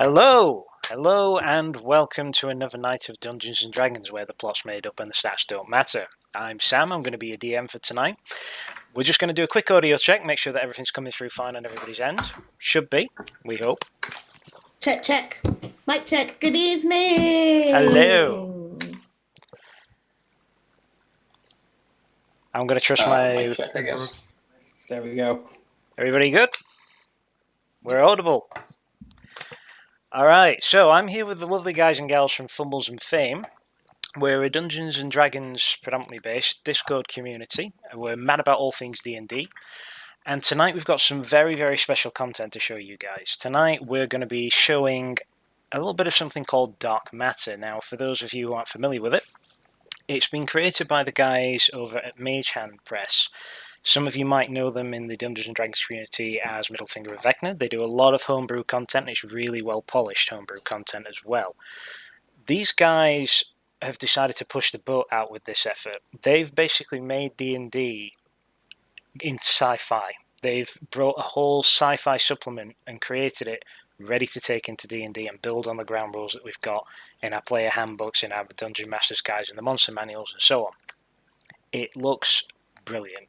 Hello, and welcome to another night of Dungeons and Dragons where the plot's made up and the stats don't matter. I'm Sam, I'm going to be your DM for tonight. We're just going to do a quick audio check, make sure that everything's coming through fine on everybody's end. Should be, we hope. Check. Mic check. Good evening. Hello. I'm going to trust my... Mic check, I guess. There we go. Everybody good? We're audible. Alright, so I'm here with the lovely guys and gals from Fumbles and Fame. We're a Dungeons and Dragons predominantly based Discord community. We're mad about all things D&D. And tonight we've got some very, very special content to show you guys. Tonight we're going to be showing a little bit of something called Dark Matter. Now, for those of you who aren't familiar with it, it's been created by the guys over at Mage Hand Press. Some of you might know them in the Dungeons and Dragons community as Middle Finger of Vecna. They do a lot of homebrew content, and it's really well polished homebrew content as well. These guys have decided to push the boat out with this effort. They've basically made D&D into sci-fi. They've brought a whole sci-fi supplement and created it ready to take into D&D and build on the ground rules that we've got in our player handbooks, in our Dungeon Master's Guides, and the monster manuals, and so on. It looks brilliant.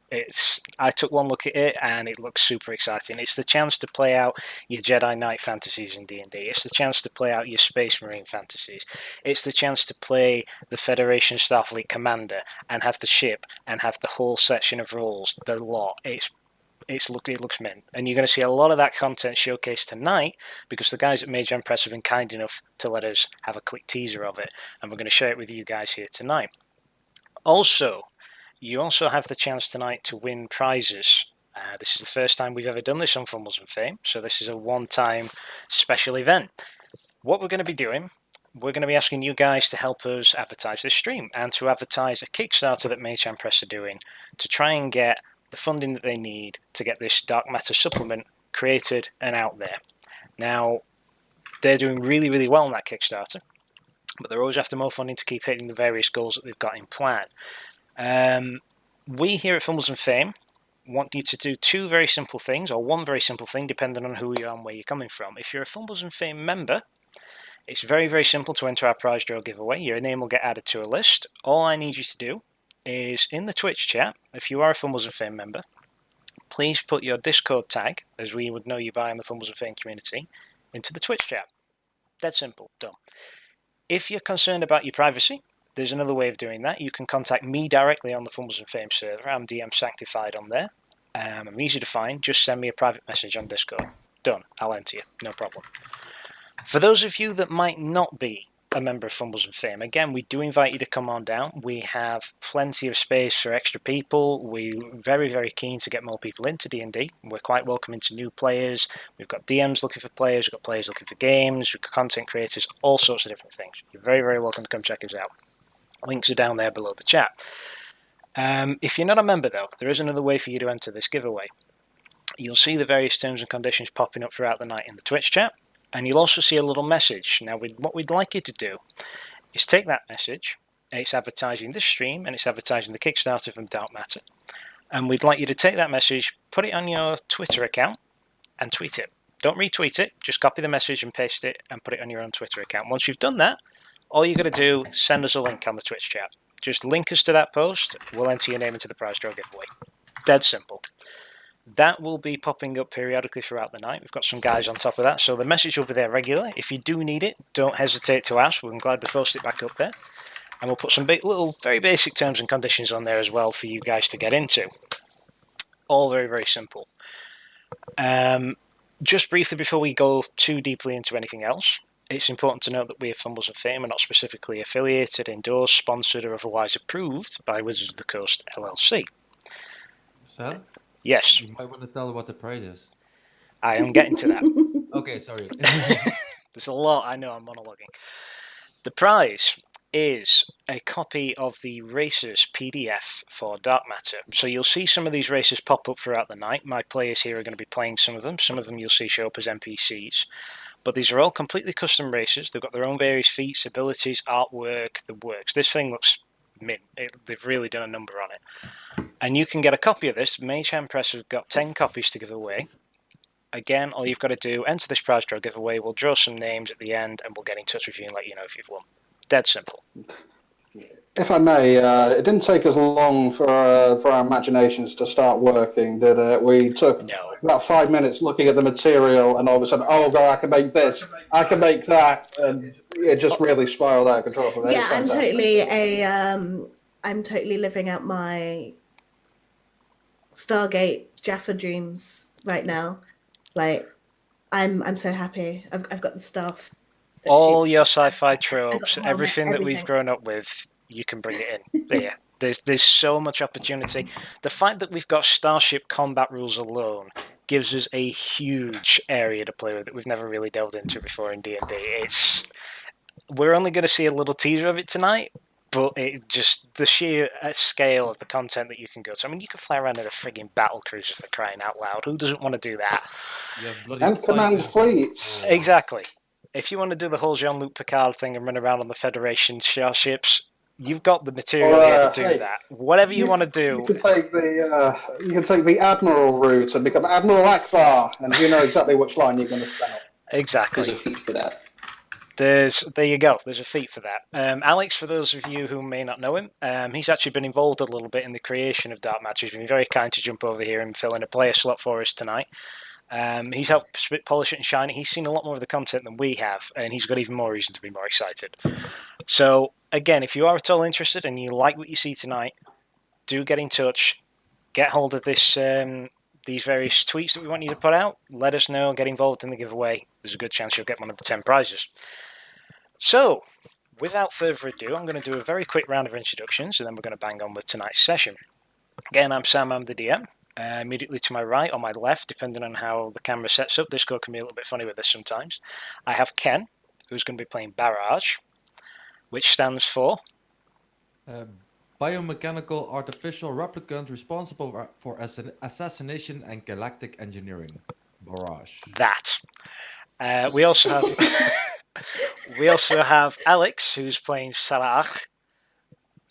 I took one look at it and it looks super exciting. It's the chance to play out your Jedi Knight fantasies in D&D. It's the chance to play out your Space Marine fantasies. It's the chance to play the Federation Starfleet Commander and have the ship and have the whole section of rules, the lot. It looks mint, and you're going to see a lot of that content showcased tonight because the guys at Mage Hand Press have been kind enough to let us have a quick teaser of it, and we're going to share it with you guys here tonight. You also have the chance tonight to win prizes. This is the first time we've ever done this on Fumbles and Fame, so this is a one-time special event. What we're going to be doing, we're going to be asking you guys to help us advertise this stream and to advertise a Kickstarter that Mage Hand Press are doing to try and get the funding that they need to get this Dark Matter supplement created and out there. Now, they're doing really, really well on that Kickstarter, but they're always after more funding to keep hitting the various goals that they've got in plan. We here at Fumbles and Fame want you to do two very simple things, or one very simple thing, depending on who you are and where you're coming from. If you're a Fumbles and Fame member, it's very, very simple to enter our prize draw giveaway. Your name will get added to a list. All I need you to do is in the Twitch chat, if you are a Fumbles and Fame member, please put your Discord tag, as we would know you by in the Fumbles and Fame community, into the Twitch chat. Dead simple, done. If you're concerned about your privacy, there's another way of doing that. You can contact me directly on the Fumbles and Fame server. I'm DM Sanctified on there. I'm easy to find. Just send me a private message on Discord. Done. I'll enter you. No problem. For those of you that might not be a member of Fumbles and Fame, again, we do invite you to come on down. We have plenty of space for extra people. We're very, very keen to get more people into D&D. We're quite welcoming to new players. We've got DMs looking for players. We've got players looking for games. We've got content creators, all sorts of different things. You're very, very welcome to come check us out. Links are down there below the chat. If you're not a member, though, there is another way for you to enter this giveaway. You'll see the various terms and conditions popping up throughout the night in the Twitch chat, and you'll also see a little message. Now, what we'd like you to do is take that message, and it's advertising this stream, and it's advertising the Kickstarter from Dark Matter, and we'd like you to take that message, put it on your Twitter account, and tweet it. Don't retweet it, just copy the message and paste it, and put it on your own Twitter account. Once you've done that, all you've got to do, send us a link on the Twitch chat. Just link us to that post. We'll enter your name into the prize draw giveaway. Dead simple. That will be popping up periodically throughout the night. We've got some guys on top of that, so the message will be there regularly. If you do need it, don't hesitate to ask. We're glad to post it back up there. And we'll put some little, very basic terms and conditions on there as well for you guys to get into. All very, very simple. Just briefly before we go too deeply into anything else, it's important to note that we at Fumbles of Fame are not specifically affiliated, endorsed, sponsored, or otherwise approved by Wizards of the Coast LLC. Sam? Yes. I want to tell what the price is. I am getting to that. Okay, sorry. There's a lot, I know, I'm monologuing. The prize is a copy of the races PDF for Dark Matter. So you'll see some of these races pop up throughout the night. My players here are going to be playing some of them. Some of them you'll see show up as NPCs. But these are all completely custom races. They've got their own various feats, abilities, artwork, the works. This thing looks mint. They've really done a number on it. And you can get a copy of this. Mage Hand Press have got 10 copies to give away. Again, all you've got to do, enter this prize draw giveaway. We'll draw some names at the end, and we'll get in touch with you and let you know if you've won. Dead simple. If I may, it didn't take us long for our imaginations to start working, did it? We took No. about 5 minutes looking at the material, and all of a sudden, oh god, I can make this, I can make that, and it just really spiraled out of control from there. Yeah, I'm totally living out my Stargate Jaffa dreams right now. Like, I'm so happy. I've got the staff. All your sci-fi tropes, I've got the helmet, everything that we've everything. grown up with, you can bring it in. There. There's so much opportunity. The fact that we've got starship combat rules alone gives us a huge area to play with that we've never really delved into before in D&D. We're only going to see a little teaser of it tonight, but it just the sheer scale of the content that you can go to. I mean, you can fly around in a frigging battle cruiser, for crying out loud. Who doesn't want to do that? Yes, bloody And command fighters. fleets. Exactly. If you want to do the whole Jean-Luc Picard thing and run around on the Federation starships, you've got the material here to do hey, that. Whatever you want to You do, can take the admiral route and become Admiral Akbar, and you know exactly which line you're going to spell. exactly. There's a feat for that. There you go. There's a feat for that. Alex, for those of you who may not know him, he's actually been involved a little bit in the creation of Dark Match. He's been very kind to jump over here and fill in a player slot for us tonight. He's helped polish it and shine it. He's seen a lot more of the content than we have, and he's got even more reason to be more excited. So, again, if you are at all interested and you like what you see tonight, do get in touch. Get hold of this these various tweets that we want you to put out. Let us know. Get involved in the giveaway. There's a good chance you'll get one of the 10 prizes. So, without further ado, I'm going to do a very quick round of introductions, and then we're going to bang on with tonight's session. Again, I'm Sam, I'm the DM. Immediately to my right or my left, depending on how the camera sets up. Discord can be a little bit funny with this sometimes. I have Ken, who's going to be playing Barrage, which stands for... Biomechanical artificial replicant responsible for assassination and galactic engineering. Barrage. that. We also have Alex, who's playing Salah.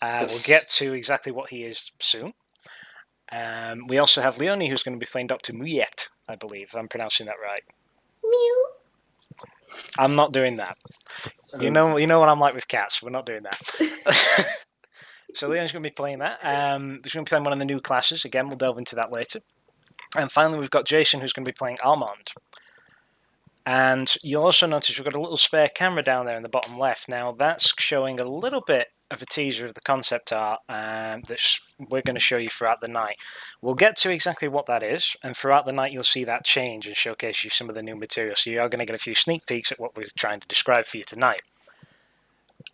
We'll get to exactly what he is soon. We also have Leonie, who's going to be playing Dr. Muyet, I believe. I'm pronouncing that right. Mew. I'm not doing that. You know what I'm like with cats. We're not doing that. So Leon's going to be playing that. He's going to be playing one of the new classes. Again, we'll delve into that later. And finally, we've got Jason, who's going to be playing Armand. And you'll also notice we've got a little spare camera down there in the bottom left. Now, that's showing a little bit of a teaser of the concept art that we're going to show you throughout the night. We'll get to exactly what that is, and throughout the night you'll see that change and showcase you some of the new material. So you are going to get a few sneak peeks at what we're trying to describe for you tonight.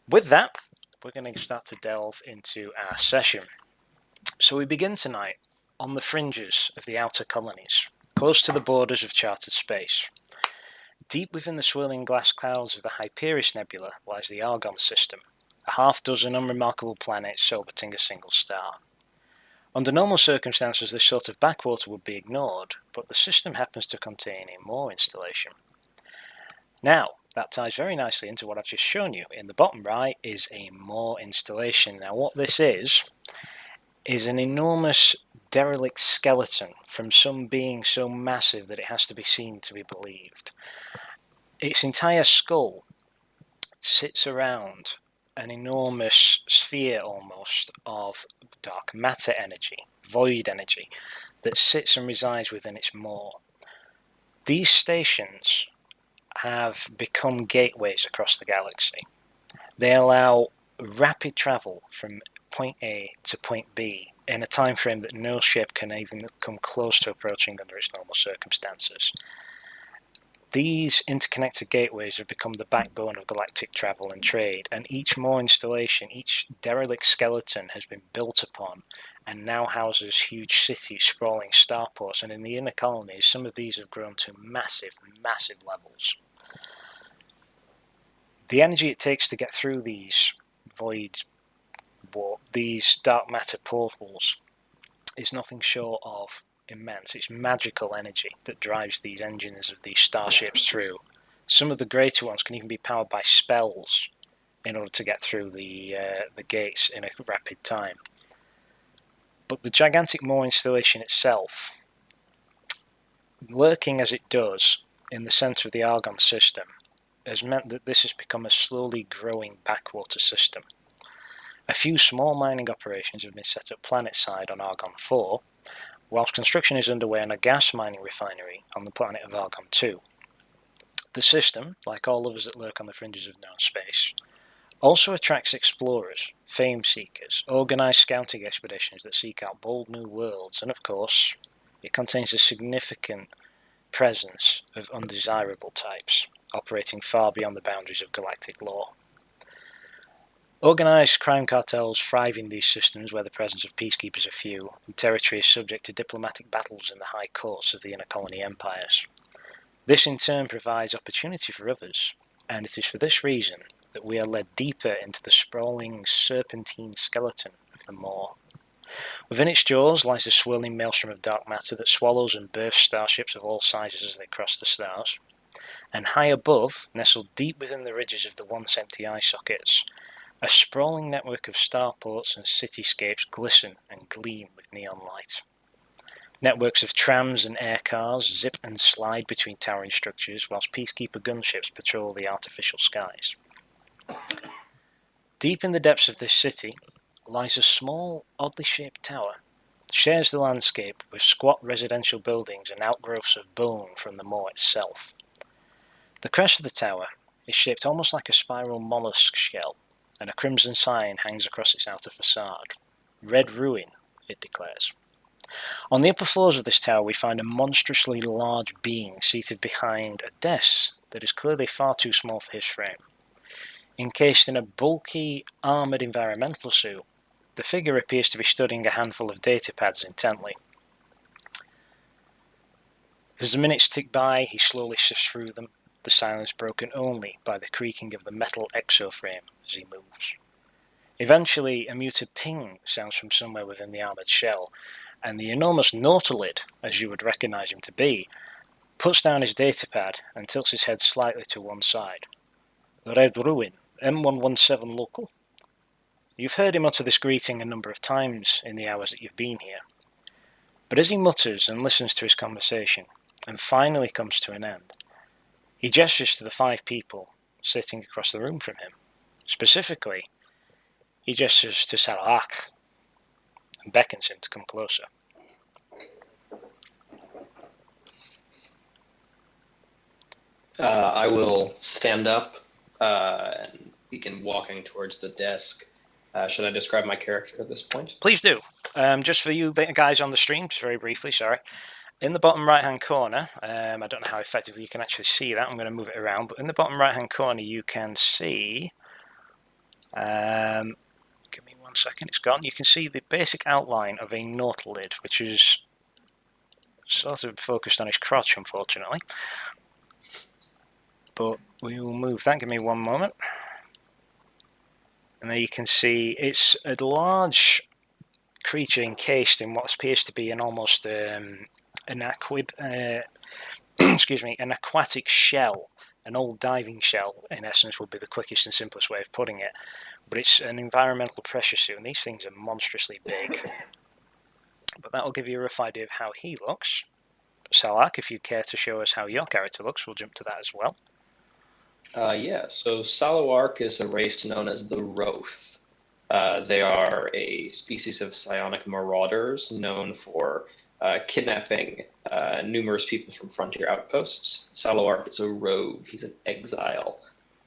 With that, we're going to start to delve into our session. So we begin tonight on the fringes of the outer colonies, close to the borders of charted space. Deep within the swirling glass clouds of the Hyperius Nebula lies the Argon system, a half-dozen unremarkable planets orbiting a single star. Under normal circumstances, this sort of backwater would be ignored, but the system happens to contain a Moore installation. Now, that ties very nicely into what I've just shown you. In the bottom right is a Moore installation. Now, what this is an enormous derelict skeleton from some being so massive that it has to be seen to be believed. Its entire skull sits around an enormous sphere almost of dark matter energy, void energy, that sits and resides within its maw. These stations have become gateways across the galaxy. They allow rapid travel from point A to point B in a time frame that no ship can even come close to approaching under its normal circumstances. These interconnected gateways have become the backbone of galactic travel and trade, and each Moore installation, each derelict skeleton has been built upon and now houses huge cities, sprawling starports, and in the inner colonies, some of these have grown to massive, massive levels. The energy it takes to get through these these dark matter portals is nothing short of immense. It's magical energy that drives these engines of these starships through. Some of the greater ones can even be powered by spells in order to get through the gates in a rapid time. But the gigantic Moore installation itself, lurking as it does in the centre of the Argon system has meant that this has become a slowly growing backwater system. A few small mining operations have been set up planet-side on Argon 4, whilst construction is underway on a gas mining refinery on the planet of Argon 2. The system, like all others that lurk on the fringes of known space, also attracts explorers, fame seekers, organised scouting expeditions that seek out bold new worlds, and of course, it contains a significant presence of undesirable types, operating far beyond the boundaries of galactic law. Organised crime cartels thrive in these systems where the presence of peacekeepers are few, and territory is subject to diplomatic battles in the high courts of the inner colony empires. This in turn provides opportunity for others, and it is for this reason that we are led deeper into the sprawling serpentine skeleton of the Maw. Within its jaws lies the swirling maelstrom of dark matter that swallows and births starships of all sizes as they cross the stars. And high above, nestled deep within the ridges of the once empty eye sockets, a sprawling network of starports and cityscapes glisten and gleam with neon light. Networks of trams and air cars zip and slide between towering structures, whilst peacekeeper gunships patrol the artificial skies. Deep in the depths of this city lies a small, oddly shaped tower that shares the landscape with squat residential buildings and outgrowths of bone from the Maw itself. The crest of the tower is shaped almost like a spiral mollusk shell, and a crimson sign hangs across its outer facade. Red Ruin, it declares. On the upper floors of this tower we find a monstrously large being seated behind a desk that is clearly far too small for his frame. Encased in a bulky, armoured environmental suit, the figure appears to be studying a handful of data pads intently. As the minutes tick by, he slowly sifts through them, the silence broken only by the creaking of the metal exoframe as he moves. Eventually, a muted ping sounds from somewhere within the armoured shell, and the enormous Nautilid, as you would recognise him to be, puts down his datapad and tilts his head slightly to one side. Red Ruin, M117 local. You've heard him utter this greeting a number of times in the hours that you've been here. But as he mutters and listens to his conversation, and finally comes to an end, he gestures to the 5 people sitting across the room from him. Specifically, he gestures to Salak and beckons him to come closer. I will stand up and begin walking towards the desk. Should I describe my character at this point? Please do. Just for you guys on the stream, just very briefly, sorry. In the bottom right-hand corner, I don't know how effectively you can actually see that. I'm going to move it around. But in the bottom right-hand corner, you can see... give me 1 second, it's gone. You can see the basic outline of a Nautilid, which is sort of focused on his crotch, unfortunately. But we will move that. Give me 1 moment. And there you can see it's a large creature encased in what appears to be an almost an aquatic shell. An old diving shell, in essence, would be the quickest and simplest way of putting it. But it's an environmental pressure suit, and these things are monstrously big. But that'll give you a rough idea of how he looks. Salak, if you care to show us how your character looks, we'll jump to that as well. So Saloark is a race known as the Roth. They are a species of psionic marauders known for kidnapping numerous people from frontier outposts. Saloark is a rogue. He's an exile.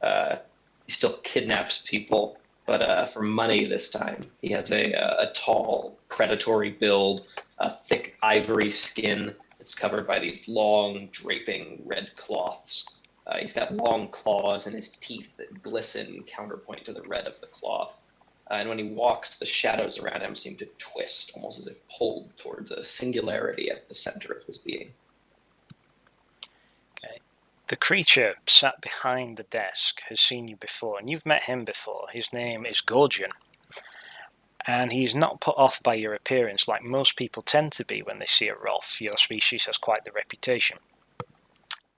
He still kidnaps people, but for money this time. He has a tall, predatory build, a thick ivory skin that's covered by these long, draping red cloths. He's got long claws and his teeth that glisten counterpoint to the red of the cloth. And when he walks, the shadows around him seem to twist, almost as if pulled towards a singularity at the center of his being. Okay. The creature sat behind the desk has seen you before, and you've met him before. His name is Gorgian. And he's not put off by your appearance like most people tend to be when they see a Roth. Your species has quite the reputation.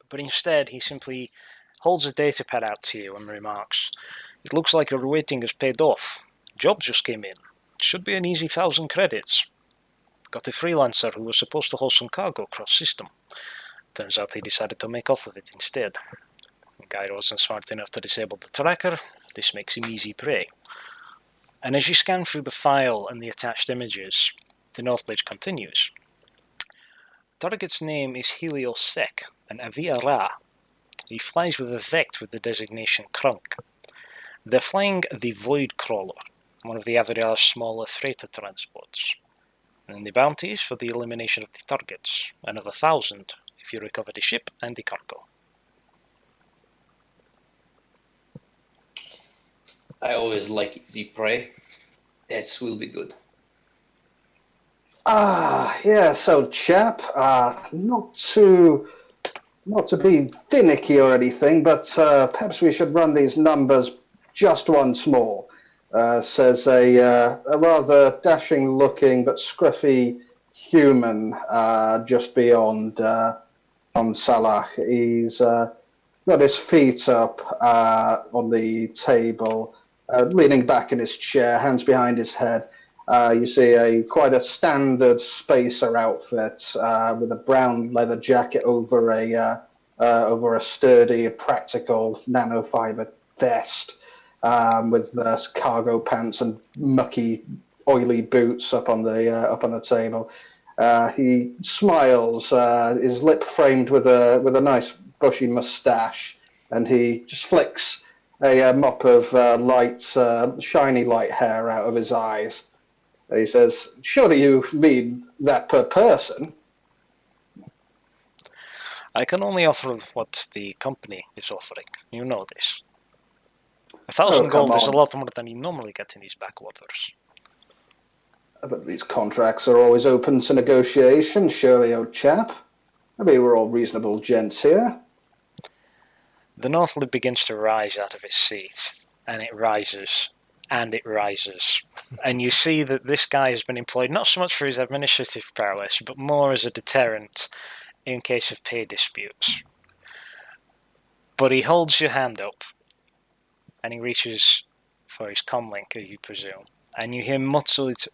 But instead, he simply holds a datapad out to you and remarks, "It looks like your waiting has paid off. Job just came in. Should be an easy 1,000 credits. Got a freelancer who was supposed to haul some cargo cross-system. Turns out he decided to make off with it instead. The guy wasn't smart enough to disable the tracker. This makes him easy prey. And as you scan through the file and the attached images, the knowledge continues. Target's name is Heliosec, an Avia Ra. He flies with a Vect with the designation Krunk. They're flying the Void Crawler, one of the Avira's smaller freighter transports. And the bounty is for the elimination of the targets, another 1,000 if you recover the ship and the cargo. I always like easy prey. That will be good. Yeah, so chap, not to be finicky or anything, but perhaps we should run these numbers just once more. Says a rather dashing-looking but scruffy human just beyond on Salah. He's got his feet up on the table, leaning back in his chair, hands behind his head. You see quite a standard spacer outfit with a brown leather jacket over a sturdy, practical nanofiber vest, with cargo pants and mucky, oily boots up on the table. He smiles, his lip framed with a nice bushy moustache, and he just flicks a mop of shiny light hair out of his eyes. He says, "Surely you mean that per person?" I can only offer what the company is offering. You know this. 1,000 come gold is a on. lot more than you normally get in these backwaters. But these contracts are always open to negotiation, surely, old chap. I mean, we're all reasonable gents here. The Northlip begins to rise out of its seat, and it rises, and it rises. And you see that this guy has been employed not so much for his administrative prowess, but more as a deterrent in case of pay disputes. But he holds your hand up, and he reaches for his comlink, as you presume, and you hear muffled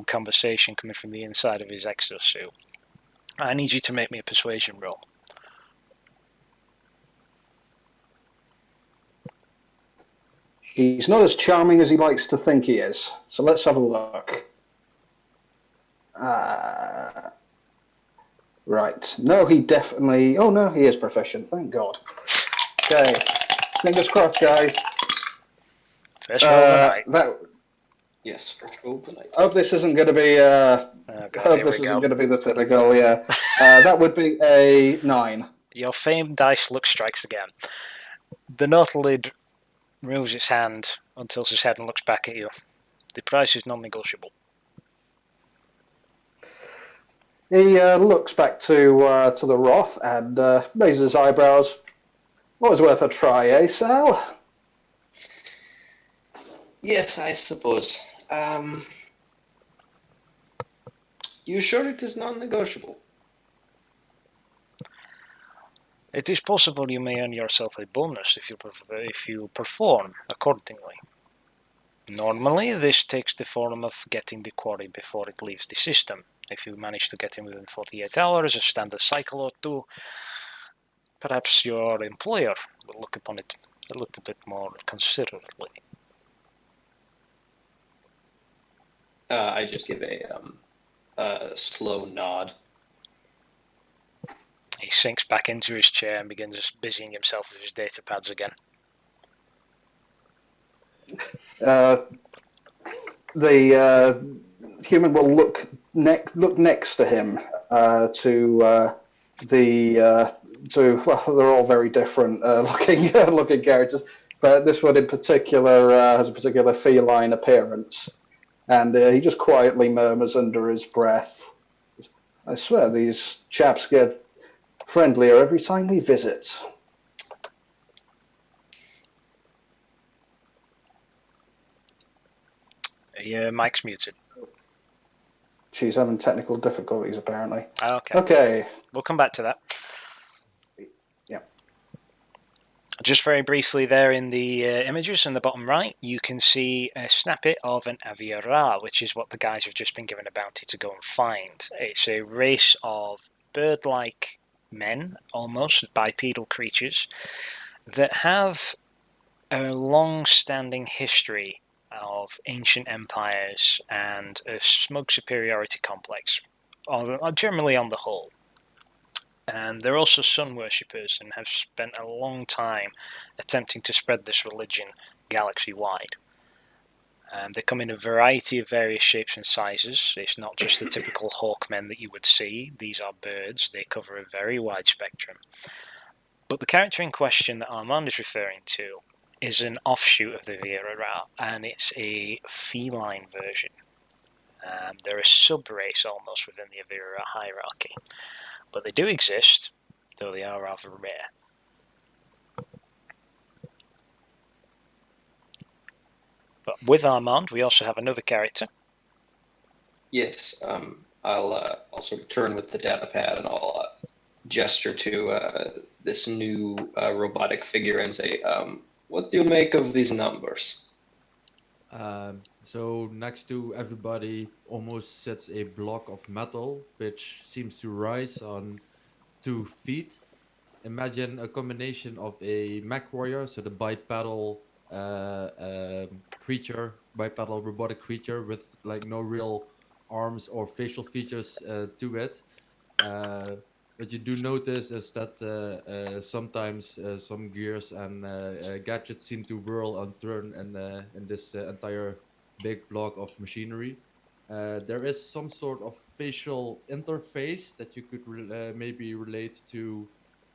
conversation coming from the inside of his exosuit. I need you to make me a persuasion roll. He's not as charming as he likes to think he is, so let's have a look. Right. No, he definitely... Oh, no, he is proficient, thank God. Okay. Fingers crossed, guys. First roll of the night. Yes, first roll tonight. Hope this isn't going to be... Oh God, hope here this we isn't go. going to be the typical, yeah. That would be a 9. Your famed dice luck strikes again. The Nautilid moves its hand, tilts his head and looks back at you. The price is non-negotiable. He looks back to the Roth and raises his eyebrows. Always worth a try, eh, Sal? Yes, I suppose. You sure it is non-negotiable? It is possible you may earn yourself a bonus if you perform accordingly. Normally, this takes the form of getting the quarry before it leaves the system. If you manage to get in within 48 hours, a standard cycle or two, perhaps your employer will look upon it a little bit more considerately. I just give a slow nod. He sinks back into his chair and begins busying himself with his data pads again. The human will look next to him to well, they're all very different looking characters, but this one in particular has a particular feline appearance, and he just quietly murmurs under his breath, "I swear these chaps get friendlier every time we visit." Your mic's muted. She's having technical difficulties, apparently. Okay. Okay. We'll come back to that. Yeah. Just very briefly there in the images in the bottom right, you can see a snippet of an Aviara, which is what the guys have just been given a bounty to go and find. It's a race of bird-like men, almost bipedal creatures, that have a long-standing history of ancient empires and a smug superiority complex, generally on the whole. And they're also sun worshippers and have spent a long time attempting to spread this religion galaxy-wide. They come in a variety of various shapes and sizes. It's not just the typical hawkmen that you would see. These are birds. They cover a very wide spectrum. But the character in question that Armand is referring to is an offshoot of the Vera, and it's a feline version. They're a sub-race almost within the Avira hierarchy. But they do exist, though they are rather rare. But with Armand, we also have another character. Yes, I'll also return with the data pad and I'll gesture to this new robotic figure and say, what do you make of these numbers? So next to everybody almost sits a block of metal which seems to rise on 2 feet. Imagine a combination of a mech warrior, so the bipedal creature, bipedal robotic creature with like no real arms or facial features to it. What you do notice is that sometimes some gears and gadgets seem to whirl and turn in this entire big block of machinery. There is some sort of facial interface that you could maybe relate to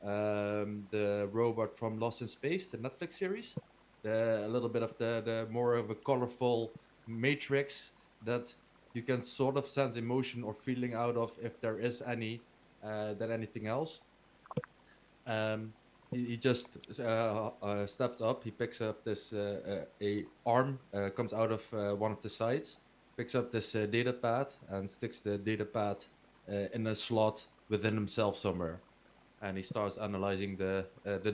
the robot from Lost in Space, the Netflix series. A little bit of the more of a colorful matrix that you can sort of sense emotion or feeling out of if there is any than anything else. Um, he just steps up. He picks up this a arm comes out of one of the sides, picks up this data pad and sticks the data pad in a slot within himself somewhere, and he starts analyzing the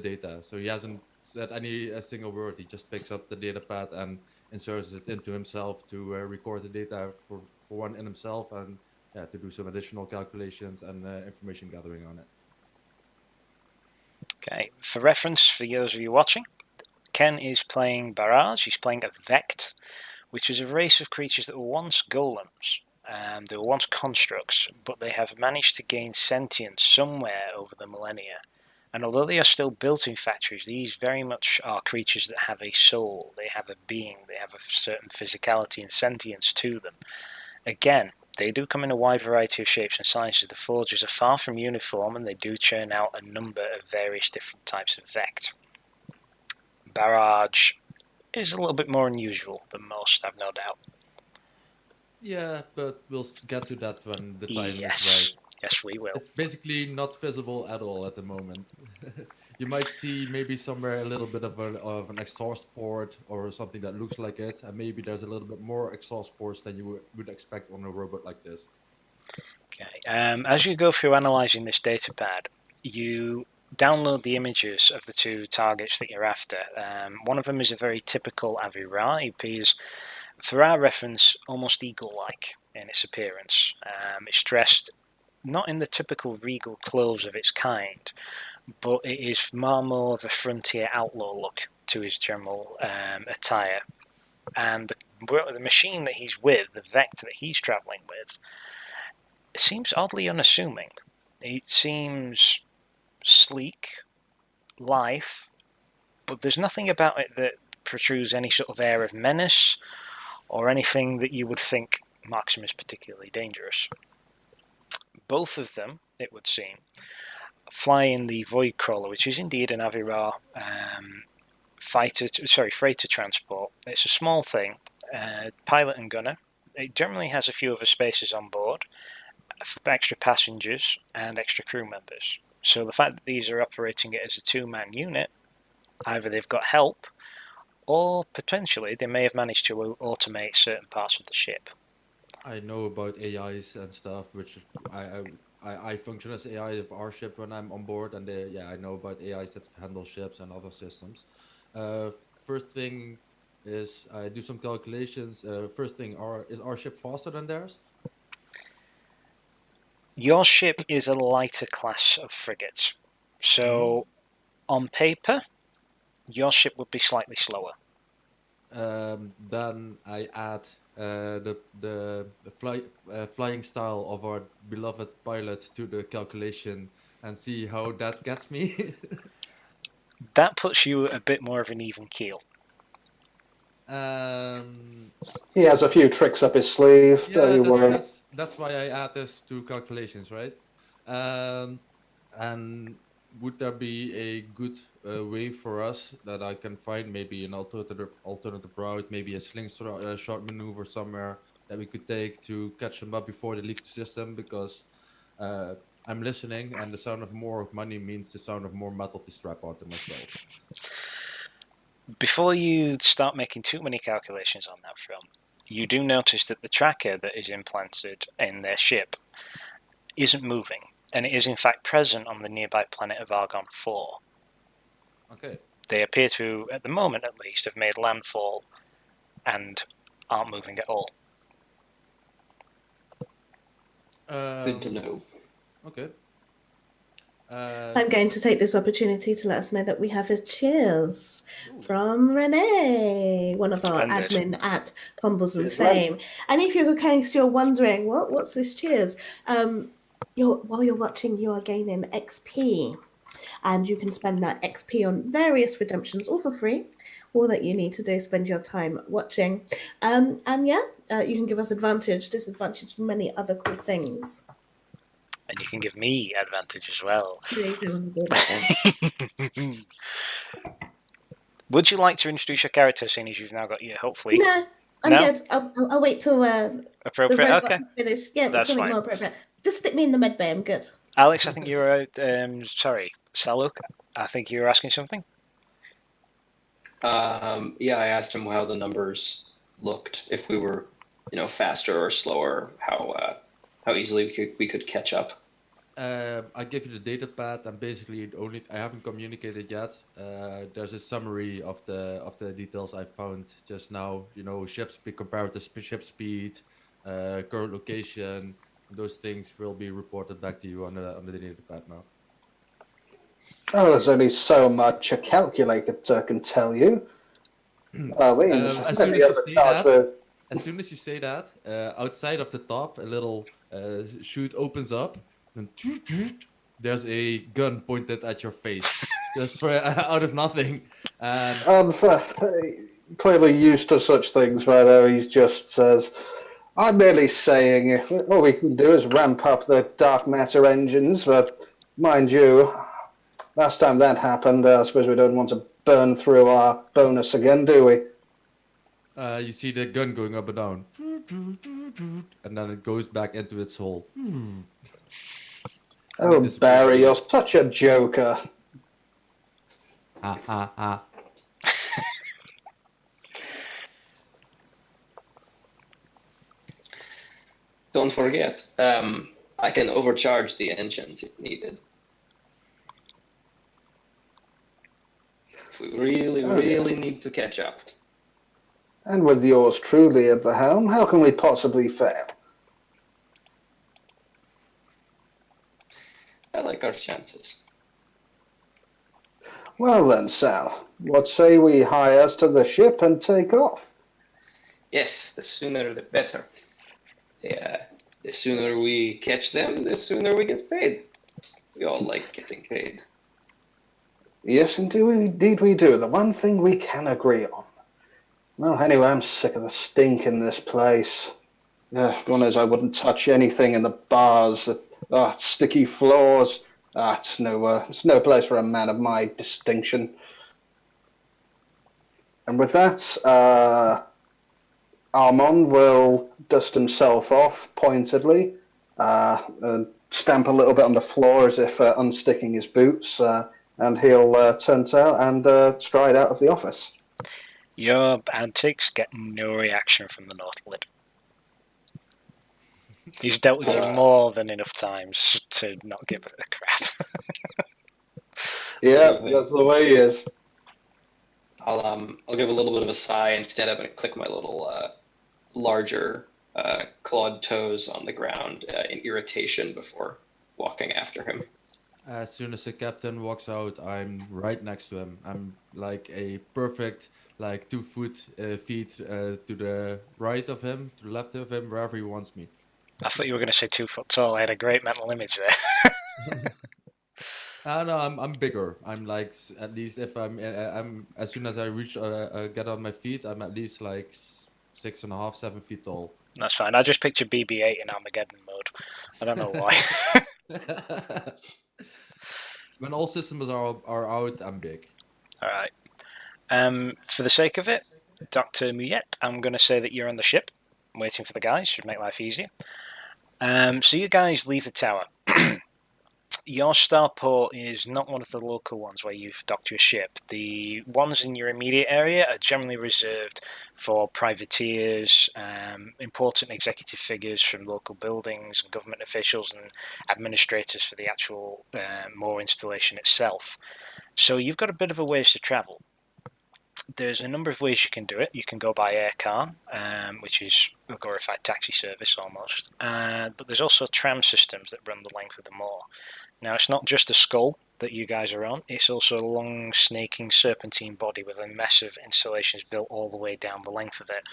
data. So he hasn't said any a single word. He just picks up the data pad and inserts it into himself to record the data for one in himself and yeah, to do some additional calculations and information gathering on it. Okay, for reference, for those of you watching, Ken is playing Barrage. He's playing a Vect, which is a race of creatures that were once golems. They were once constructs, but they have managed to gain sentience somewhere over the millennia. And although they are still built in factories, these very much are creatures that have a soul, they have a being, they have a certain physicality and sentience to them. Again, they do come in a wide variety of shapes and sizes. The forges are far from uniform, and they do churn out a number of various different types of Vect. Barrage is a little bit more unusual than most, I've no doubt. Yeah, but we'll get to that when the time is Yes, right. yes, we will. It's basically not visible at all at the moment. You might see maybe somewhere a little bit of an exhaust port or something that looks like it, and maybe there's a little bit more exhaust ports than you would expect on a robot like this. Okay. As you go through analysing this datapad, you download the images of the two targets that you're after. One of them is a very typical Avira. It appears, for our reference, almost eagle-like in its appearance. It's dressed not in the typical regal clothes of its kind, but it is far more of a frontier outlaw look to his general attire. And the machine that he's with, the Vector that he's travelling with, it seems oddly unassuming. It seems sleek, lithe, but there's nothing about it that protrudes any sort of air of menace or anything that you would think marks him as particularly dangerous. Both of them, it would seem, fly in the Void Crawler, which is indeed an Avira freighter transport. It's a small thing, pilot and gunner. It generally has a few other spaces on board, extra passengers and extra crew members. So the fact that these are operating it as a two-man unit, either they've got help, or potentially they may have managed to automate certain parts of the ship. I know about AIs and stuff, which I function as AI of our ship when I'm on board, and yeah, I know about AIs that handle ships and other systems. Uh, First thing is I do some calculations. First thing, is our ship faster than theirs? Your ship is a lighter class of frigate. So, on paper, your ship would be slightly slower. Then I add the flying style of our beloved pilot to the calculation and see how that gets me. That puts you a bit more of an even keel. He has a few tricks up his sleeve. Don't Yeah, you worry. that's why I add this to calculations, right? Um, and would there be a good way for us that I can find maybe an alternative route, maybe a short maneuver somewhere that we could take to catch them up before they leave the system? Because uh, I'm listening, and the sound of more money means the sound of more metal to strap onto myself. Before you start making too many calculations on that front, you do notice that the tracker that is implanted in their ship isn't moving, and it is in fact present on the nearby planet of Argon 4. Okay. They appear to, at the moment at least, have made landfall and aren't moving at all. Good to know. Okay. I'm going to take this opportunity to let us know that we have a cheers from Renee, one of our Splendid. admin at Fumbles and Cheers, Ren. Fame. And if you're still wondering, what's this cheers? While you're watching, you are gaining XP. And you can spend that XP on various redemptions, all for free. All that you need to do is spend your time watching. You can give us advantage, disadvantage, and many other cool things. And you can give me advantage as well. Please don't do that then. Would you like to introduce your character, seeing as you've now got your, hopefully, No, I'm No? good. I'll wait till the appropriate? robot Okay. finish. Yeah, That's something fine. more appropriate. Just stick me in the med bay. I'm good. Alex, I think you were, sorry, Saluk, I think you were asking something? Yeah, I asked him how the numbers looked, if we were, faster or slower, how easily we could catch up. I give you the data pad, and basically I haven't communicated yet. There's a summary of the details I found just now. Ship speed, comparative ship speed, current location. Those things will be reported back to you on the data pad now. Oh, there's only so much a calculator can tell you. Means As soon maybe as you other say charge that, the as soon as you say that, outside of the top, a little chute opens up, and there's a gun pointed at your face, just for out of nothing. And clearly used to such things, but he just says, I'm merely saying all we can do is ramp up the dark matter engines, but mind you, last time that happened, I suppose we don't want to burn through our bonus again, do we? you see the gun going up and down, and then it goes back into its hole. Oh, disappears Barry, again. you're such a joker. Ha ha ha. Don't forget, I can overcharge the engines if needed. If we really need to catch up. And with yours truly at the helm, how can we possibly fail? I like our chances. Well then, Sal, what say we hie us to the ship and take off? Yes, the sooner the better. Yeah, the sooner we catch them, the sooner we get paid. We all like getting paid. Yes, indeed we do. The one thing we can agree on. Well, anyway, I'm sick of the stink in this place. God knows I wouldn't touch anything in the bars. Sticky floors. It's no place for a man of my distinction. And with that, Armand will dust himself off pointedly, and stamp a little bit on the floor as if unsticking his boots, and he'll turn tail and stride out of the office. Your antics get no reaction from the North Lid. He's dealt with you more than enough times to not give it a crap. Yeah, that's the way he is. I'll give a little bit of a sigh instead. I'm gonna click my little larger clawed toes on the ground in irritation before walking after him. As soon as the captain walks out, I'm right next to him. I'm like a perfect, like 2 feet to the right of him, to the left of him, wherever he wants me. I thought you were going to say 2 foot tall. I had a great mental image there. No, I'm bigger. I'm like at least if I'm as soon as I reach get on my feet, I'm at least like 6.5, 7 feet tall. That's fine. I just picture BB-8 in Armageddon mode. I don't know why. When all systems are out, I'm big. All right. For the sake of it, Dr. Muyet, I'm going to say that you're on the ship, waiting for the guys. Should make life easier. So you guys leave the tower. Your starport is not one of the local ones where you've docked your ship. The ones in your immediate area are generally reserved for privateers, important executive figures from local buildings, and government officials and administrators for the actual moor installation itself. So you've got a bit of a ways to travel. There's a number of ways you can do it. You can go by air car, which is a glorified taxi service almost. But there's also tram systems that run the length of the moor. Now, it's not just a skull that you guys are on, it's also a long, snaking serpentine body with a mess of installations built all the way down the length of it.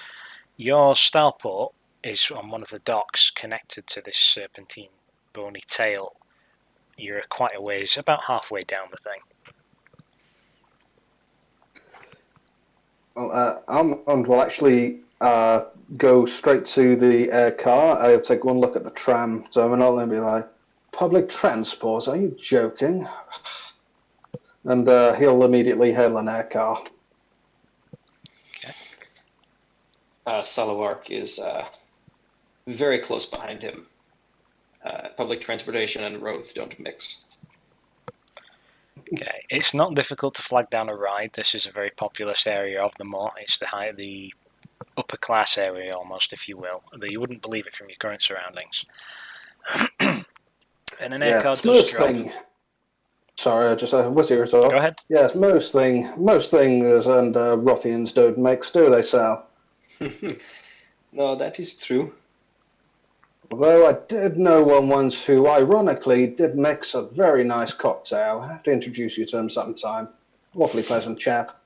Your starport is on one of the docks connected to this serpentine bony tail. You're quite a ways, about halfway down the thing. Well, Armand will actually go straight to the air car. I'll take one look at the tram terminal and be like, public transport, are you joking? And he'll immediately hail an air car. Okay. Salawark is very close behind him. Public transportation and roads don't mix. Okay, it's not difficult to flag down a ride. This is a very populous area of the moor. It's the upper class area almost, if you will. Though you wouldn't believe it from your current surroundings. And an air car does drop. Sorry, I just was here at all. Go ahead. Yes, most things and Rothians don't mix, do they, Sal? No, that is true. Although I did know one once who, ironically, did mix a very nice cocktail. I have to introduce you to him sometime. Awfully pleasant chap.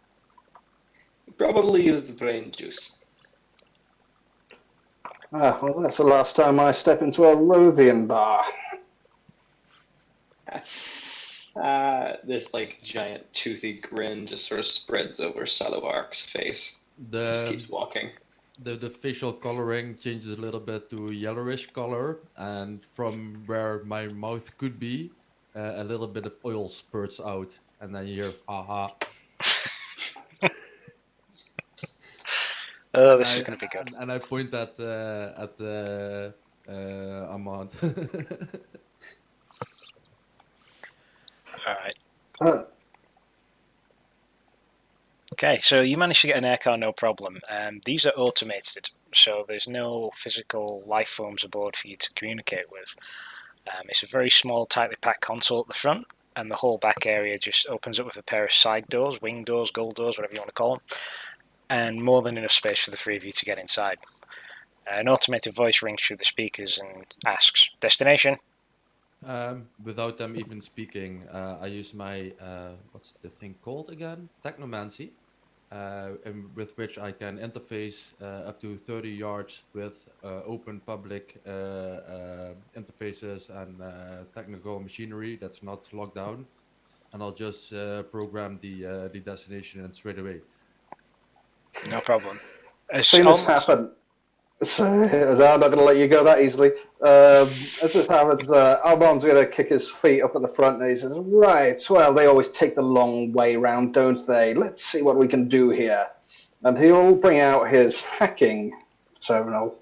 Probably use the brain juice. Ah, well, that's the last time I step into a Rothian bar. This like giant toothy grin just sort of spreads over Salawark's face. He just keeps walking. The facial coloring changes a little bit to yellowish color, and from where my mouth could be, a little bit of oil spurts out, and then you hear "aha." Oh, this is going to be good. And I point at Ahmad. All right. Okay, so you managed to get an air car, no problem. These are automated, so there's no physical life forms aboard for you to communicate with. It's a very small, tightly packed console at the front, and the whole back area just opens up with a pair of side doors, wing doors, gull doors, whatever you want to call them, and more than enough space for the three of you to get inside. An automated voice rings through the speakers and asks, "Destination?" Without them even speaking, I use my what's the thing called again? Technomancy, with which I can interface up to 30 yards with open public interfaces and technical machinery that's not locked down, and I'll just program the destination and straight away. No problem. I've seen this happen. So, I'm not going to let you go that easily. As this happens, Albon's going to kick his feet up at the front and he says, "Right, well, they always take the long way round, don't they? Let's see what we can do here." And he'll bring out his hacking terminal.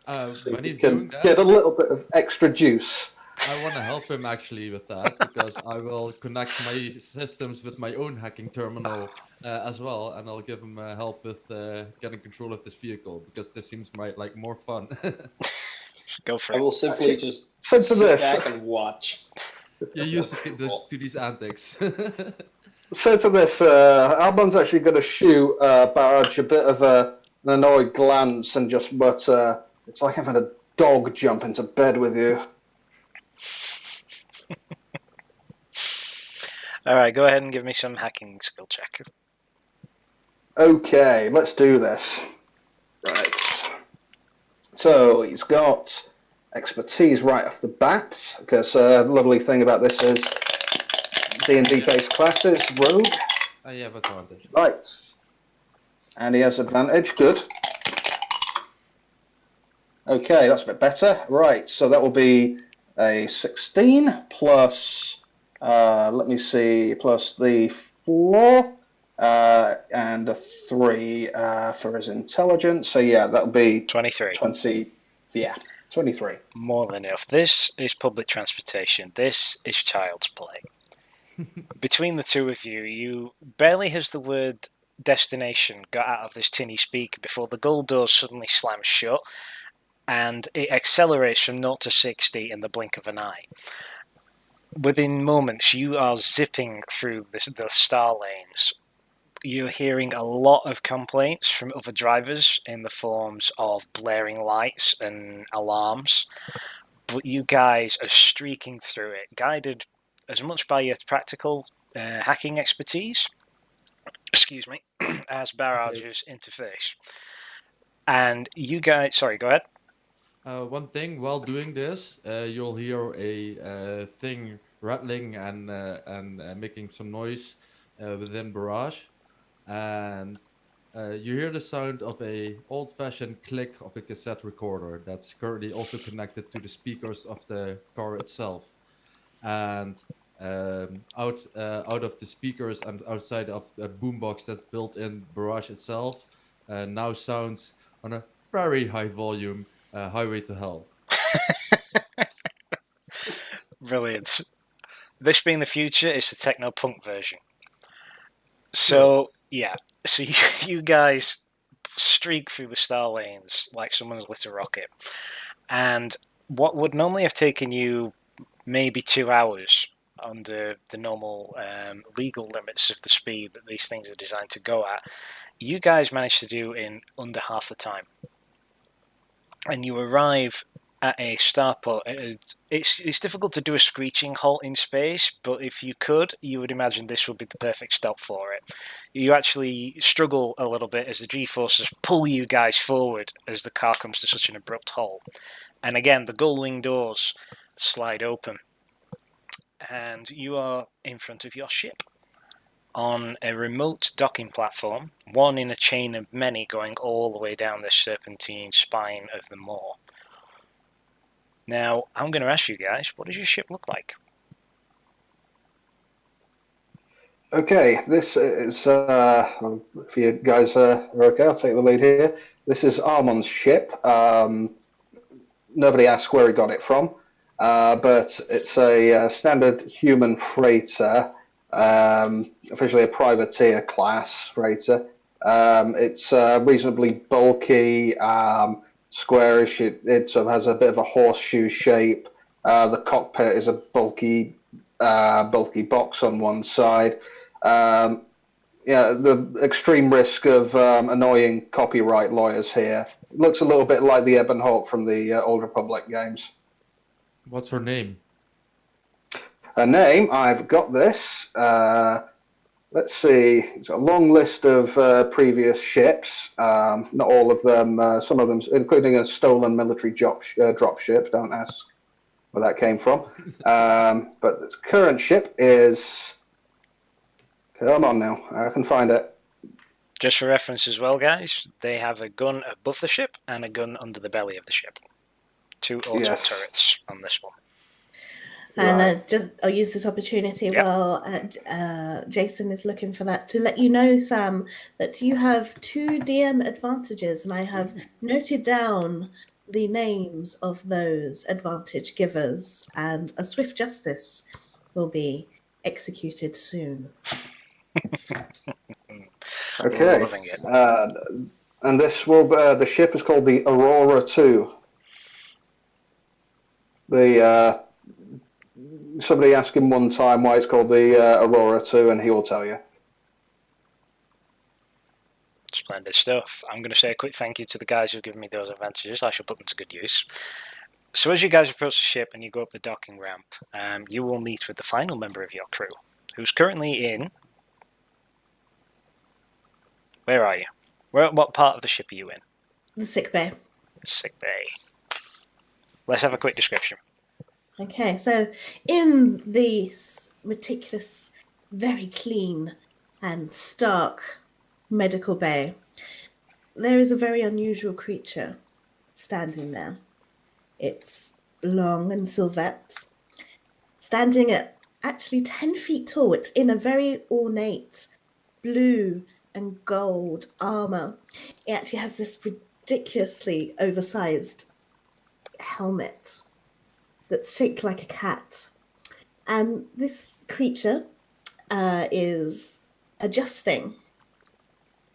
When he's can doing that, get a little bit of extra juice. I want to help him actually with that, because I will connect my systems with my own hacking terminal as well, and I'll give him help with getting control of this vehicle, because this seems like more fun. Go for I it. will simply just Since sit this- back and watch. You're used to these antics. So to this, Albon's actually going to shoot Barrage a bit of an annoyed glance and just mutter, It's like having a dog jump into bed with you. All right, go ahead and give me some hacking skill check. Okay, let's do this. Right. So he's got expertise right off the bat, because the lovely thing about this is D&D based classes, rogue. I have advantage. Right. And he has advantage, good. Okay, that's a bit better. Right, so that will be a 16 plus, let me see, plus the 4 and a 3 for his intelligence. So yeah, that would be 23. 20, yeah, 23. More than enough. This is public transportation. This is child's play. Between the two of you, you barely has the word destination got out of this tinny speaker before the gold doors suddenly slam shut, and it accelerates from 0 to 60 in the blink of an eye. Within moments, you are zipping through the star lanes. You're hearing a lot of complaints from other drivers in the forms of blaring lights and alarms, but you guys are streaking through it, guided as much by your practical hacking expertise, excuse me, as Barrage's interface. And you guys, sorry, go ahead. One thing while doing this, you'll hear a thing rattling and making some noise within Barrage, and you hear the sound of a old-fashioned click of a cassette recorder that's currently also connected to the speakers of the car itself. And out of the speakers and outside of the boombox that's built in Barrage itself, now sounds on a very high volume Highway to Hell. Brilliant. This being the future, it's the techno punk version. So, yeah. So you guys streak through the star lanes like someone's lit a rocket. And what would normally have taken you maybe 2 hours under the normal legal limits of the speed that these things are designed to go at, you guys managed to do in under half the time. And you arrive at a starport. It's difficult to do a screeching halt in space, but if you could, you would imagine this would be the perfect stop for it. You actually struggle a little bit as the G-forces pull you guys forward as the car comes to such an abrupt halt. And again, the gull-wing doors slide open, and you are in front of your ship on a remote docking platform, one in a chain of many going all the way down the serpentine spine of the moor. Now, I'm going to ask you guys, what does your ship look like? Okay, this is, if you guys are okay, I'll take the lead here. This is Armand's ship. Nobody asked where he got it from, but it's a standard human freighter, officially a privateer class freighter. It's reasonably bulky, squarish. It sort of has a bit of a horseshoe shape. The cockpit is a bulky box on one side. Yeah, the extreme risk of annoying copyright lawyers here. It looks a little bit like the Ebon Hawk from the Old Republic games. What's her name? Her name, I've got this. Let's see, it's a long list of previous ships. Not all of them, some of them, including a stolen military drop ship. Don't ask where that came from. But this current ship is. Come on now, I can find it. Just for reference as well, guys, they have a gun above the ship and a gun under the belly of the ship. 2 auto turrets on this one. And I'll use this opportunity while Jason is looking for that to let you know, Sam, that you have 2 DM advantages, and I have noted down the names of those advantage givers, and a swift justice will be executed soon. Okay. Loving it. And this will the ship is called the Aurora 2. Somebody asked him one time why it's called the Aurora 2, and he will tell you. Splendid stuff. I'm going to say a quick thank you to the guys who've given me those advantages. I shall put them to good use. So as you guys approach the ship and you go up the docking ramp, you will meet with the final member of your crew, who's currently in... Where are you? What part of the ship are you in? The sick bay. Sick bay. Let's have a quick description. Okay, so in this meticulous, very clean and stark medical bay, there is a very unusual creature standing there. It's long and silhouette, standing at actually 10 feet tall. It's in a very ornate blue and gold armor. It actually has this ridiculously oversized helmet that's shaped like a cat. And this creature is adjusting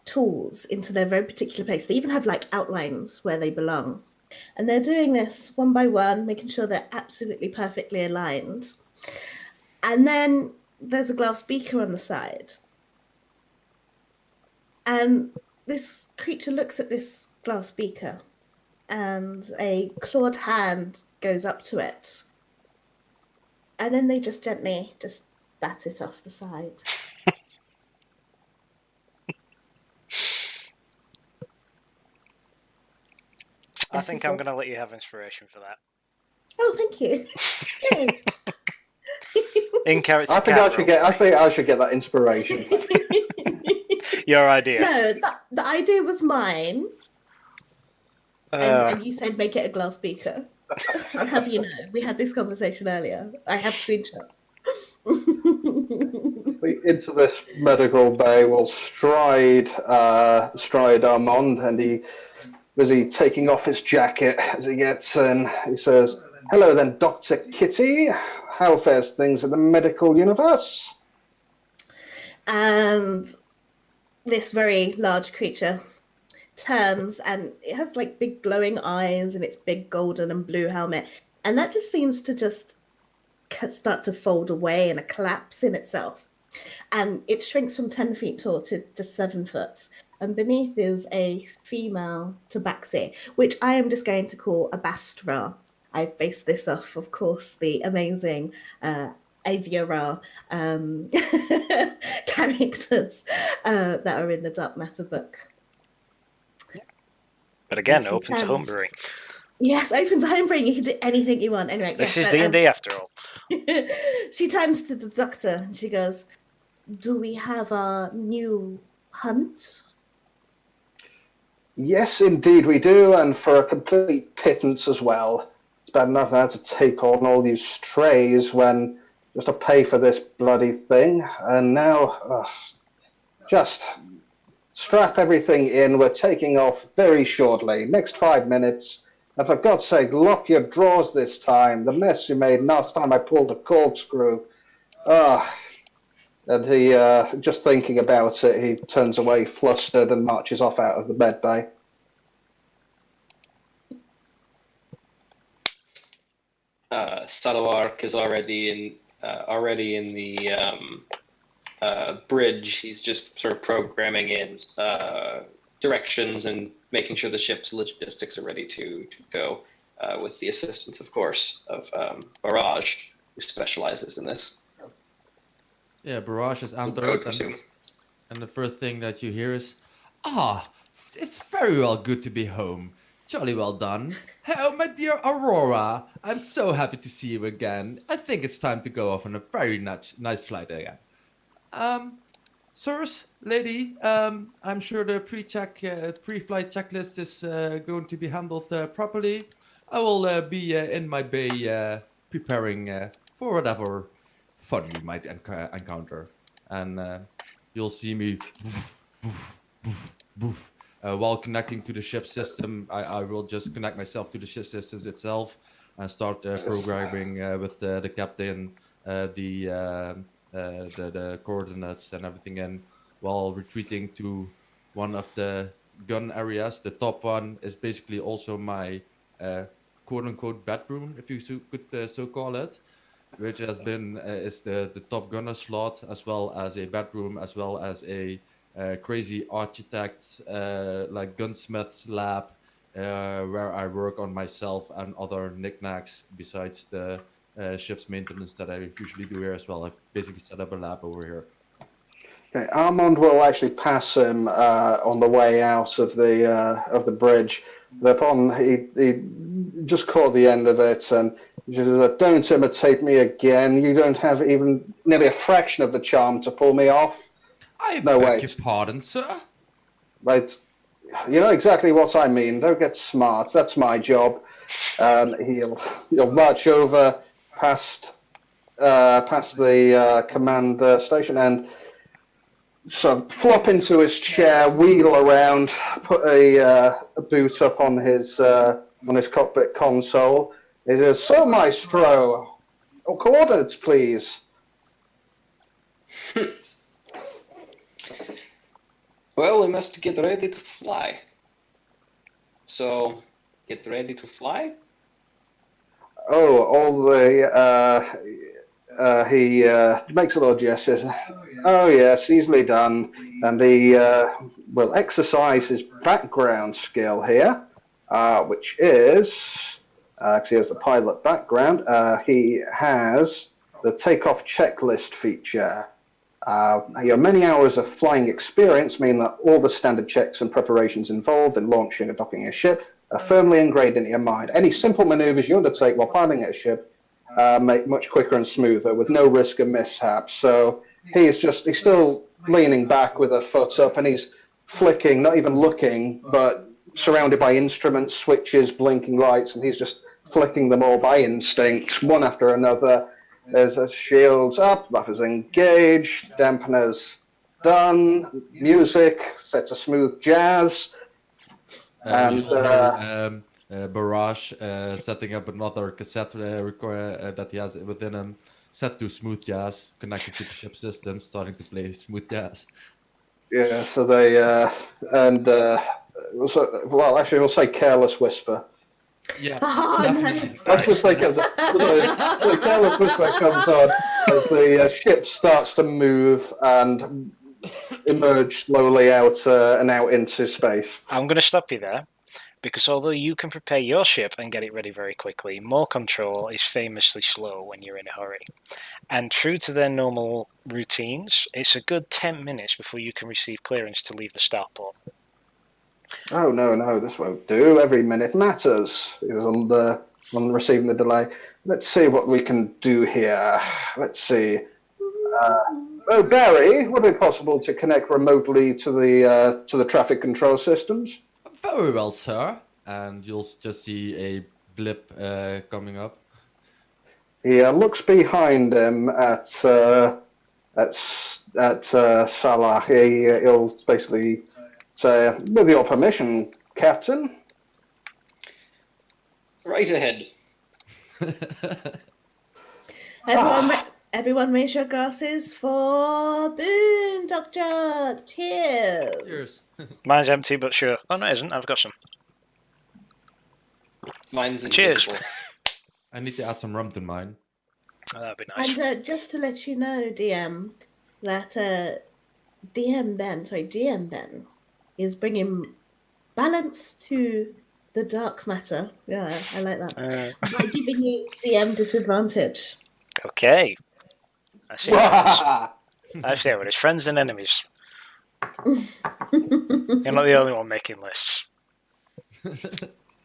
tools into their very particular place. They even have like outlines where they belong. And they're doing this one by one, making sure they're absolutely perfectly aligned. And then there's a glass beaker on the side. And this creature looks at this glass beaker, and a clawed hand goes up to it. And then they just gently bat it off the side. I think I'm going to let you have inspiration for that. Oh, thank you. Yay. In character. I think I should get that inspiration. Your idea. No, the idea was mine. And you said make it a glass beaker. I'll have you know, we had this conversation earlier. I have screenshot. Into this medical bay will stride Armand, and he busy taking off his jacket as he gets in. He says, "Hello then, Dr. Kitty. How fares things in the medical universe?" And this very large creature turns, and it has like big glowing eyes and its big golden and blue helmet, and that just seems to just start to fold away and collapse in itself, and it shrinks from 10 feet tall to just 7 foot, and beneath is a female tabaxi, which I am just going to call a Bastra. I've based this off, of course, the amazing Aviara characters that are in the Dark Matter book. But again, open to homebrewing. Yes, open to homebrewing. You can do anything you want. Anyway, this is D&D after all. She turns to the doctor and she goes, "Do we have a new hunt?" Yes, indeed we do, and for a complete pittance as well. It's bad enough now to take on all these strays when just to pay for this bloody thing, and now just strap everything in. We're taking off very shortly, next 5 minutes. And for God's sake, lock your drawers this time. The mess you made last time I pulled a corkscrew. And he, just thinking about it, he turns away flustered and marches off out of the med bay. Saloark is already in the bridge. He's just sort of programming in directions and making sure the ship's logistics are ready to go, with the assistance, of course, of Barrage, who specializes in this. Yeah, Barrage is entered, and the first thing that you hear is, it's very well good to be home. Jolly well done. Oh, my dear Aurora, I'm so happy to see you again. I think it's time to go off on a very nice flight again. Sirs, lady, I'm sure the pre-flight checklist is going to be handled properly. I will be in my bay preparing for whatever fun we might encounter. And you'll see me while connecting to the ship system. I will just connect myself to the ship systems itself and start programming with the captain, the coordinates and everything in, while retreating to one of the gun areas. The top one is basically also my quote-unquote bedroom, if you could so call it, which has been is the top gunner slot, as well as a bedroom, as well as a crazy architect, like gunsmith's lab, where I work on myself and other knickknacks besides the ship's maintenance that I usually do here as well. I've basically set up a lab over here. Okay, Armand will actually pass him on the way out of the bridge. Thereupon he just caught the end of it, and he says, "Don't imitate me again. You don't have even nearly a fraction of the charm to pull me off." I No, beg wait. your pardon, sir. Wait, you know exactly what I mean. Don't get smart. That's my job. And he'll march over past the command station and so flop into his chair, wheel around, put a boot up on his cockpit console. It is so maestro. Oh, coordinates, please. Well, we must get ready to fly. So, get ready to fly? Oh, all the he makes a little gesture. Oh yes, easily done. And he will exercise his background skill here, which is because he has the pilot background. He has the takeoff checklist feature. Your many hours of flying experience mean that all the standard checks and preparations involved in launching or docking a ship are firmly ingrained into your mind. Any simple maneuvers you undertake while piloting a ship make much quicker and smoother with no risk of mishap. So he's still leaning back with a foot up, and he's flicking, not even looking, but surrounded by instruments, switches, blinking lights, and he's just flicking them all by instinct, one after another. There's a shields up, buffers engaged, dampeners done, music set to smooth jazz, and Barrage setting up another cassette recorder that he has within him, set to smooth jazz, connected to the ship system, starting to play smooth jazz. yeah. So they well, actually, we'll say careless whisper. Yeah, Oh, definitely. nice. Let's just say the careless whisper comes on as the ship starts to move and emerge slowly out and out into space. I'm going to stop you there, because although you can prepare your ship and get it ready very quickly, More Control is famously slow when you're in a hurry. And true to their normal routines, it's a good 10 minutes before you can receive clearance to leave the starport. Oh no, this won't do. Every minute matters. He was on receiving the delay. Let's see what we can do here. Let's see. Oh, Barry, would it be possible to connect remotely to the traffic control systems? Very well, sir. And you'll just see a blip coming up. He looks behind him at Salah. He'll basically say, "With your permission, Captain." Right ahead. Everyone raise your glasses for Boon Doctor. Cheers. Cheers. Mine's empty, but sure. Oh, no, it isn't. I've got some. Mine's Cheers. invisible. I need to add some rum to mine. Oh, that'd be nice. And just to let you know, DM, that DM Ben is bringing balance to the dark matter. Yeah, I like that. By giving you DM disadvantage. Okay. I see how it is. Friends and enemies. You're not the only one making lists.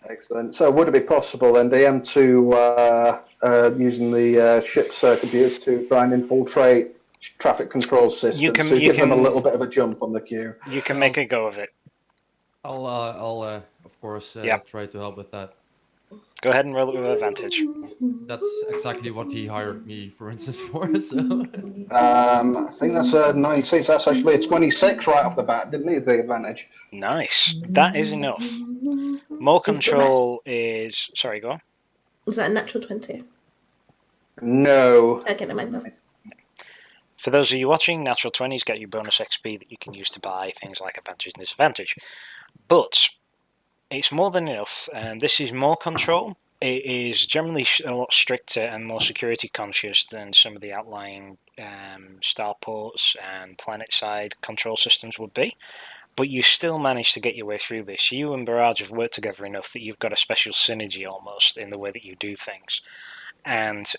Excellent. So, would it be possible then, DM, to using the ship's computers to try and infiltrate traffic control systems to give them a little bit of a jump on the queue? You can make a go of it. I'll of course try to help with that. Go ahead and roll it with advantage. That's exactly what he hired me, for instance, for. So. I think that's a 19. So that's actually a 26 right off the bat. Didn't need the advantage. Nice. That is enough. More Control is... Sorry, go on. Was that a natural 20? No. Okay, never mind that. For those of you watching, natural 20s get you bonus XP that you can use to buy things like advantage and disadvantage. But it's more than enough. This is More Control. It is generally a lot stricter and more security conscious than some of the outlying starports and planet-side control systems would be. But you still manage to get your way through this. You and Barrage have worked together enough that you've got a special synergy almost in the way that you do things. And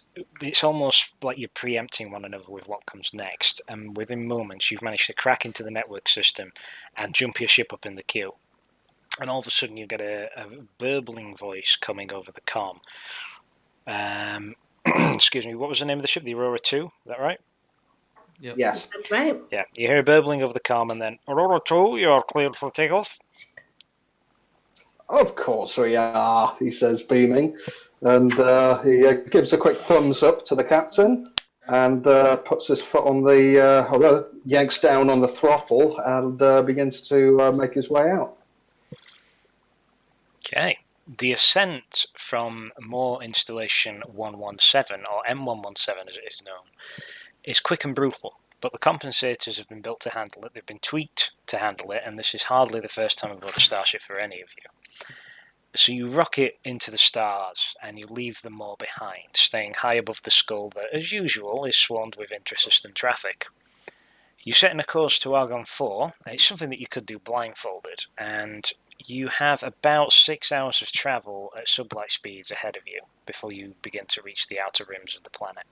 it's almost like you're preempting one another with what comes next. And within moments, you've managed to crack into the network system and jump your ship up in the queue. And all of a sudden, you get a burbling voice coming over the comm. Excuse me, what was the name of the ship? The Aurora 2, is that right? Yep. Yes. That's right. Yeah, you hear a burbling over the comm, and then Aurora 2, you are cleared for takeoff. Of course we are, he says, beaming. And he gives a quick thumbs up to the captain and puts his foot on the, yanks down on the throttle and begins to make his way out. Okay. The ascent from Moore Installation 117, or M117 as it is known, is quick and brutal, but the compensators have been built to handle it, they've been tweaked to handle it, and this is hardly the first time aboard a starship for any of you. So you rocket into the stars, and you leave the Moore behind, staying high above the skull that, as usual, is swarmed with intra-system traffic. You set in a course to Argon 4, it's something that you could do blindfolded, and you have about 6 hours of travel at sublight speeds ahead of you before you begin to reach the outer rims of the planet.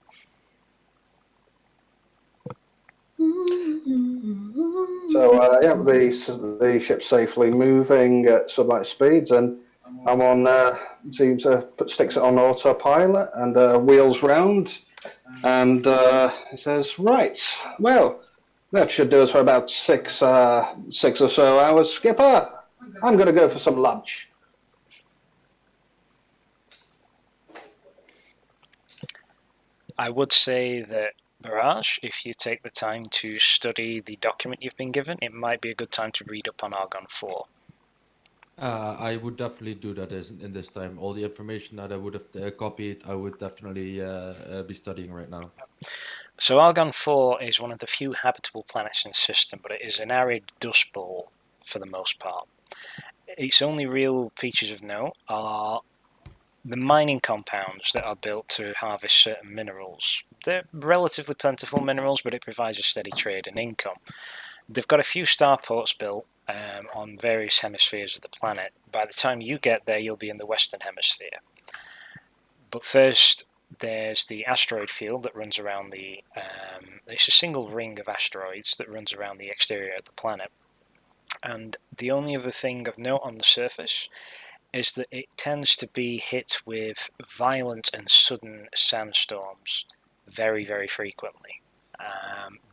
So, the ship's safely moving at sublight speeds, and I'm on, sticks it on autopilot and wheels round, and he says, right, well, that should do us for about six or so hours. Skipper, I'm going to go for some lunch. I would say that, Barrage, if you take the time to study the document you've been given, it might be a good time to read up on Argon 4. I would definitely do that in this time. All the information that I would have copied, I would definitely be studying right now. So Argon 4 is one of the few habitable planets in the system, but it is an arid dust bowl for the most part. Its only real features of note are the mining compounds that are built to harvest certain minerals. They're relatively plentiful minerals, but it provides a steady trade and income. They've got a few starports built on various hemispheres of the planet. By the time you get there, you'll be in the Western Hemisphere. But first, there's the asteroid field that runs around the... it's a single ring of asteroids that runs around the exterior of the planet. And the only other thing of note on the surface is that it tends to be hit with violent and sudden sandstorms very, very frequently.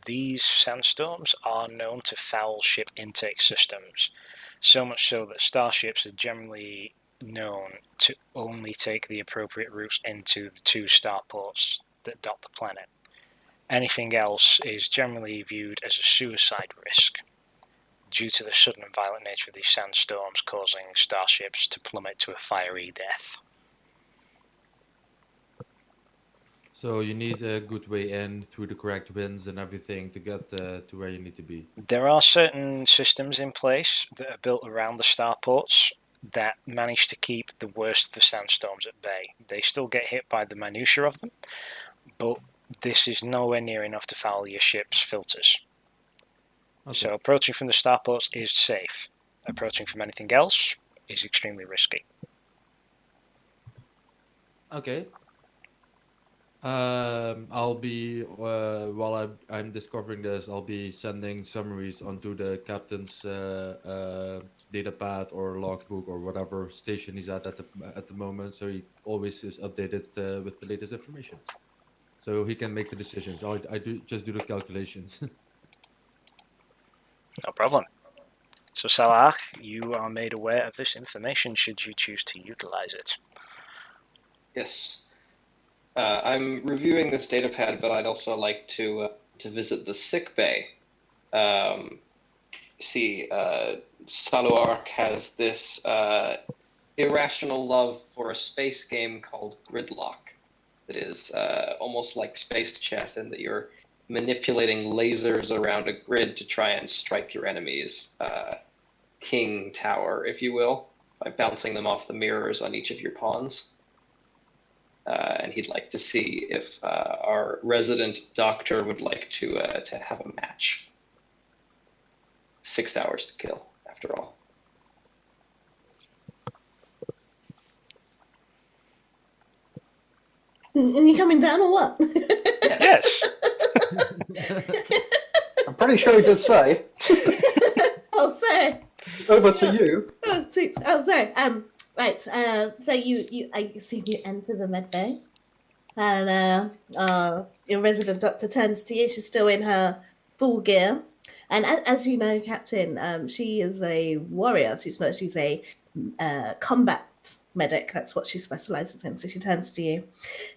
These sandstorms are known to foul ship intake systems, so much so that starships are generally known to only take the appropriate routes into the 2 starports that dot the planet. Anything else is generally viewed as a suicide risk, due to the sudden and violent nature of these sandstorms causing starships to plummet to a fiery death. So you need a good way in through the correct winds and everything to get to where you need to be. There are certain systems in place that are built around the starports that manage to keep the worst of the sandstorms at bay. They still get hit by the minutiae of them, but this is nowhere near enough to foul your ship's filters. Okay. So approaching from the starports is safe. Approaching from anything else is extremely risky. Okay. I'll be while I'm discovering this, I'll be sending summaries onto the captain's data pad or logbook or whatever station he's at the moment, so he always is updated with the latest information, so he can make the decisions. I do the calculations. No problem. So Salah, you are made aware of this information should you choose to utilize it. Yes. I'm reviewing this data pad, but I'd also like to visit the sick bay. Saluark has this irrational love for a space game called Gridlock that is almost like space chess in that you're manipulating lasers around a grid to try and strike your enemy's king tower, if you will, by bouncing them off the mirrors on each of your pawns. And and he'd like to see if our resident doctor would like to have a match. 6 hours to kill, after all. And you coming down or what? Yes. I'm pretty sure he did say. Oh, sorry. Over to you. Oh, sweet. Oh, sorry. Right. So I assume you enter the med bay, and your resident doctor turns to you. She's still in her full gear, and as you know, Captain, she is a warrior. She's a combat medic. That's what she specializes in. So she turns to you,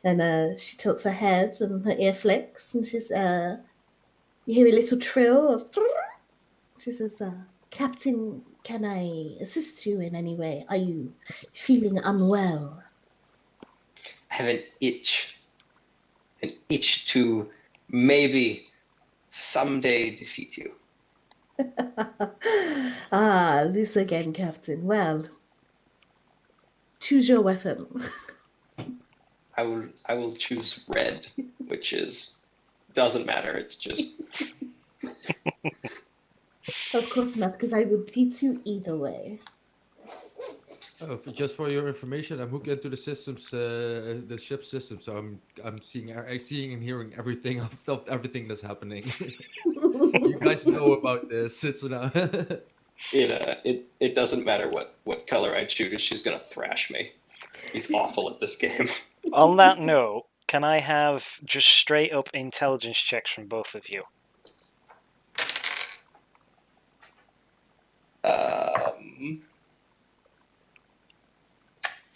and she tilts her head, and her ear flicks, and she's you hear a little trill of. She says, Captain, can I assist you in any way? Are you feeling unwell? I have an itch to maybe someday defeat you. Ah, this again, Captain. Well, choose your weapon. I will choose red, which doesn't matter. It's just Of course not, because I will beat you either way. Oh, just for your information, I'm hooked into the systems, the ship system, so I'm seeing and hearing everything of everything that's happening. You guys know about this. It's it doesn't matter what color I choose. She's gonna thrash me. He's awful at this game. On that note, can I have just straight up intelligence checks from both of you?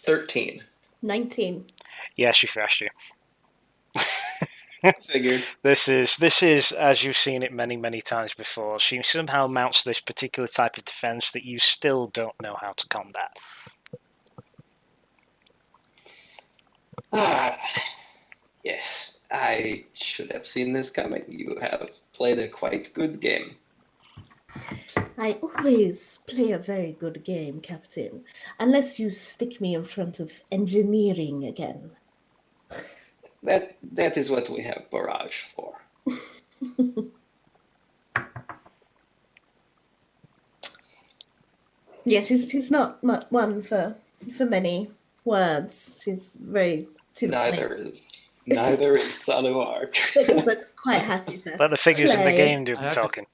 13. 19. Yeah, she thrashed you. Figured. This is as you've seen it many, many times before. She somehow mounts this particular type of defense that you still don't know how to combat. Yes, I should have seen this coming. You have played a quite good game. I always play a very good game, Captain, unless you stick me in front of engineering again. That is what we have Barrage for. Yeah, she's not one for many words. She's very to the point. Neither is Saluark. But quite happy to Let the figures in the play. game do the talking.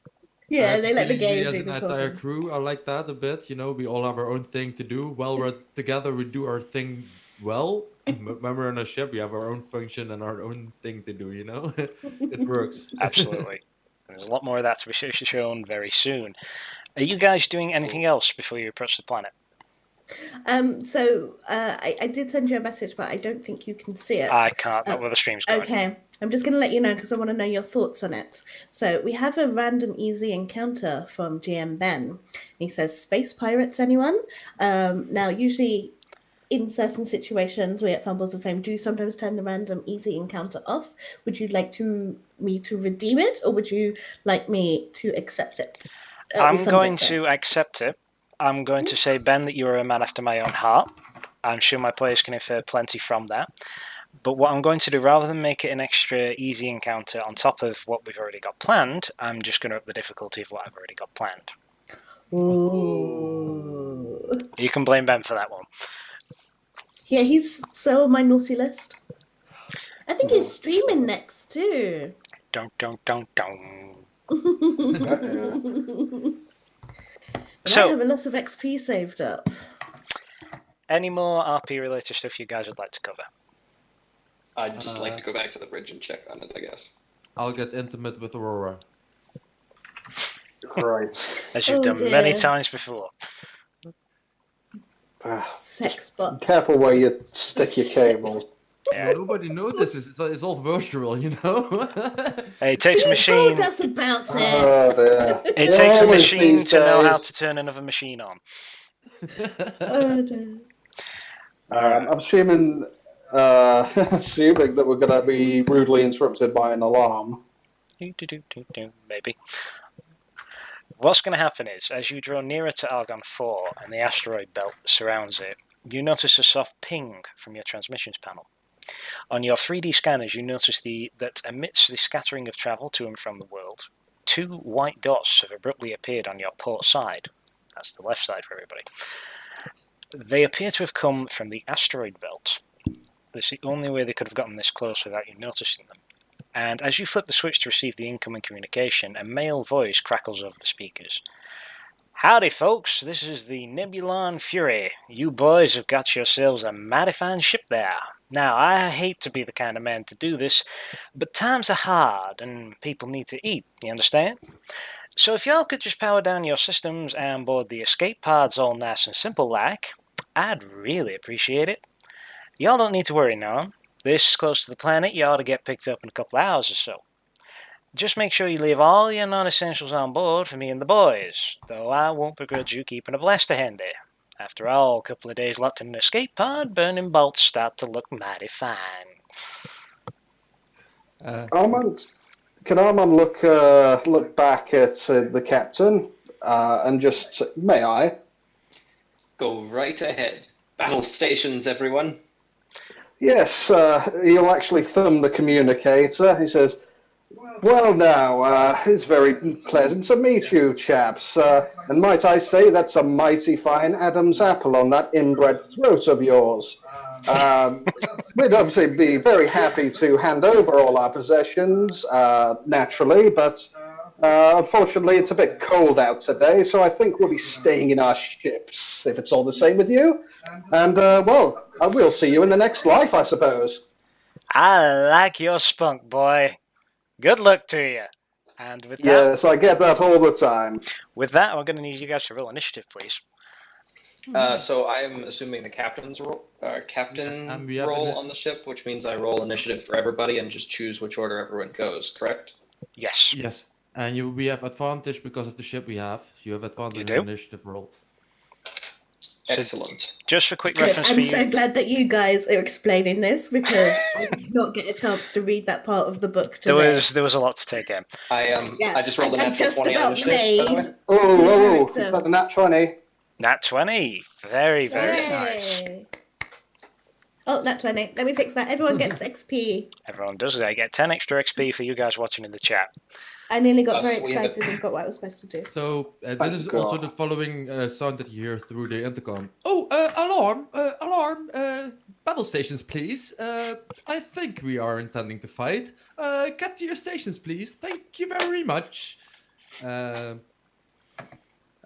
Yeah, they let the game as do an the entire talking. crew. I like that a bit. You know, we all have our own thing to do. While we're together, we do our thing well. When we're on a ship, we have our own function and our own thing to do. You know, it works. Absolutely. There's a lot more of that to be shown very soon. Are you guys doing anything else before you approach the planet? So I did send you a message, but I don't think you can see it. I can't, not where the stream's going. Okay, I'm just going to let you know because I want to know your thoughts on it. So we have a random easy encounter from GM Ben. He says, "Space pirates, anyone?" Now, usually in certain situations, we at Fumbles of Fame do sometimes turn the random easy encounter off. Would you like me to redeem it, or would you like me to accept it? I'm going to accept it. I'm going to say, Ben, that you're a man after my own heart. I'm sure my players can infer plenty from that. But what I'm going to do, rather than make it an extra easy encounter on top of what we've already got planned, I'm just going to up the difficulty of what I've already got planned. Ooh. You can blame Ben for that one. Yeah, he's so on my naughty list. I think he's streaming next too. Dun, dun, dun, dun. So, I have a lot of XP saved up. Any more RP-related stuff you guys would like to cover? I'd just like to go back to the bridge and check on it, I guess. I'll get intimate with Aurora. Right. As you've done many times before. Sex bot. Careful where you stick your cable. Yeah. Nobody notices. It's all virtual, you know. Hey, it takes a machine. Told us about it. Oh dear. It takes a Always machine these to know how days. to turn another machine on. Oh, dear. I'm assuming that we're going to be rudely interrupted by an alarm. Maybe. What's going to happen is, as you draw nearer to Argon 4 and the asteroid belt that surrounds it, you notice a soft ping from your transmissions panel. On your 3D scanners, you notice that amidst the scattering of travel to and from the world, 2 white dots have abruptly appeared on your port side. That's the left side for everybody. They appear to have come from the asteroid belt. That's the only way they could have gotten this close without you noticing them. And as you flip the switch to receive the incoming communication, a male voice crackles over the speakers. Howdy, folks. This is the Nebulon Fury. You boys have got yourselves a mighty fine ship there. Now, I hate to be the kind of man to do this, but times are hard and people need to eat, you understand? So if y'all could just power down your systems and board the escape pods all nice and simple like, I'd really appreciate it. Y'all don't need to worry now. This close to the planet, you ought to get picked up in a couple of hours or so. Just make sure you leave all your non-essentials on board for me and the boys, though I won't begrudge you keeping a blaster handy. After all, a couple of days locked in an escape pod, burning bolts start to look mighty fine. Armand, can Armand look back at the captain and just, may I? Go right ahead. Battle stations, everyone. Yes, he'll actually thumb the communicator. He says, well now, it's very pleasant to meet you, chaps. And might I say that's a mighty fine Adam's apple on that inbred throat of yours. We'd obviously be very happy to hand over all our possessions, naturally, but unfortunately it's a bit cold out today, so I think we'll be staying in our ships, if it's all the same with you. And, well, we'll see you in the next life, I suppose. I like your spunk, boy. Good luck to you. And with that, Yes, I get that all the time. we're going to need you guys to roll initiative, please. So I'm assuming the captain's captain we have role on the ship, which means I roll initiative for everybody and just choose which order everyone goes, correct? Yes. Yes, and we have advantage because of the ship we have. You have advantage You do? in initiative roll. Excellent. Just for quick Good. reference I'm for you. so glad that you guys are explaining this because I did not get a chance to read that part of the book today. There was a lot to take in. I just rolled a I natural just 20 on about initiative, by the way. made. Oh, Character. is that a nat 20? Nat 20. Very, very nice. Yay. Oh, nat 20. Let me fix that. Everyone gets XP. Everyone does it. I get 10 extra XP for you guys watching in the chat. I nearly got very We have excited and got what I was supposed to do. So this Thank is God. also the following sound that you hear through the intercom. Oh, alarm! Battle stations, please. I think we are intending to fight. Get to your stations, please. Thank you very much. Yeah,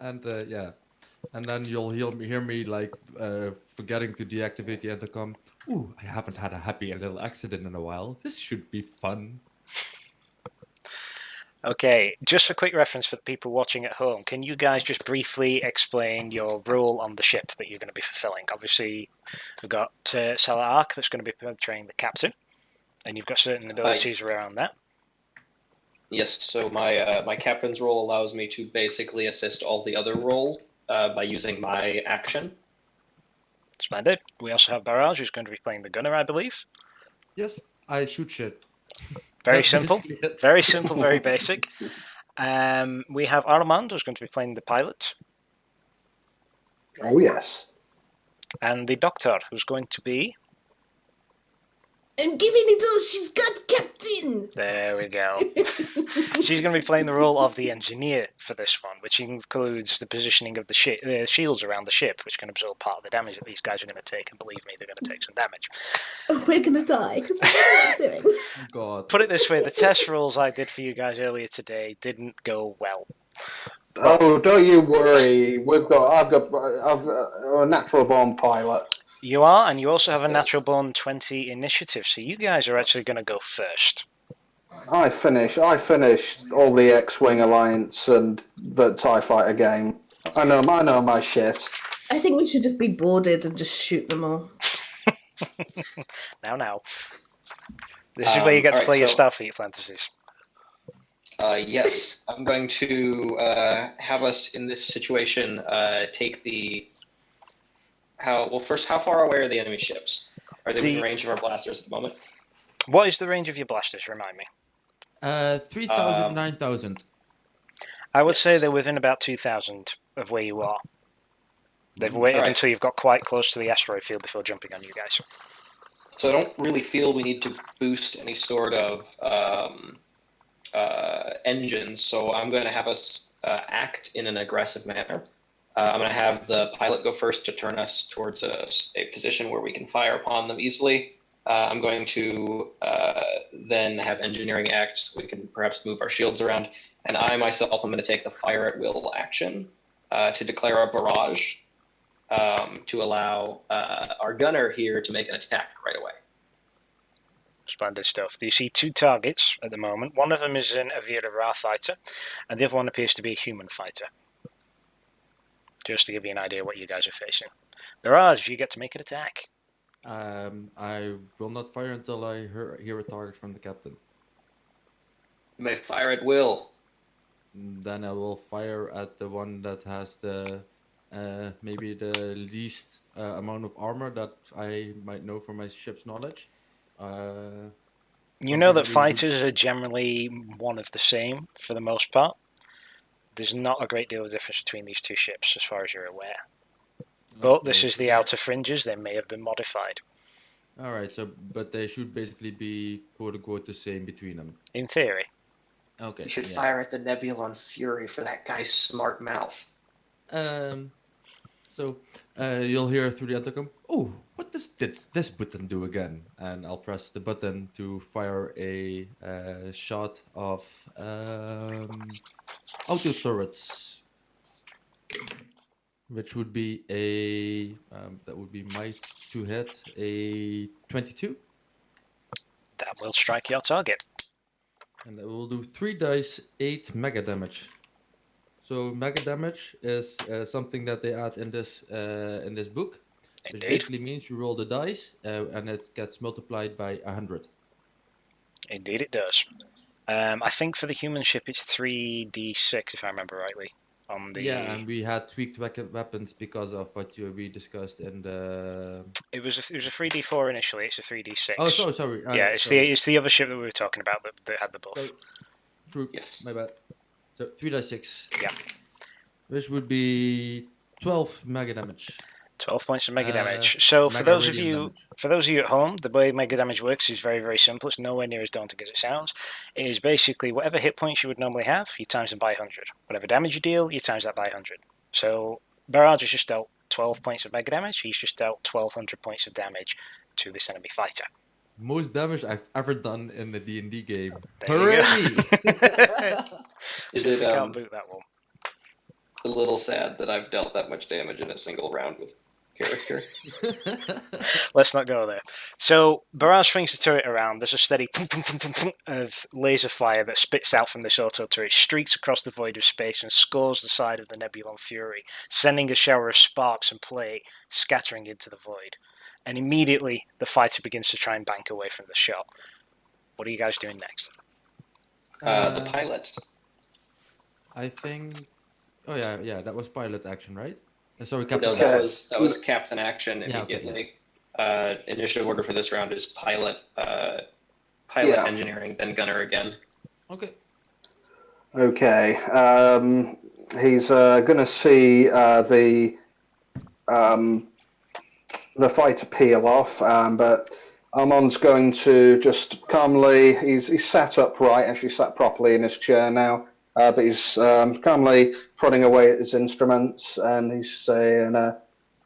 and then you'll hear me like forgetting to deactivate the intercom. Ooh, I haven't had a happy little accident in a while. This should be fun. Okay, just for quick reference for the people watching at home, can you guys just briefly explain your role on the ship that you're going to be fulfilling? Obviously, we've got Salah Ark that's going to be portraying the captain, and you've got certain abilities around that. Yes, so my captain's role allows me to basically assist all the other roles by using my action. Splendid. We also have Barrage, who's going to be playing the gunner, I believe. Yes, I shoot shit. Very That's simple. basically it. Very simple, very basic. We have Armand, who's going to be playing the pilot, Oh, yes. and the doctor, who's going to be... I'm giving it all she's got, Captain! There we go. She's going to be playing the role of the engineer for this one, which includes the positioning of the shields around the ship, which can absorb part of the damage that these guys are going to take, and believe me, they're going to take some damage. Oh, we're gonna die because I don't know what I'm doing. God. Put it this way, the test rolls I did for you guys earlier today didn't go well. Oh, don't you worry. I've got a natural born pilot. You are, and you also have a natural born 20 initiative, so you guys are actually going to go first. I finished all the X-Wing Alliance and the TIE Fighter game. I know my shit. I think we should just be boarded and just shoot them all. Now. This is where you get to alright, play your so- Starfleet fantasies. Yes, I'm going to have us in this situation take the... First, how far away are the enemy ships? Are they within range of our blasters at the moment? What is the range of your blasters, remind me? 3,000, 9,000. I would say Yes. they're within about 2,000 of where you are. They've waited Alright. until you've got quite close to the asteroid field before jumping on you guys. So I don't really feel we need to boost any sort of engines. So I'm going to have us act in an aggressive manner. I'm going to have the pilot go first to turn us towards a position where we can fire upon them easily. I'm going to then have engineering act so we can perhaps move our shields around. And I myself am going to take the fire at will action to declare a barrage to allow our gunner here to make an attack right away. Splendid stuff. You see 2 targets at the moment. One of them is an Aviator Ra fighter, and the other one appears to be a human fighter. Just to give you an idea what you guys are facing. Barrage, you get to make an attack. I will not fire until I hear a target from the captain. You may fire at will. Then I will fire at the one that has the maybe the least amount of armor that I might know from my ship's knowledge. You know that fighters are generally one of the same for the most part. There's not a great deal of difference between these 2 ships as far as you're aware. But this is the outer fringes, they may have been modified. Alright, so but they should basically be quote unquote the same between them. In theory. Okay. You should fire at the Nebulon Fury for that guy's smart mouth. So you'll hear through the intercom, "Oh, what does this button do again?" And I'll press the button to fire a shot of auto turrets, which would be that would be my to hit a 22. That will strike your target. And that will do 3 dice, 8 mega damage. So mega damage is something that they add in this book. Which basically means you roll the dice and it gets multiplied by 100. Indeed it does. I think for the human ship it's 3d6 if I remember rightly. Yeah, and we had tweaked weapons because of what we discussed in the. It was a 3d4 initially. It's a 3d6. Oh, sorry. Yeah, it's the other ship that we were talking about that had the buff. True. Yes. My bad. So 3d6. Yeah. Which would be 12 mega damage. 12 points of mega damage. So for those of you at home, the way mega damage works is very, very simple. It's nowhere near as daunting as it sounds. It is basically whatever hit points you would normally have, you times them by 100. Whatever damage you deal, you times that by 100. So Barrage has just dealt 12 points of mega damage. He's just dealt 1200 points of damage to this enemy fighter. Most damage I've ever done in the D&D game. Hooray! Is it can't boot that one. A little sad that I've dealt that much damage in a single round with character. Let's not go there. So Barrage swings the turret around. There's a steady of laser fire that spits out from this auto turret, streaks across the void of space and scores the side of the Nebulon Fury, sending a shower of sparks and play scattering into the void. And immediately the fighter begins to try and bank away from the shot. What are you guys doing next? The pilot. I think. Oh yeah, that was pilot action, right? Sorry, Captain. No, that was Captain Action immediately. Yeah, okay. Initiative order for this round is pilot, engineering, then gunner again. Okay. Okay. He's going to see the fighter peel off, but Armand's going to just calmly. He's sat upright, actually sat properly in his chair now. But he's calmly prodding away at his instruments, and he's saying,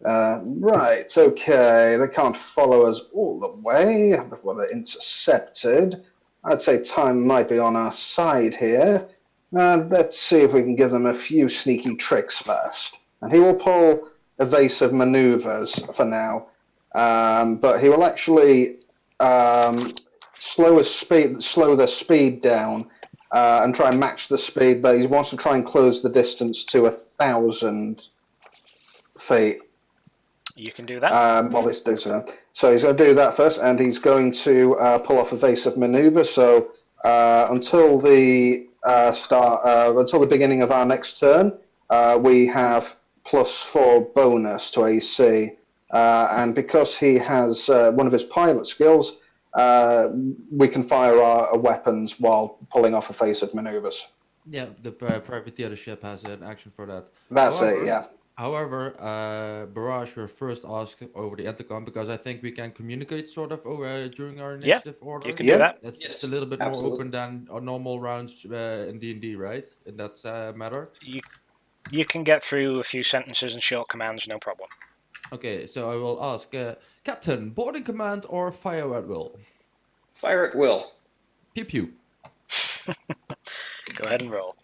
right, okay, they can't follow us all the way before they're intercepted. I'd say time might be on our side here. Let's see if we can give them a few sneaky tricks first. And he will pull evasive maneuvers for now, but he will actually slow their speed down. And try and match the speed, but he wants to try and close the distance to 1,000 feet. You can do that. So he's going to do that first, and he's going to pull off evasive maneuver. So until the until the beginning of our next turn, we have +4 bonus to AC, and because he has one of his pilot skills. We can fire our weapons while pulling off evasive maneuvers. Yeah, the privateer ship has an action for that. That's it, yeah. However, Barrage will first ask over the intercom because I think we can communicate sort of during our Yeah, initiative you order. can do Yeah. that. It's a Yes, little bit more absolutely. open than our normal rounds in D&D, right? In that matter. You can get through a few sentences and short commands, no problem. Okay, so I will ask, Captain, boarding command or fire at will? Fire at will. Pew pew. Go ahead and roll.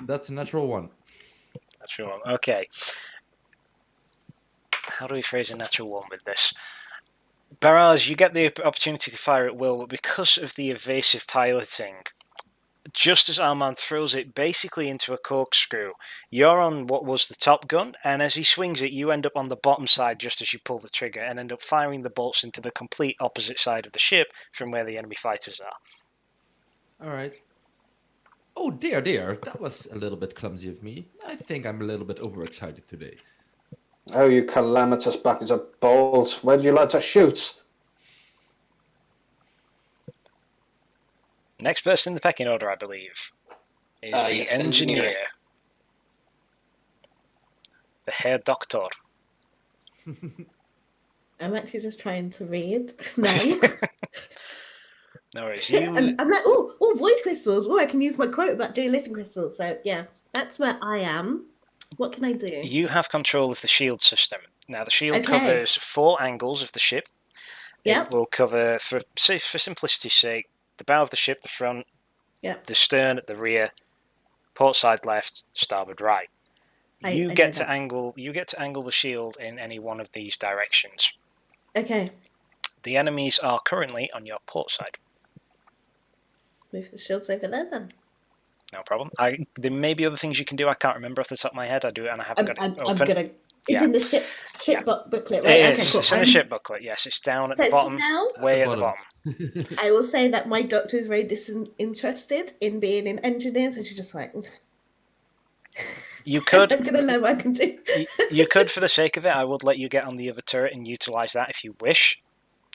That's a natural one. That's your one. Okay. How do we phrase a natural one with this? Barrage, you get the opportunity to fire at will, but because of the evasive piloting, just as Armand throws it basically into a corkscrew, you're on what was the top gun, and as he swings it, you end up on the bottom side just as you pull the trigger and end up firing the bolts into the complete opposite side of the ship from where the enemy fighters are. All right. Oh dear, dear, that was a little bit clumsy of me. I think I'm a little bit overexcited today. Oh, you calamitous buckets of balls. Where do you like to shoot? Next person in the pecking order, I believe, is the Yes, engineer. engineering. The Herr Doctor. I'm actually just trying to read now. No worries. And I'm like, oh, void crystals. Oh, I can use my quote about doing lithium crystals. So yeah, that's where I am. What can I do? You have control of the shield system. Now, the shield Okay. covers 4 angles of the ship. Yep. It will cover, for simplicity's sake, the bow of the ship, the front, Yep. the stern, the rear, port side left, starboard right. You I get know to that. angle the shield in any one of these directions. Okay. The enemies are currently on your port side. Move the shields over there then. No problem. There may be other things you can do. I can't remember off the top of my head. I do it and I haven't got it I'm open. gonna. It's Yeah. in the ship Yeah. booklet, right? It Okay, is. cool. It's in the ship booklet. Yes, it's down at So the for bottom, now, way at the bottom. I will say that my doctor is very disinterested in being an engineer, so she's just like, You could. I'm gonna learn what I can do. You could, for the sake of it, I would let you get on the other turret and utilize that if you wish,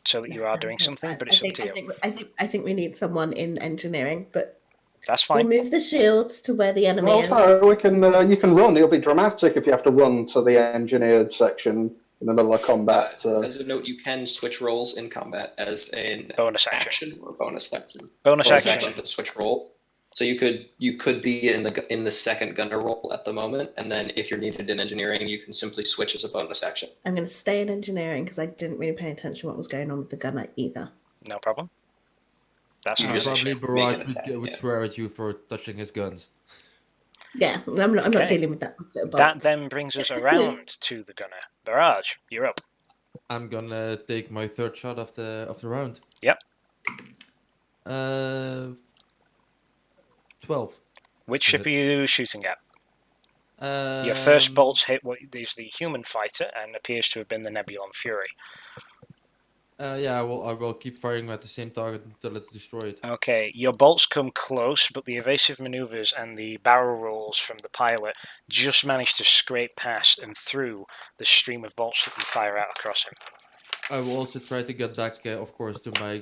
so that you are doing That's something. fine. But it's up to you. I think we need someone in engineering, but That's we'll fine. move the shields to where the enemy Well, is. no, we can. You can run. It'll be dramatic if you have to run to the engineered section in the middle of combat. As a note, you can switch roles in combat as an Bonus action. action or bonus action. Bonus Bonus action. action to switch roles. So you could be in the second gunner role at the moment, and then if you're needed in engineering, you can simply switch as a bonus action. I'm going to stay in engineering because I didn't really pay attention to what was going on with the gunner either. No problem. That's You not just an Probably issue. Barrage make an attack, would yeah. swear at you for touching his guns. Yeah, I'm not Okay. dealing with that. That then brings us around to the gunner. Barrage, you're up. I'm gonna take my third shot of the round. Yep. 12. Which ship are you shooting at? Your Um, first bolts hit what is the human fighter and appears to have been the Nebulon Fury. Yeah, I will keep firing at the same target until it's destroyed. Okay, your bolts come close, but the evasive maneuvers and the barrel rolls from the pilot just manage to scrape past and through the stream of bolts that you fire out across him. I will also try to get back, of course, to my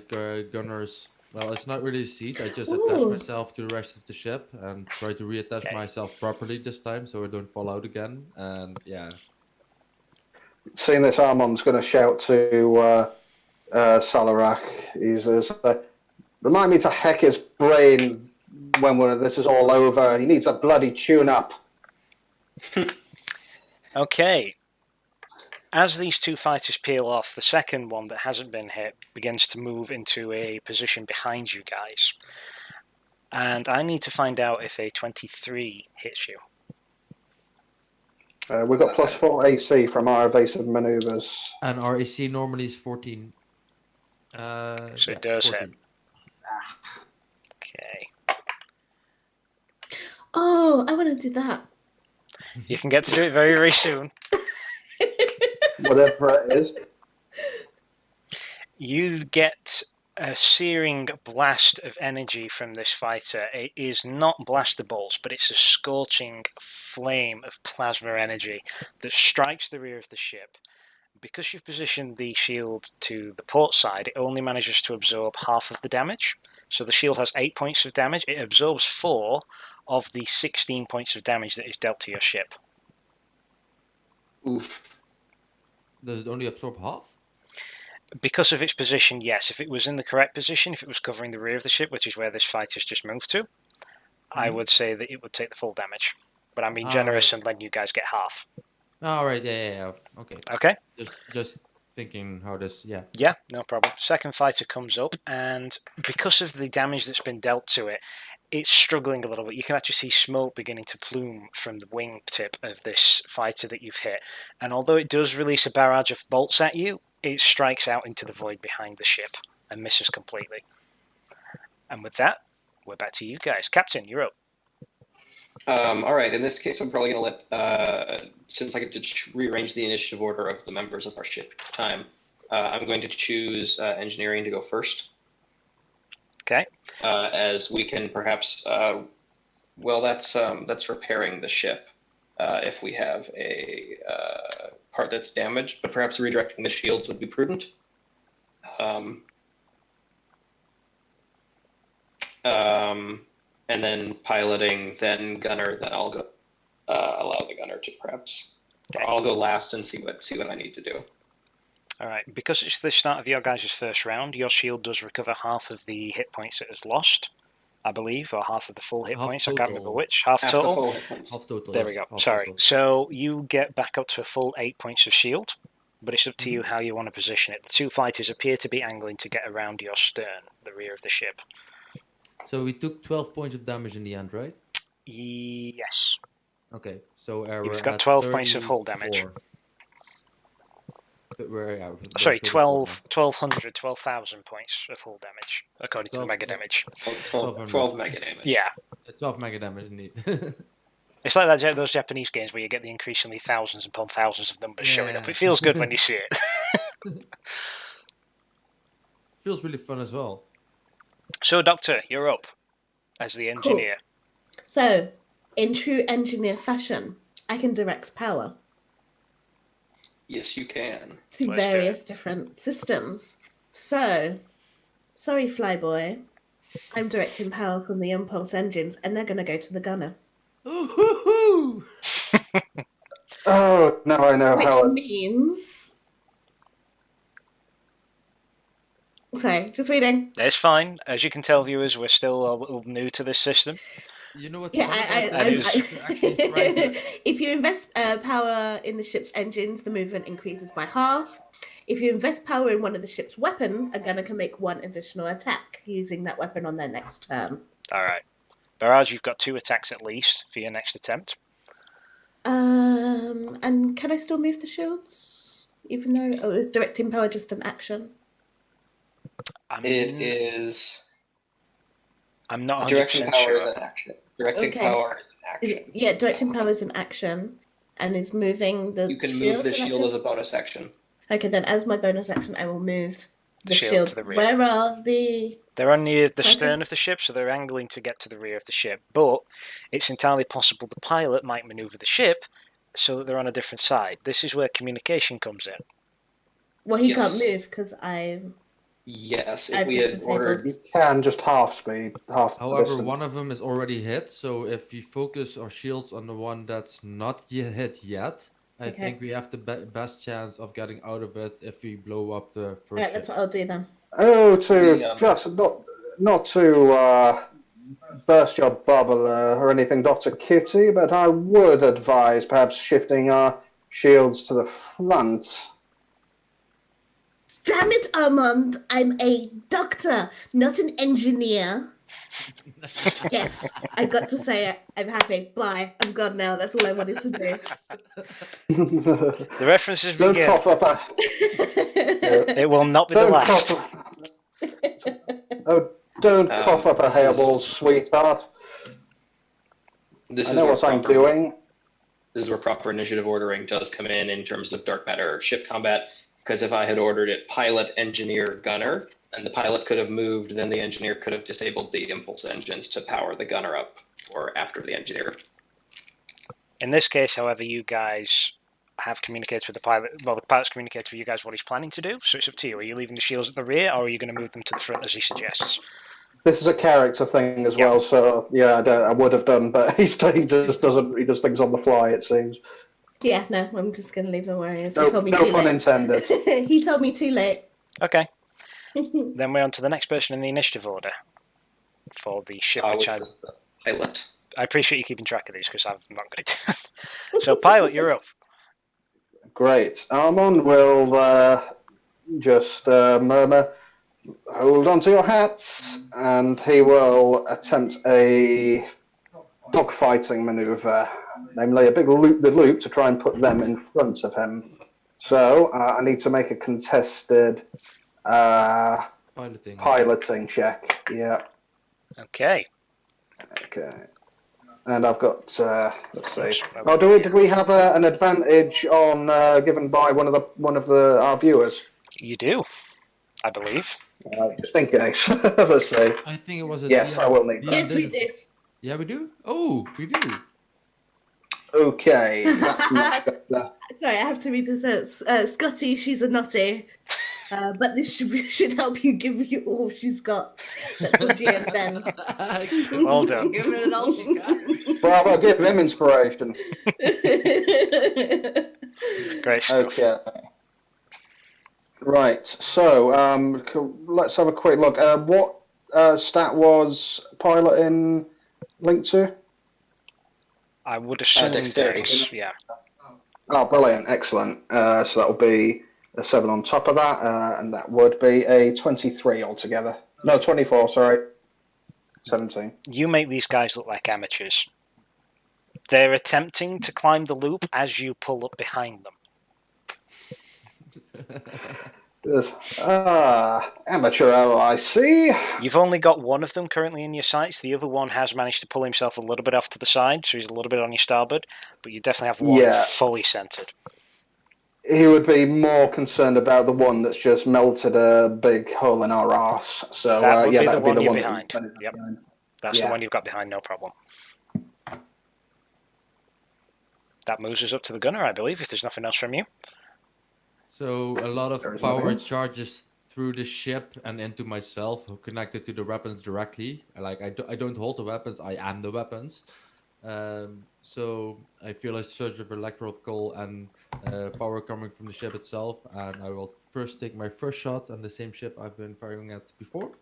gunner's. Well, it's not really a seat. I just attach Ooh. myself to the rest of the ship and try to reattach Okay. myself properly this time so I don't fall out again. And yeah. Seeing this, Armand's going to shout to Salarak. He says, "Remind me to hack his brain when this is all over. He needs a bloody tune-up." Okay. As these two fighters peel off, the second one that hasn't been hit begins to move into a position behind you guys. And I need to find out if a 23 hits you. We've got +4 AC from our evasive maneuvers. And our AC normally is 14. So it does hit. Okay. Oh, I want to do that. You can get to do it very, very soon. Whatever it is. You get a searing blast of energy from this fighter. It is not blaster bolts, but it's a scorching flame of plasma energy that strikes the rear of the ship. Because you've positioned the shield to the port side, it only manages to absorb half of the damage. So the shield has 8 points of damage. It absorbs 4 of the 16 points of damage that is dealt to your ship. Oof. Does it only absorb half? Because of its position, yes. If it was in the correct position, if it was covering the rear of the ship, which is where this fighter's just moved to, I would say that it would take the full damage. But I'm being generous and letting you guys get half. All right. Yeah. Okay. Okay? Just thinking how this. Yeah. Yeah, no problem. Second fighter comes up, and because of the damage that's been dealt to it, it's struggling a little bit. You can actually see smoke beginning to plume from the wingtip of this fighter that you've hit. And although it does release a barrage of bolts at you, it strikes out into the void behind the ship and misses completely. And with that, we're back to you guys. Captain, you're up. All right. In this case, I'm probably going to let, since I get to rearrange the initiative order of the members of our ship time, I'm going to choose engineering to go first. Okay. As we can perhaps, well, that's repairing the ship if we have a part that's damaged, but perhaps redirecting the shields would be prudent. And then piloting, then gunner, then I'll go allow the gunner to perhaps. Okay. I'll go last and see what I need to do. All right. Because it's the start of your guys' first round, your shield does recover half of the hit points it has lost, I believe, or half of the full hit Half points. I can't remember total. which. Half Half total. the full hit points. Half total. There yes, we go. half Sorry. total. So you get back up to a full 8 points of shield, but it's up to you how you want to position it. The two fighters appear to be angling to get around your stern, the rear of the ship. So we took 12 points of damage in the end, right? Yes. Okay. So You've we're got at 12 points of hull damage. 34. But we're, yeah, we're Sorry, 34 now. 12,000 points of hull damage, according to the 12, mega damage. 12 mega damage. Yeah. 12 mega damage indeed. It's like those Japanese games where you get the increasingly thousands upon thousands of numbers showing up. Yeah. It feels good when you see it. Feels really fun as well. So, Doctor, you're up as the engineer. So, in true engineer fashion, I can direct power Yes, you can. to Let's do various different systems. So, sorry, Flyboy, I'm directing power from the impulse engines, and they're going to go to the gunner. Ooh-hoo-hoo! Oh, now I know how Which it... means... Sorry, just reading. It's fine. As you can tell, viewers, we're still a little new to this system. You know what's Yeah, fun about this? You're actually trying to- if you invest power in the ship's engines, the movement increases by half. If you invest power in one of the ship's weapons, a gunner can make one additional attack using that weapon on their next turn. All right. Barrage, you've got 2 attacks at least for your next attempt. And can I still move the shields? Even though is directing power just an action? It is. I'm not 100% Directing power sure. is an action. Directing Okay. power is an action. Yeah, directing power is an action, and is moving the You can shield move the an shield action? as a bonus action. Okay, then as my bonus action, I will move the Shield shields. to the rear. Where are the... They're on the Okay. stern of the ship, so they're angling to get to the rear of the ship. But it's entirely possible the pilot might maneuver the ship so that they're on a different side. This is where communication comes in. Well, he Yes. can't move because I'm... Yes, if I've we just had disabled. ordered. You can just half speed, half the However, distance. one of them is already hit, so if we focus our shields on the one that's not hit yet, I Okay. think we have the best chance of getting out of it if we blow up the first Alright, that's ship. what I'll do then. Oh, to The, just not to burst your bubble or anything, Dr. Kitty, but I would advise perhaps shifting our shields to the front. Damn it, Armand! I'm a doctor, not an engineer. Yes, I've got to say it. I'm happy. Bye. I'm gone now. That's all I wanted to do. The references Don't begin. cough up a... It will not be the Don't last. cough Oh, don't cough up a hairball, sweetheart. This I is know where what I'm proper- doing. This is where proper initiative ordering does come in terms of dark matter ship combat. Because if I had ordered it pilot, engineer, gunner, and the pilot could have moved, then the engineer could have disabled the impulse engines to power the gunner up or after the engineer. In this case, however, you guys have communicated with the pilot. Well, the pilot's communicated with you guys what he's planning to do, so it's up to you. Are you leaving the shields at the rear, or are you going to move them to the front as he suggests? This is a character thing as Yeah. well, so yeah, I would have done, but he just doesn't. He just thinks on the fly. It seems. Yeah, no, I'm just going to leave them where he is. He No, told me no too pun late. intended. He told me too late. Okay, then we're on to the next person in the initiative order for the ship, which which was the pilot. I appreciate you keeping track of these because I'm not good at it. So, Pilot, you're up. Great. Armon will just murmur, "Hold on to your hats," and he will attempt a dogfighting maneuver, namely a big loop-the-loop to try and put them in front of him. So I need to make a contested piloting check. Yeah. Okay. Okay. And I've got, let's see. Oh, Oh, did we have an advantage on given by one of our viewers? You do, I believe. Just in case. Let's see. I think it was a Yes, I will need that. Yes, we do. Yeah, we do? Oh, we do. Okay. Sorry, I have to read this. Scotty, she's a nutty. But this should help you give you all she's got. That's what GM then. Well done. Give it all she got. Bravo, give him inspiration. Great stuff. Okay. Right, so let's have a quick look. What stat was piloting linked to? I would assume Dexterity. Dex, yeah. Oh, brilliant, excellent. So that will be a 7 on top of that, and that would be a 23 altogether. No, 24, sorry. 17. You make these guys look like amateurs. They're attempting to climb the loop as you pull up behind them. Yes. Amateur hour, I see. You've only got one of them currently in your sights. The other one has managed to pull himself a little bit off to the side, so he's a little bit on your starboard, but you definitely have one fully centered. He would be more concerned about the one that's just melted a big hole in our arse. So That would be that'd the one be the you're one behind. Yep. That's the one you've got behind, no problem. That moves us up to the gunner, I believe, if there's nothing else from you. So a lot There of is nothing power else. charges through the ship and into myself, connected to the weapons directly. Like I don't hold the weapons; I am the weapons. So I feel a surge of electrical and power coming from the ship itself, and I will first take my first shot on the same ship I've been firing at before,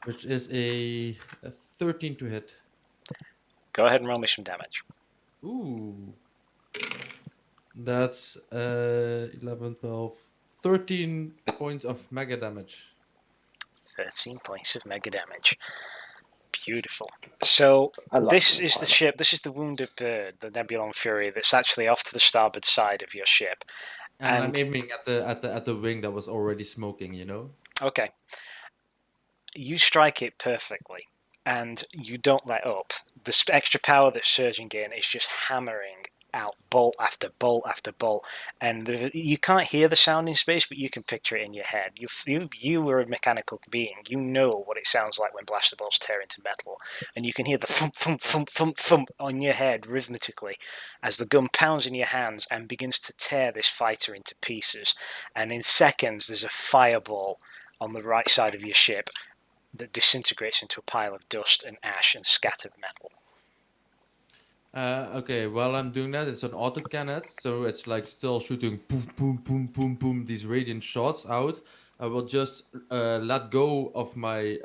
which is a 13 to hit. Go ahead and roll me some damage. Ooh. That's 11, 12, 13 points of mega damage. 13 points of mega damage. Beautiful. So this is the ship. This is the Wounded Bird, the Nebulon Fury, that's actually off to the starboard side of your ship. And I'm aiming at the wing that was already smoking, you know? Okay. You strike it perfectly, and you don't let up. The extra power that's surging in is just hammering out bolt after bolt after bolt, and you can't hear the sound in space, but you can picture it in your head. You were a mechanical being. You know what it sounds like when blaster bolts tear into metal, and you can hear the thump, thump, thump, thump, thump on your head rhythmically as the gun pounds in your hands and begins to tear this fighter into pieces. And in seconds, there's a fireball on the right side of your ship that disintegrates into a pile of dust and ash and scattered metal. Okay, while I'm doing that, it's an autocannon, so it's like still shooting boom, boom, boom, boom, boom, these radiant shots out. I will just let go of my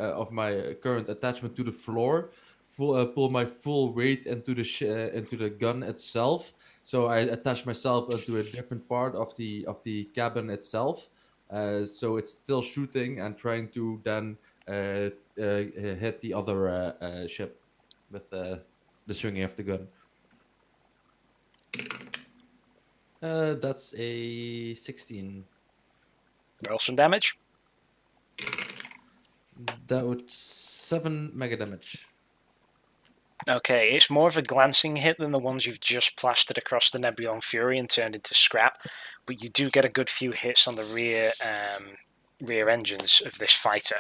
current attachment to the floor, pull my full weight into the gun itself. So I attach myself into a different part of the cabin itself. So it's still shooting and trying to then hit the other ship with the swinging of the gun. That's a 16. Roll some damage. That would 7 mega damage. Okay, it's more of a glancing hit than the ones you've just plastered across the Nebulon Fury and turned into scrap, but you do get a good few hits on the rear engines of this fighter,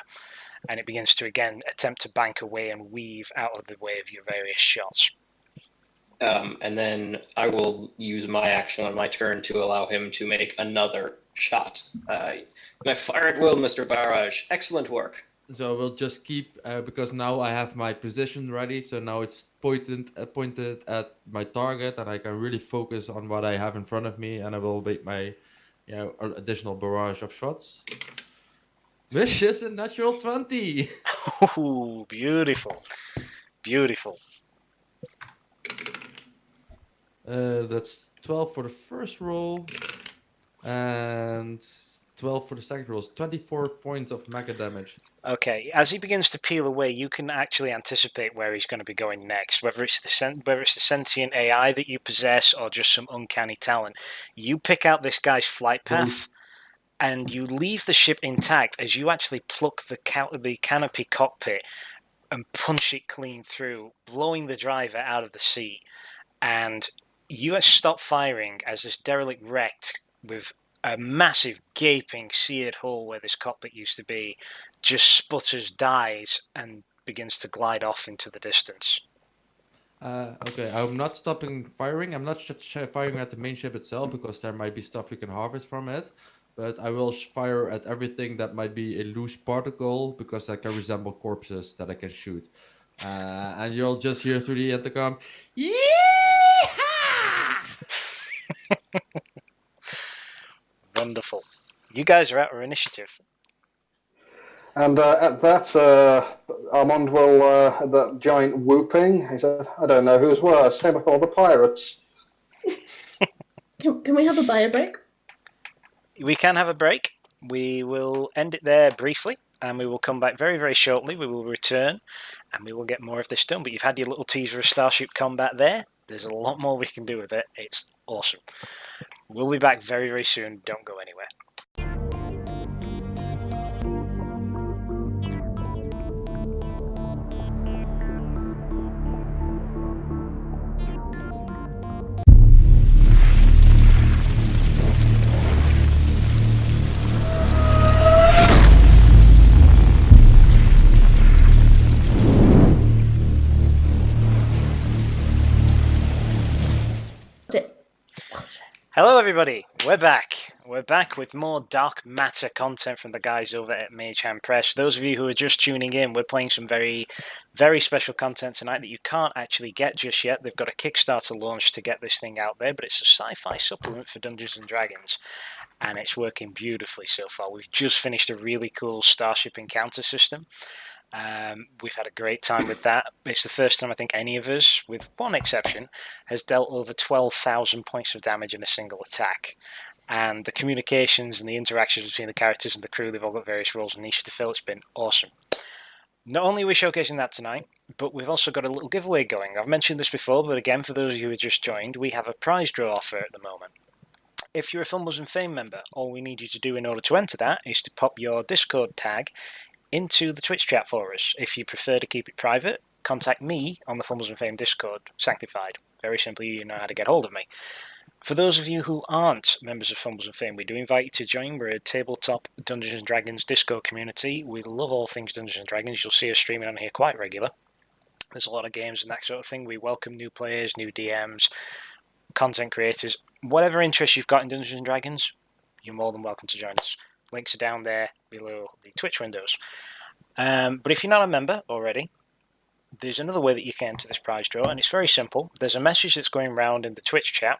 and it begins to again attempt to bank away and weave out of the way of your various shots. And then I will use my action on my turn to allow him to make another shot. My fire at will, Mr. Barrage. Excellent work. So we'll just keep because now I have my position ready. So now it's pointed at my target, and I can really focus on what I have in front of me, and I will make my additional barrage of shots. Which is a natural 20. Ooh, beautiful. Beautiful. That's 12 for the first roll, and 12 for the second roll. 24 points of mega damage. Okay, as he begins to peel away, you can actually anticipate where he's going to be going next. Whether it's the sentient AI that you possess or just some uncanny talent, you pick out this guy's flight path, and you leave the ship intact as you actually pluck the canopy cockpit and punch it clean through, blowing the driver out of the seat. And you stop firing as this derelict wreck with a massive gaping seared hole where this cockpit used to be just sputters, dies, and begins to glide off into the distance. Okay, I'm not stopping firing. I'm not firing at the main ship itself because there might be stuff we can harvest from it. But I will fire at everything that might be a loose particle because I can resemble corpses that I can shoot. And you'll just hear through the intercom, "Yeehaw!" Wonderful. You guys are at our initiative. And at that, Armand will, that giant whooping, he said, I don't know who's worse, him or the pirates. Can we have a bio break? We can have a break. We will end it there briefly, and we will come back very, very shortly. We will return, and we will get more of this done. But you've had your little teaser of Starship Combat there. There's a lot more we can do with it. It's awesome. We'll be back very, very soon. Don't go anywhere. Hello, everybody. We're back. We're back with more dark matter content from the guys over at Mage Hand Press. Those of you who are just tuning in, we're playing some very, very special content tonight that you can't actually get just yet. They've got a Kickstarter launch to get this thing out there, but it's a sci-fi supplement for Dungeons and Dragons, and it's working beautifully so far. We've just finished a really cool Starship Encounter system. We've had a great time with that. It's the first time I think any of us, with one exception, has dealt over 12,000 points of damage in a single attack. And the communications and the interactions between the characters and the crew, they've all got various roles and niches to fill. It's been awesome. Not only are we showcasing that tonight, but we've also got a little giveaway going. I've mentioned this before, but again, for those of you who have just joined, we have a prize draw offer at the moment. If you're a Fumbles and Fame member, all we need you to do in order to enter that is to pop your Discord tag into the Twitch chat for us. If you prefer to keep it private, contact me on the Fumbles and Fame Discord, Sanctified. Very simply, you know how to get hold of me. For those of you who aren't members of Fumbles and Fame, we do invite you to join. We're a tabletop Dungeons & Dragons Discord community. We love all things Dungeons & Dragons. You'll see us streaming on here quite regular. There's a lot of games and that sort of thing. We welcome new players, new DMs, content creators. Whatever interest you've got in Dungeons & Dragons, you're more than welcome to join us. Links are down there below the Twitch windows. But if you're not a member already, there's another way that you can enter this prize draw, and it's very simple. There's a message that's going around in the Twitch chat.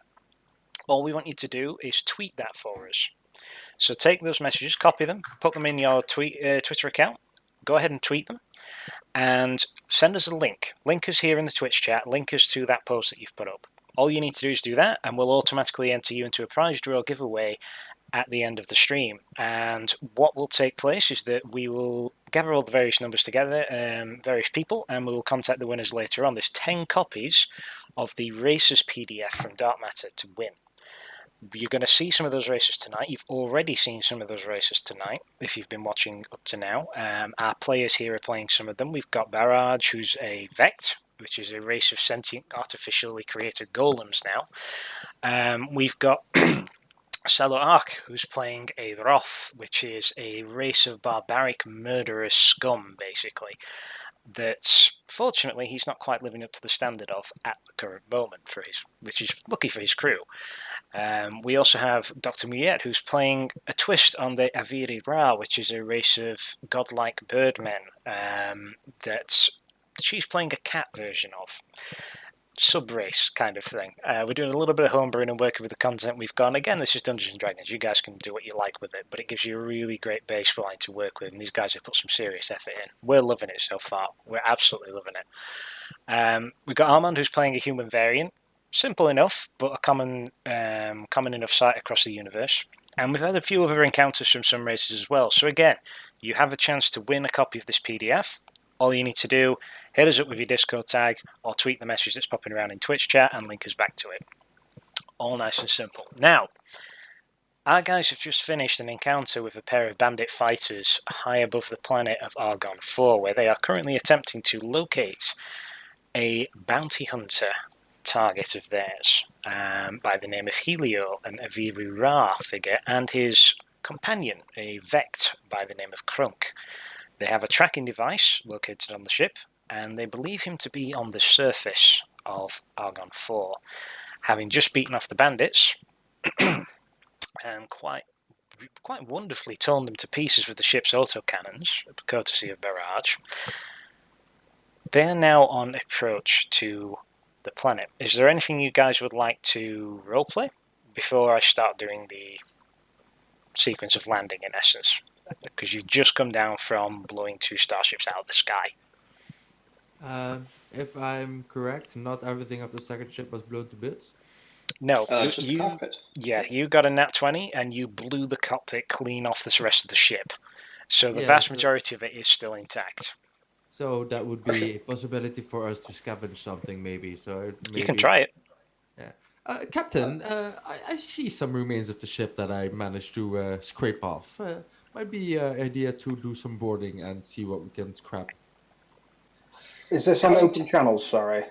All we want you to do is tweet that for us. So take those messages, copy them, put them in your Twitter account, go ahead and tweet them, and send us a link. Link us here in the Twitch chat, link us to that post that you've put up. All you need to do is do that, and we'll automatically enter you into a prize draw giveaway at the end of the stream. And what will take place is that we will gather all the various numbers together, various people, and we will contact the winners later on. There's 10 copies of the Races PDF from Dark Matter to win. You're going to see some of those races tonight. You've already seen some of those races tonight if you've been watching up to now. Our players here are playing some of them. We've got Barrage, who's a Vect, which is a race of sentient artificially created golems now. We've got Salo Ark, who's playing a Wrath, which is a race of barbaric murderous scum, basically, that fortunately he's not quite living up to the standard of at the current moment, which is lucky for his crew. We also have Dr. Muyet, who's playing a twist on the Aviri Ra, which is a race of godlike birdmen that she's playing a cat version of. Sub-race kind of thing. We're doing a little bit of homebrewing and working with the content we've got. And again, this is Dungeons and Dragons. You guys can do what you like with it, but it gives you a really great baseline to work with. And these guys have put some serious effort in. We're loving it so far. We're absolutely loving it. We've got Armand, who's playing a human variant. Simple enough, but a common enough sight across the universe. And we've had a few other encounters from some races as well. So again, you have a chance to win a copy of this PDF. All you need to do, hit us up with your Discord tag or tweet the message that's popping around in Twitch chat and link us back to it. All nice and simple. Now, our guys have just finished an encounter with a pair of bandit fighters high above the planet of Argon 4, where they are currently attempting to locate a bounty hunter target of theirs by the name of Helio, an Aviru Ra figure, and his companion, a Vect by the name of Krunk. They have a tracking device located on the ship, and they believe him to be on the surface of Argon 4, having just beaten off the bandits and quite wonderfully torn them to pieces with the ship's autocannons, courtesy of Barrage. They are now on approach to the planet. Is there anything you guys would like to roleplay before I start doing the sequence of landing, in essence? Because you've just come down from blowing 2 starships out of the sky. If I'm correct, not everything of the second ship was blown to bits. No, just the cockpit. Yeah, you got a nat 20 and you blew the cockpit clean off the rest of the ship. So the Yeah, vast so- majority of it is still intact. So that would be a possibility for us to scavenge something, maybe. So maybe... You can try it. Captain, I see some remains of the ship that I managed to scrape off. Might be an idea to do some boarding and see what we can scrap. Is this on open channels, sorry?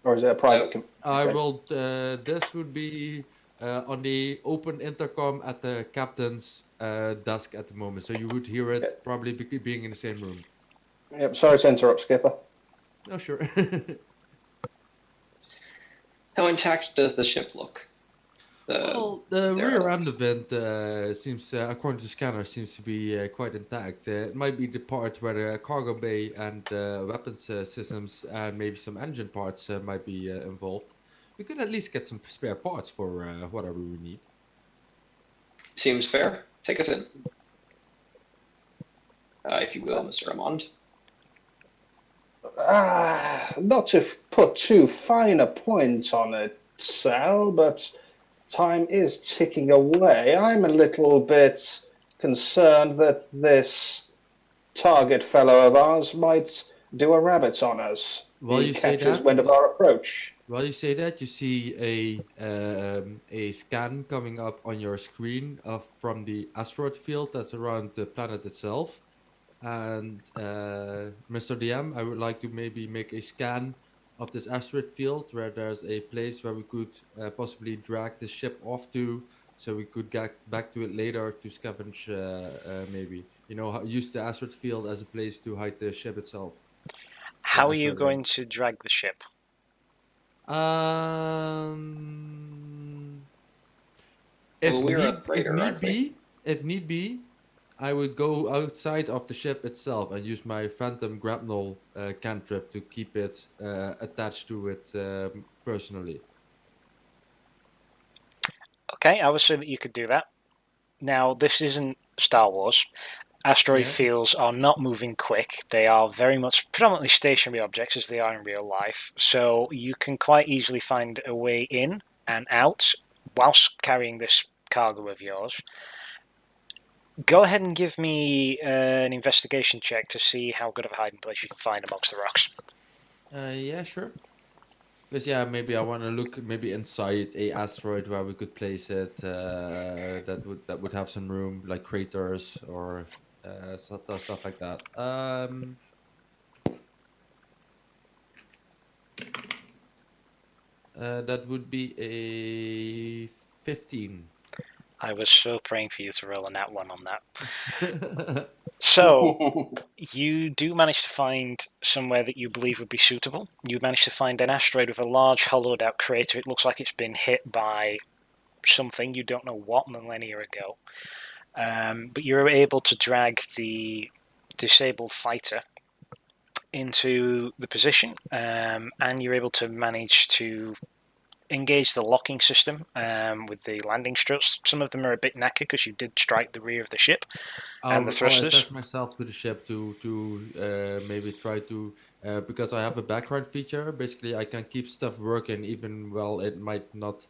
Or is it a private? I will. This would be on the open intercom at the captain's desk at the moment, so you would hear it probably being in the same room. Yep, sorry to interrupt, Skipper. Oh, sure. How intact does the ship look? Well, the rear end of it seems, according to scanner, seems to be quite intact. It might be the part where the cargo bay and weapons systems and maybe some engine parts might be involved. We could at least get some spare parts for whatever we need. Seems fair. Take us in. If you will, Mr. Armand. Not to put too fine a point on it, Sal, but time is ticking away. I'm a little bit concerned that this target fellow of ours might do a rabbit on us. While you say catches that, wind of our approach. While you say that, you see a scan coming up on your screen from the asteroid field that's around the planet itself. And Mr. DM, I would like to maybe make a scan of this asteroid field where there's a place where we could possibly drag the ship off to, so we could get back to it later to scavenge maybe. You know, use the asteroid field as a place to hide the ship itself. How are you going to drag the ship? If need be, I would go outside of the ship itself and use my Phantom Grapnel cantrip to keep it attached to it personally. Okay, I would say that you could do that. Now, this isn't Star Wars. Asteroid fields are not moving quick. They are very much predominantly stationary objects as they are in real life. So you can quite easily find a way in and out whilst carrying this cargo of yours. Go ahead and give me an investigation check to see how good of a hiding place you can find amongst the rocks. Yeah, sure. Because maybe I want to look maybe inside a asteroid where we could place it. That would have some room, like craters or stuff like that. That would be a 15. I was so praying for you to roll a nat 1 on that. So, you do manage to find somewhere that you believe would be suitable. You manage to find an asteroid with a large hollowed out crater. It looks like it's been hit by something, you don't know what, millennia ago. But you're able to drag the disabled fighter into the position, and you're able to manage to engage the locking system with the landing struts. Some of them are a bit knackered because you did strike the rear of the ship and the I'll thrusters. attach myself to the ship to maybe try to because I have a background feature. Basically, I can keep stuff working even while it might not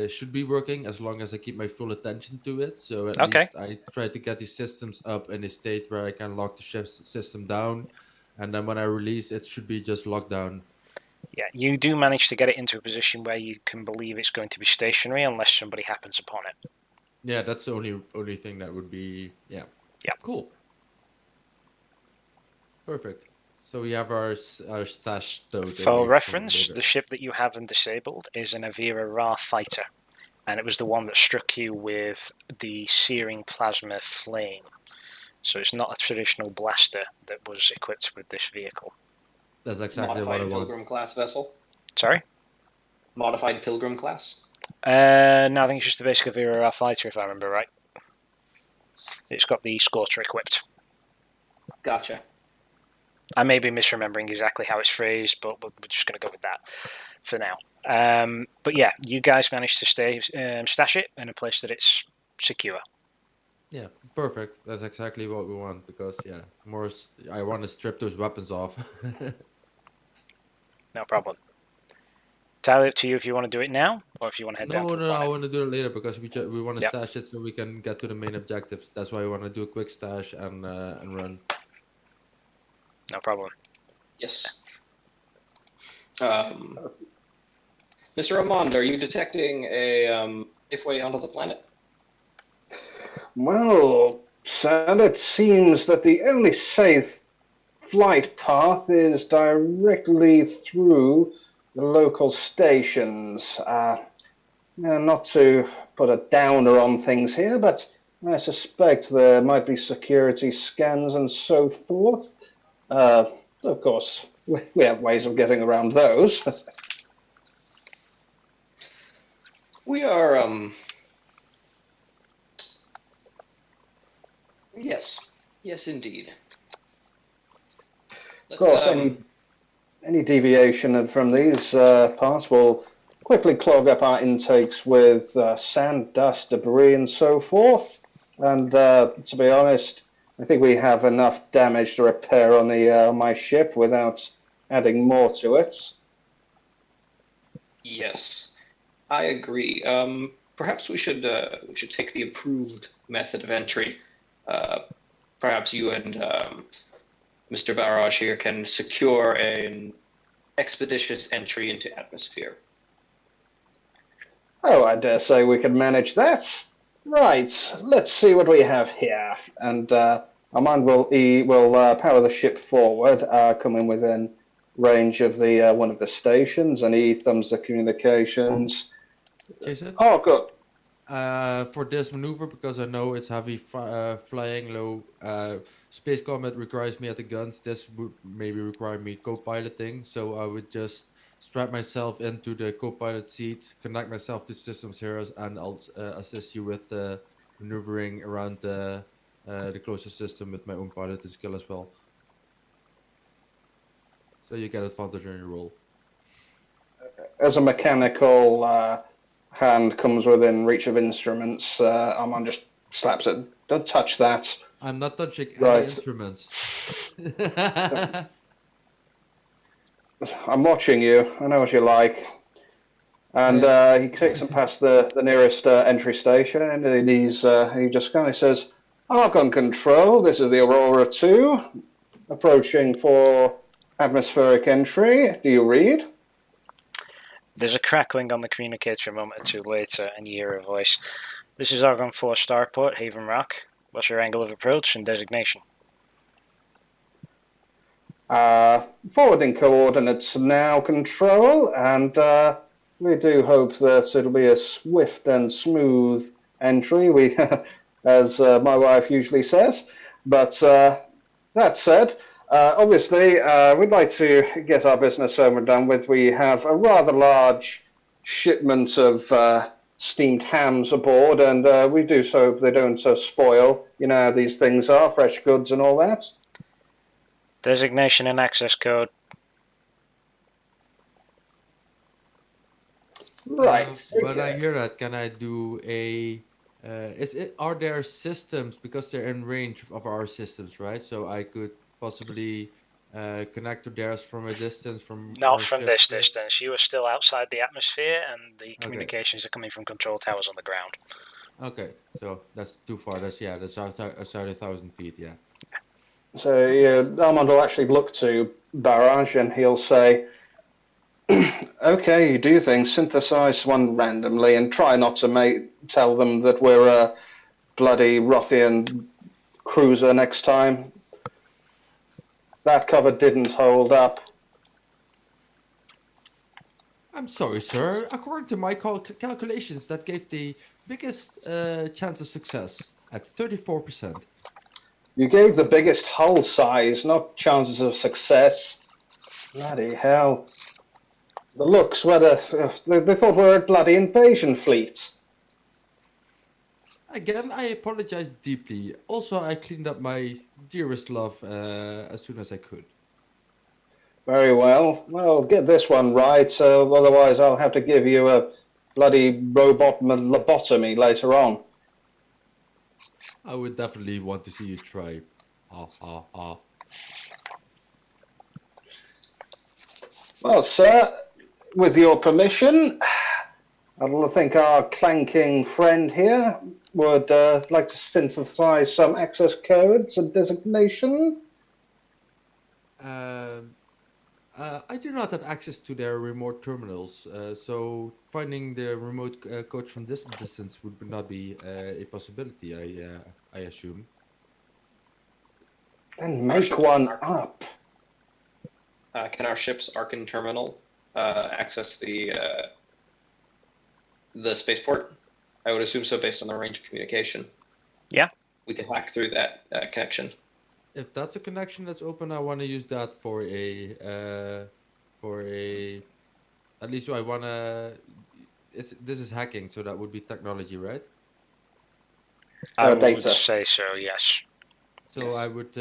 should be working as long as I keep my full attention to it. So at Okay. least I try to get these systems up in a state where I can lock the ship's system down, and then when I release, it should be just locked down. Yeah, you do manage to get it into a position where you can believe it's going to be stationary unless somebody happens upon it. Yeah, that's the only thing that would be yeah. Yeah. Cool. Perfect. So we have our stash stowed For away reference, from the ship that you haven't disabled is an Avira Ra fighter, and it was the one that struck you with the searing plasma flame. So it's not a traditional blaster that was equipped with this vehicle. That's exactly what I Modified want. Pilgrim class vessel. Sorry? Modified Pilgrim class. No, I think it's just the basic Avira Ra fighter, if I remember right. It's got the Scorcher equipped. Gotcha. I may be misremembering exactly how it's phrased, but we're just going to go with that for now. But yeah, you guys managed to stash it in a place that it's secure. Yeah, perfect. That's exactly what we want because yeah, I want to strip those weapons off. No problem. Entirely up to you if you want to do it now or if you want to head down to the No, I planet. want to do it later because we want to Yep. stash it so we can get to the main objectives. That's why we want to do a quick stash and run. No problem. Yes. Mr. Armand, are you detecting a safe way onto the planet? Well, sir, it seems that the only safe flight path is directly through the local stations. Not to put a downer on things here, but I suspect there might be security scans and so forth. Of course, we have ways of getting around those. We are, Yes, indeed. Of course, any deviation from these paths will quickly clog up our intakes with sand, dust, debris, and so forth. And to be honest, I think we have enough damage to repair on my ship without adding more to it. Yes, I agree. Perhaps we should take the approved method of entry. Perhaps you and Mr. Barrage here can secure an expeditious entry into atmosphere. Oh, I dare say we could manage that. Right, let's see what we have here. And Armand will power the ship forward, coming within range of the one of the stations, and he thumbs the communications. Jason? Oh, good. For this maneuver, because I know it's heavy flying low, space combat requires me at the guns. This would maybe require me co-piloting, so I would just strap myself into the co-pilot seat, connect myself to systems heroes, and I'll assist you with maneuvering around the closest system with my own piloting skill as well. So you get advantage on your roll. As a mechanical hand comes within reach of instruments, Armand just slaps it. Don't touch that. I'm not touching any Right. instruments. I'm watching you. I know what you like. And he takes them past the nearest entry station, and he just kind of says, "Argon Control, this is the Aurora 2, approaching for atmospheric entry. Do you read?" There's a crackling on the communicator a moment or two later, and you hear a voice. This is Argon 4 Starport, Haven Rock. What's your angle of approach and designation? Forwarding coordinates now, Control, and we do hope that it'll be a swift and smooth entry, as my wife usually says. But that said, obviously, we'd like to get our business over and done with. We have a rather large shipment of steamed hams aboard, and we do so they don't spoil. You know how these things are, fresh goods and all that. Designation and access code. Right. When I Okay. hear that, can I do a? Are there systems because they're in range of our systems, right? So I could possibly connect to theirs from a distance from Not our from ship. this distance. You are still outside the atmosphere, and the Okay. communications are coming from control towers on the ground. Okay, so that's too far. That's outside 1,000 feet. Yeah. So Armand will actually look to Barrage, and he'll say, "Okay, you do things. Synthesize one randomly, and try not to tell them that we're a bloody Rothian cruiser next time. That cover didn't hold up." I'm sorry, sir. According to my calculations, that gave the biggest chance of success at 34%. You gave the biggest hull size, not chances of success. Bloody hell. The looks were they thought we were a bloody invasion fleet. Again, I apologize deeply. Also, I cleaned up my dearest love as soon as I could. Very well. Well, get this one right, otherwise I'll have to give you a bloody robot lobotomy later on. I would definitely want to see you try. Ah, ah, ah. Well, sir, with your permission, I think our clanking friend here would like to synthesize some access codes and designation. Um, I do not have access to their remote terminals, so finding the remote code from this distance would not be a possibility. I assume. And make one up. Can our ship's Archon terminal access the spaceport? I would assume so, based on the range of communication. Yeah. We could hack through that connection. If that's a connection that's open, I want to use that for a. At least I want to. This is hacking, so that would be technology, right? I would Data. say so, yes. So Yes. I would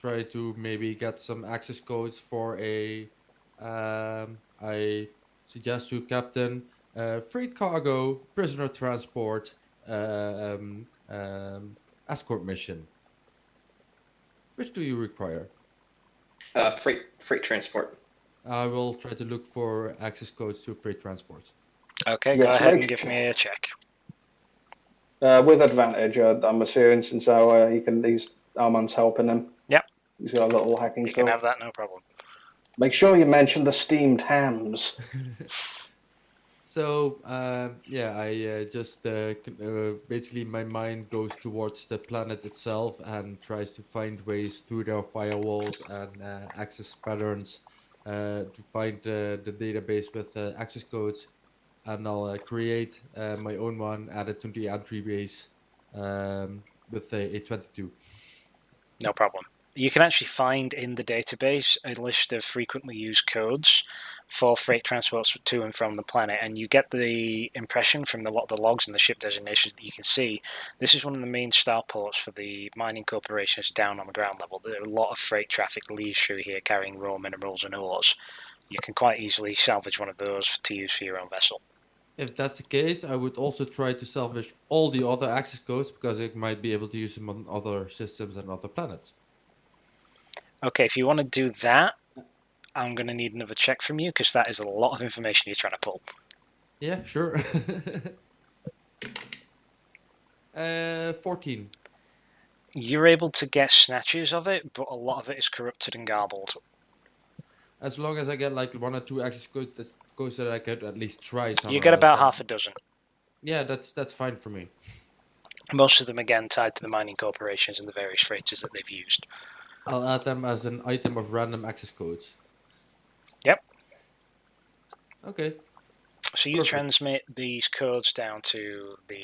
try to maybe get some access codes for a. I suggest to Captain freight cargo, prisoner transport, escort mission. Which do you require? Freight transport. I will try to look for access codes to freight transport. Okay, Yes, go ahead make and give me a check. with advantage, I'm assuming, since he's Armand's helping him. Yep. He's got a little hacking You can tool. have that, no problem. Make sure you mention the steamed hams. So yeah, I just basically my mind goes towards the planet itself and tries to find ways through their firewalls and access patterns to find the database with access codes, and I'll create my own one, add it to the entry base with a 22. No problem. You can actually find in the database a list of frequently used codes for freight transports to and from the planet, and you get the impression from a lot of the logs and the ship designations that you can see. This is one of the main starports for the mining corporations down on the ground level. There are a lot of freight traffic leaves through here carrying raw minerals and ores. You can quite easily salvage one of those to use for your own vessel. If that's the case, I would also try to salvage all the other access codes because I might be able to use them on other systems and other planets. Okay, if you want to do that, I'm going to need another check from you because that is a lot of information you're trying to pull. Yeah, sure. 14. You're able to get snatches of it, but a lot of it is corrupted and garbled. As long as I get like one or two access codes that I could at least try somewhere You get else, about then- half a dozen. Yeah, that's fine for me. Most of them, again, tied to the mining corporations and the various freighters that they've used. I'll add them as an item of random access codes. Yep. Okay. So you Perfect. transmit these codes down to the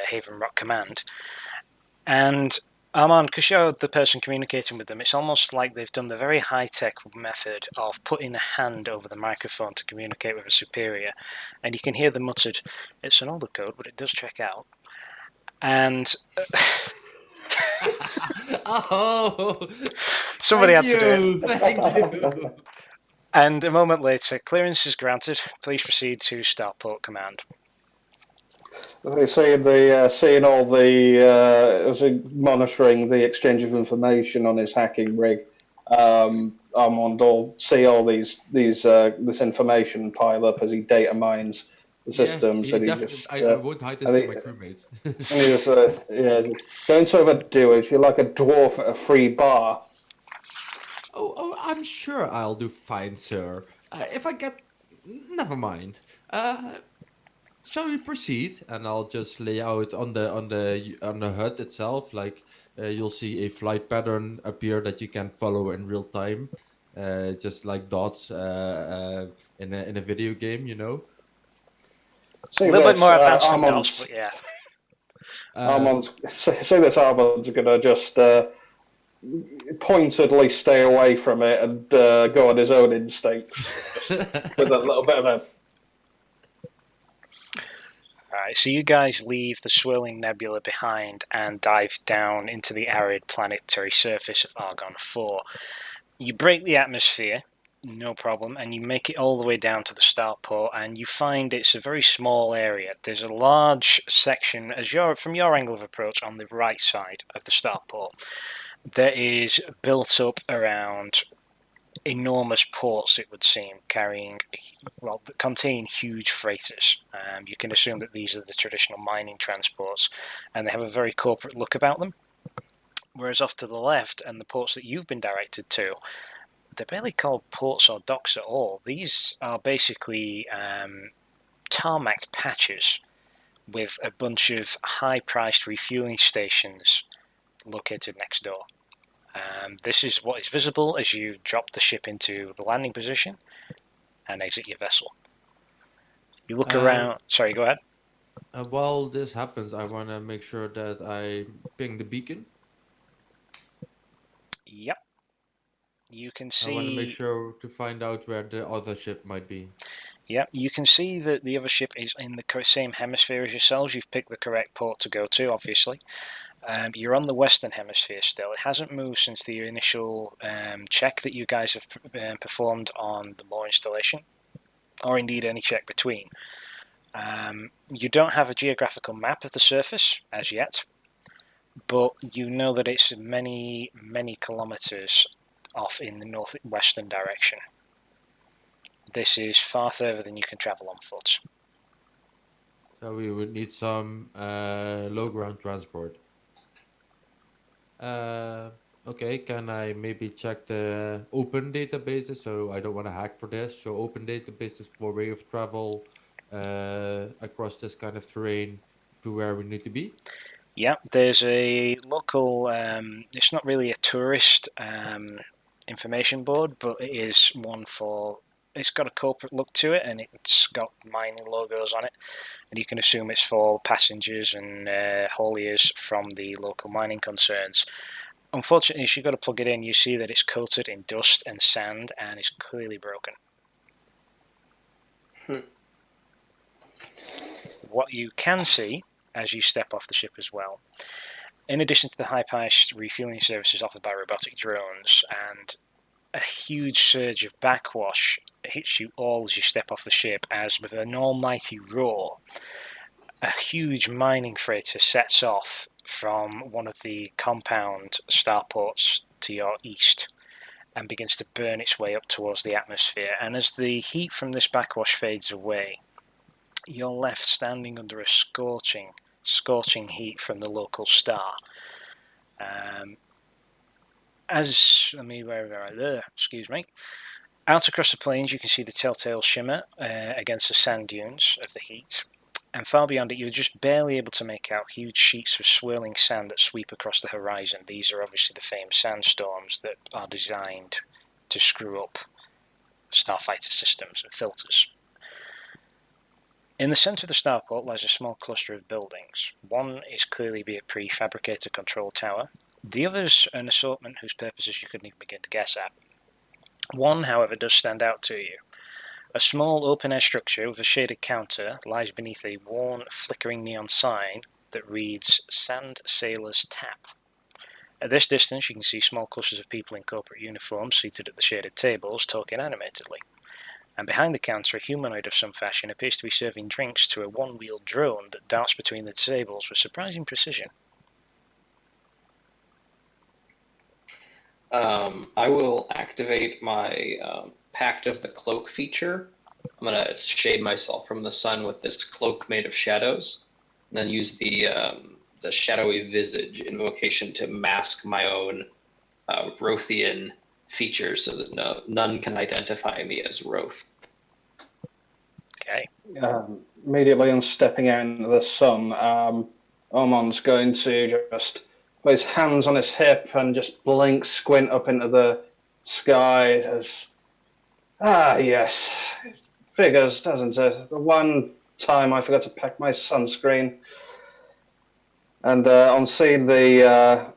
Haven Rock Command, and Armand, because you're the person communicating with them, it's almost like they've done the very high-tech method of putting a hand over the microphone to communicate with a superior, and you can hear the muttered, "It's an older code, but it does check out." And Oh, somebody had to do it. you. Thank you. And a moment later, clearance is granted. Please proceed to Starport Command. They say seeing all the monitoring the exchange of information on his hacking rig. Armand will see all this information pile up as he data mines the Yes, systems, he and he definitely. just I won't hide this and from he, my crewmates. and he just don't overdo it. You're like a dwarf at a free bar. Oh, I'm sure I'll do fine, sir. If I get, never mind. Shall we proceed? And I'll just lay out on the HUD itself. Like you'll see a flight pattern appear that you can follow in real time, just like dots in a video game, you know. A See little bit this, more advanced than DOS, but yeah. Uh, Say this Armand's gonna just pointedly stay away from it and go on his own instincts, just with a little bit of a. Alright, so you guys leave the swirling nebula behind and dive down into the arid planetary surface of Argon 4. You break the atmosphere, no problem, and you make it all the way down to the starport, and you find it's a very small area. There's a large section, from your angle of approach, on the right side of the starport, that is built up around enormous ports, it would seem, that contain huge freighters. You can assume that these are the traditional mining transports, and they have a very corporate look about them. Whereas off to the left, and the ports that you've been directed to, they're barely called ports or docks at all. These are basically tarmacked patches with a bunch of high-priced refueling stations located next door. This is what is visible as you drop the ship into the landing position and exit your vessel. You look around. Sorry, go ahead. while this happens, I want to make sure that I ping the beacon. Yep. You can I want to make see. sure to find out where the other ship might be. Yep, you can see that the other ship is in the same hemisphere as yourselves. You've picked the correct port to go to, obviously. You're on the western hemisphere still. It hasn't moved since the initial check that you guys have performed on the Moore installation, or indeed any check between. You don't have a geographical map of the surface as yet, but you know that it's many, many kilometers off in the northwestern direction. This is far further than you can travel on foot. So we would need some low ground transport. Okay, can I maybe check the open databases? So I don't want to hack for this. So open databases for way of travel across this kind of terrain to where we need to be. Yeah, there's a local, it's not really a tourist information board, but it is one it's got a corporate look to it, and it's got mining logos on it, and you can assume it's for passengers and hauliers from the local mining concerns. Unfortunately, as you've got to plug it in, you see that it's coated in dust and sand, and is clearly broken. What you can see as you step off the ship as well, in addition to the high-priced refueling services offered by robotic drones and a huge surge of backwash hits you all as you step off the ship, as with an almighty roar, a huge mining freighter sets off from one of the compound starports to your east and begins to burn its way up towards the atmosphere. And as the heat from this backwash fades away, you're left standing under a scorching heat from the local star. Excuse me. Out across the plains, you can see the telltale shimmer against the sand dunes of the heat. And far beyond it, you're just barely able to make out huge sheets of swirling sand that sweep across the horizon. These are obviously the famed sandstorms that are designed to screw up starfighter systems and filters. In the centre of the starport lies a small cluster of buildings. One is clearly a prefabricator control tower. The others are an assortment whose purposes you couldn't even begin to guess at. One, however, does stand out to you. A small open-air structure with a shaded counter lies beneath a worn, flickering neon sign that reads Sand Sailor's Tap. At this distance, you can see small clusters of people in corporate uniforms seated at the shaded tables, talking animatedly. And behind the counter, a humanoid of some fashion appears to be serving drinks to a one-wheeled drone that darts between the tables with surprising precision. I will activate my Pact of the Cloak feature. I'm going to shade myself from the sun with this cloak made of shadows, and then use the shadowy visage invocation to mask my own Rothian features so that none can identify me as Roth. Okay. Immediately on stepping out into the sun, Omon's going to just put his hands on his hip and just blink, squint up into the sky as, yes, it figures, doesn't it? The one time I forgot to pack my sunscreen. And on seeing Salarak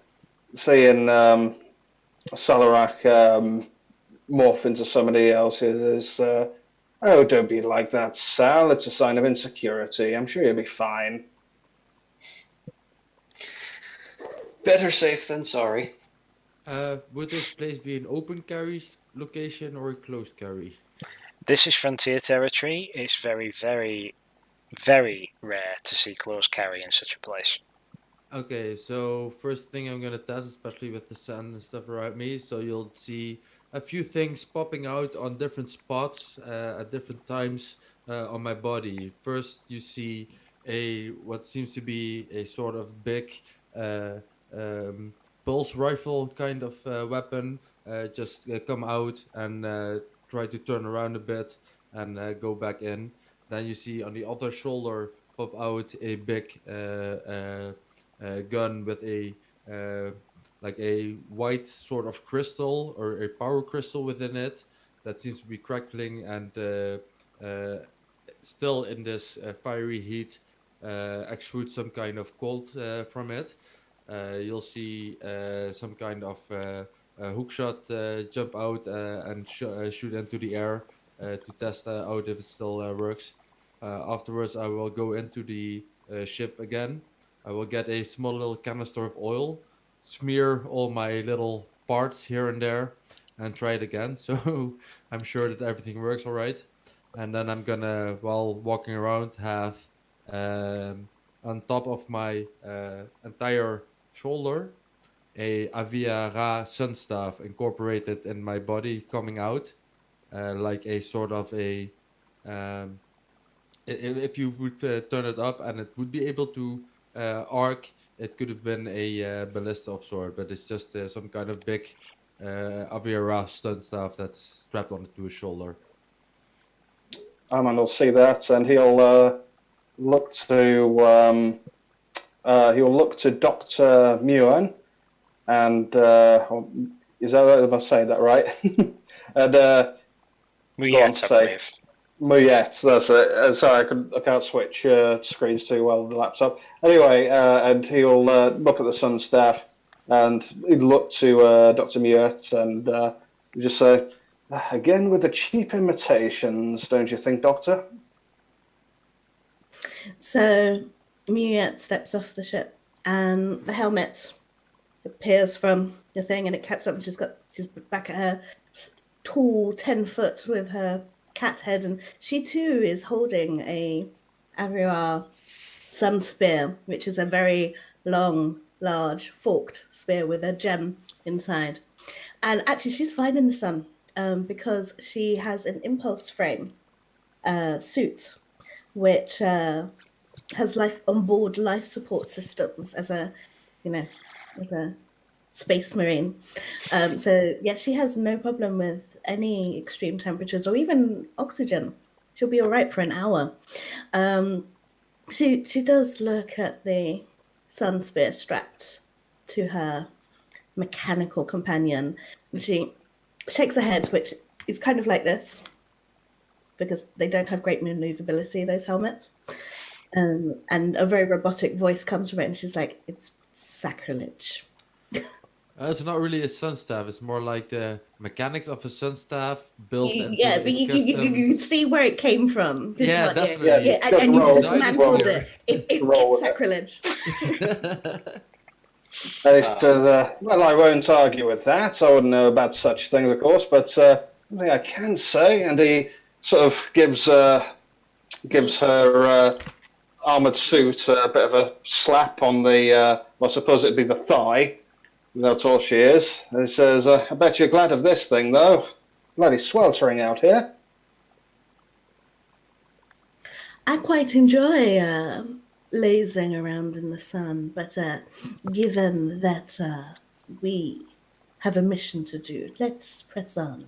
morph into somebody else is, oh, don't be like that, Sal. It's a sign of insecurity. I'm sure you'll be fine. Better safe than sorry. Would this place be an open carry location or a closed carry? This is frontier territory. It's very, very, very rare to see closed carry in such a place. Okay, so first thing I'm gonna test, especially with the sand and stuff around me, so you'll see a few things popping out on different spots at different times on my body. First, you see what seems to be a sort of big uh, um, pulse rifle kind of weapon just come out and try to turn around a bit and go back in. Then you see on the other shoulder pop out a big gun with a like a white sort of crystal or a power crystal within it that seems to be crackling and still in this fiery heat exudes some kind of cold from it. You'll see some kind of hookshot jump out and shoot into the air to test out if it still works. Afterwards, I will go into the ship again. I will get a small little canister of oil, smear all my little parts here and there, and try it again. So I'm sure that everything works all right. And then I'm gonna, while walking around, have on top of my entire shoulder a Avia Ra sun staff incorporated in my body coming out, like a sort of a um, if you would turn it up and it would be able to arc, it could have been a ballista of sort, but it's just some kind of big Aviara stun staff that's strapped onto his shoulder. Amon will see that, and look to he'll look to Doctor Muan, and is that right if I say that right? And Yes, I believe. Muyet, that's it. Sorry, I can't switch screens too well with the laptop. Anyway, and he'll look at the sun staff, and he'd look to Dr. Muyet and just say, again with the cheap imitations, don't you think, Doctor? So Muyet steps off the ship, and the helmet appears from the thing, and it cuts up, and she's back at her tall 10-foot with her cat head, and she too is holding a Aviar sun spear, which is a very long, large, forked spear with a gem inside. And actually, she's fine in the sun because she has an impulse frame suit, which has onboard life support systems as a space marine. So yeah, she has no problem with any extreme temperatures or even oxygen. She'll be all right for an hour. She does look at the sun spear strapped to her mechanical companion. She shakes her head, which is kind of like this because they don't have great maneuverability, those helmets. And a very robotic voice comes from it, and she's like, "It's sacrilege. It's not really a sun staff. It's more like the mechanics of a sun staff built Yeah, into but a custom. you can see where it came from, Yeah, can't you? Yeah, Yeah, definitely. just and you've roll. Design is dismantled Roll. it. clear. Roll It's with it. sacrilege. Well, I won't argue with that. I wouldn't know about such things, of course, but one thing I can say, and he sort of gives her armored suit a bit of a slap on the, well, I suppose it'd be the thigh. That's all she is. He says, I bet you're glad of this thing, though. Bloody sweltering out here. I quite enjoy lazing around in the sun, but given that we have a mission to do, let's press on.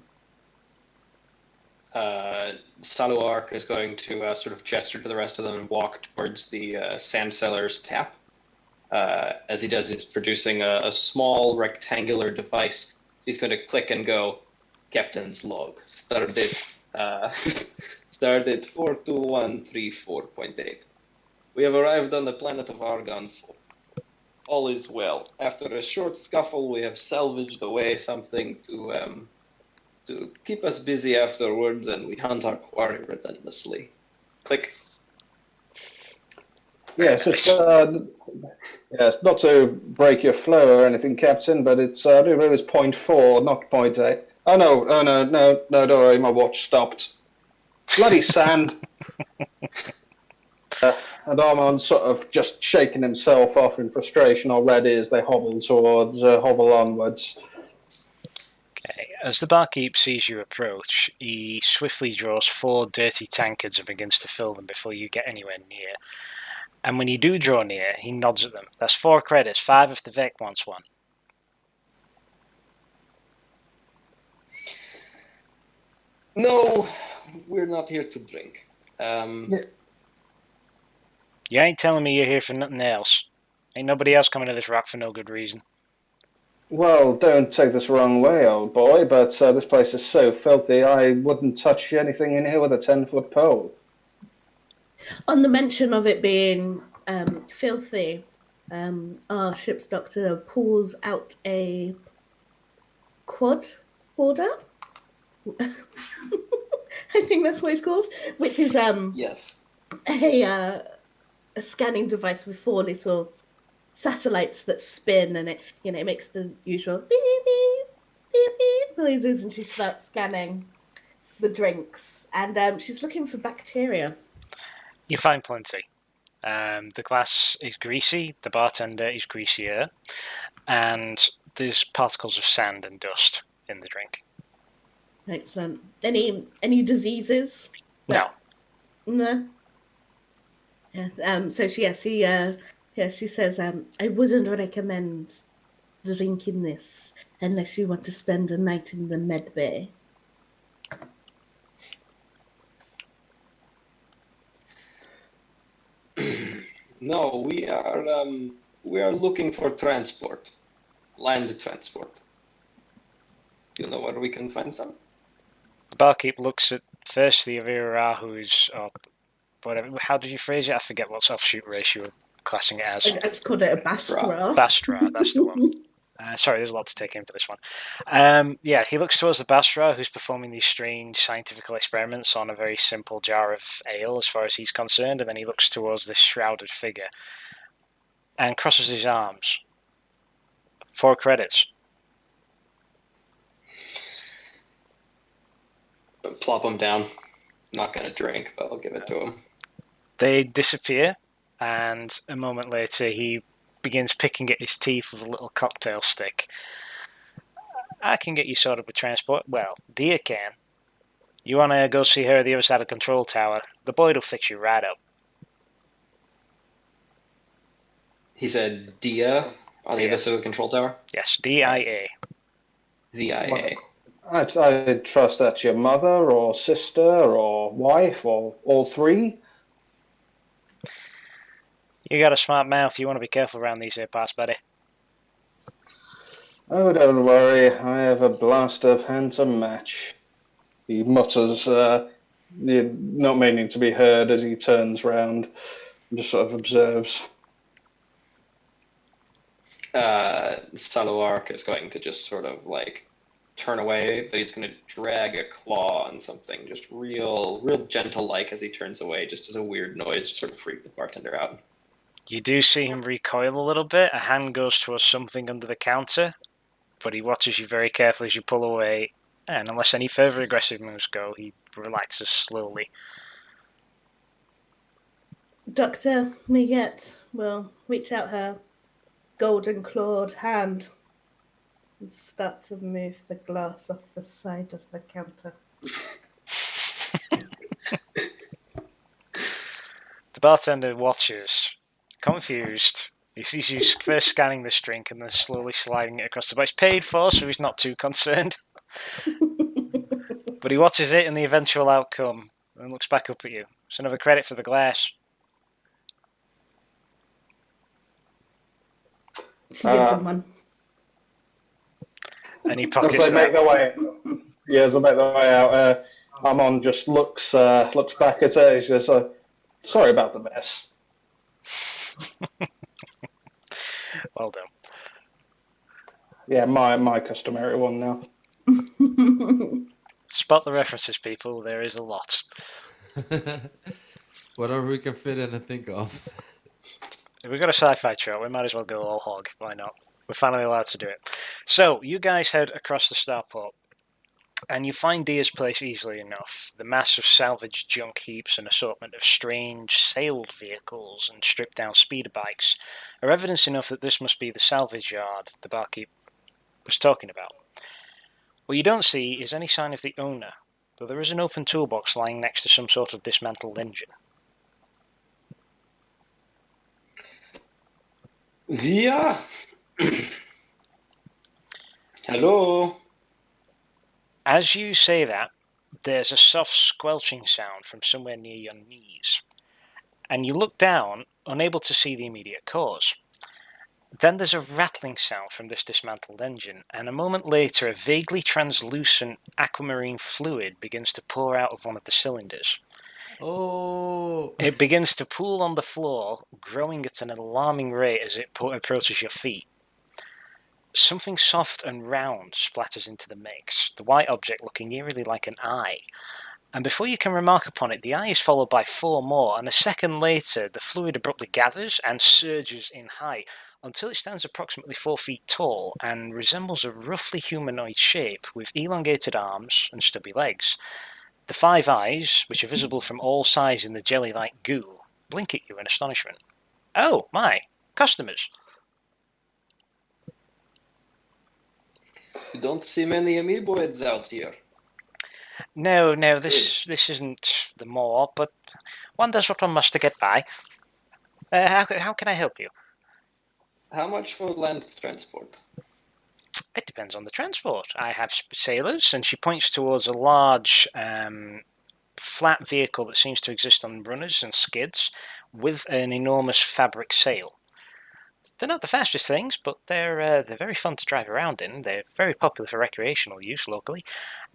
Saluark is going to sort of gesture to the rest of them and walk towards the sand seller's tap. As he does, he's producing a small rectangular device. He's going to click and go, Captain's log, started 42134.8. We have arrived on the planet of Argon 4. All is well. After a short scuffle, we have salvaged away something to keep us busy afterwards, and we hunt our quarry relentlessly. Click. Yes, yes, not to break your flow or anything, Captain, but it's I do remember it's 0.4, not 0.8. Oh no, don't worry, my watch stopped. Bloody sand. And Armand sort of just shaking himself off in frustration already as they hobble onwards. Okay. As the barkeep sees you approach, he swiftly draws 4 dirty tankards and begins to fill them before you get anywhere near. And when you do draw near, he nods at them. That's 4 credits, 5 if the Vec wants one. No, we're not here to drink. You ain't telling me you're here for nothing else. Ain't nobody else coming to this rock for no good reason. Well, don't take this wrong way, old boy, but this place is so filthy I wouldn't touch anything in here with a 10-foot pole. On the mention of it being filthy, our ship's doctor pulls out a quad border. I think that's what it's called, which is Yes. a scanning device with 4 little satellites that spin, and it makes the usual beep beep beep beep noises, and she starts scanning the drinks, and she's looking for bacteria. You find plenty. The glass is greasy, the bartender is greasier, and there's particles of sand and dust in the drink. Excellent. Any diseases? No. No. Yeah. So she says, I wouldn't recommend drinking this unless you want to spend a night in the med bay. No, we are looking for transport, land transport. You know where we can find some? The barkeep looks at first the Avirahu's, or whatever. How did you phrase it? I forget what offshoot race you were classing it as. I just called it a Bastra. Bastra, that's the one. Sorry, there's a lot to take in for this one. He looks towards the Bastra, who's performing these strange scientific experiments on a very simple jar of ale, as far as he's concerned, and then he looks towards this shrouded figure and crosses his arms. 4 credits. Plop them down. Not gonna drink, but I'll give it to him. They disappear, and a moment later he begins picking at his teeth with a little cocktail stick. I can get you sorted with transport. Well, Dia can. You want to go see her at the other side of the control tower? The Boyd will fix you right up. He said Dia on the other side of the control tower? Yes, DIA. VIA. I trust that's your mother or sister or wife or all 3. You got a smart mouth. You want to be careful around these here parts, buddy. Oh, don't worry, I have a blast of hand to match. He mutters, not meaning to be heard as he turns round and just sort of observes. Saloark is going to just sort of like turn away, but he's going to drag a claw on something, just real gentle-like as he turns away, just as a weird noise to sort of freak the bartender out. You do see him recoil a little bit. A hand goes towards something under the counter, but he watches you very carefully as you pull away, and unless any further aggressive moves go, he relaxes slowly. Dr. Miette will reach out her golden clawed hand and start to move the glass off the side of the counter. The bartender watches, confused. He sees you first scanning this drink and then slowly sliding it across the bar. It's paid for, so he's not too concerned. But he watches it and the eventual outcome and looks back up at you. It's another credit for the glass. She gives him one. And he As pockets they make that. their way, as they make their way out, Amon just looks back at her. He says, "Sorry about the mess." Well done. Yeah, my customary one now. Spot the references, people. There is a lot. Whatever we can fit in and think of. If we've got a sci-fi show, we might as well go all hog. Why not? We're finally allowed to do it. So, you guys head across the starport, and you find Dia's place easily enough. The mass of salvaged junk heaps and assortment of strange sailed vehicles and stripped-down speeder bikes are evidence enough that this must be the salvage yard the barkeep was talking about. What you don't see is any sign of the owner, though there is an open toolbox lying next to some sort of dismantled engine. Yeah. Hello. As you say that, there's a soft squelching sound from somewhere near your knees, and you look down, unable to see the immediate cause. Then there's a rattling sound from this dismantled engine, and a moment later a vaguely translucent aquamarine fluid begins to pour out of one of the cylinders. Oh. It begins to pool on the floor, growing at an alarming rate as it approaches your feet. Something soft and round splatters into the mix, the white object looking eerily like an eye. And before you can remark upon it, the eye is followed by 4 more, and a second later the fluid abruptly gathers and surges in height until it stands approximately 4 feet tall and resembles a roughly humanoid shape with elongated arms and stubby legs. The 5 eyes, which are visible from all sides in the jelly-like goo, blink at you in astonishment. Oh, my! Customers! You don't see many amoeboids out here. No, this isn't the moor, but one does what one must to get by. How can I help you? How much for land transport? It depends on the transport. I have sailors, and she points towards a large, flat vehicle that seems to exist on runners and skids, with an enormous fabric sail. They're not the fastest things, but they're very fun to drive around in. They're very popular for recreational use locally.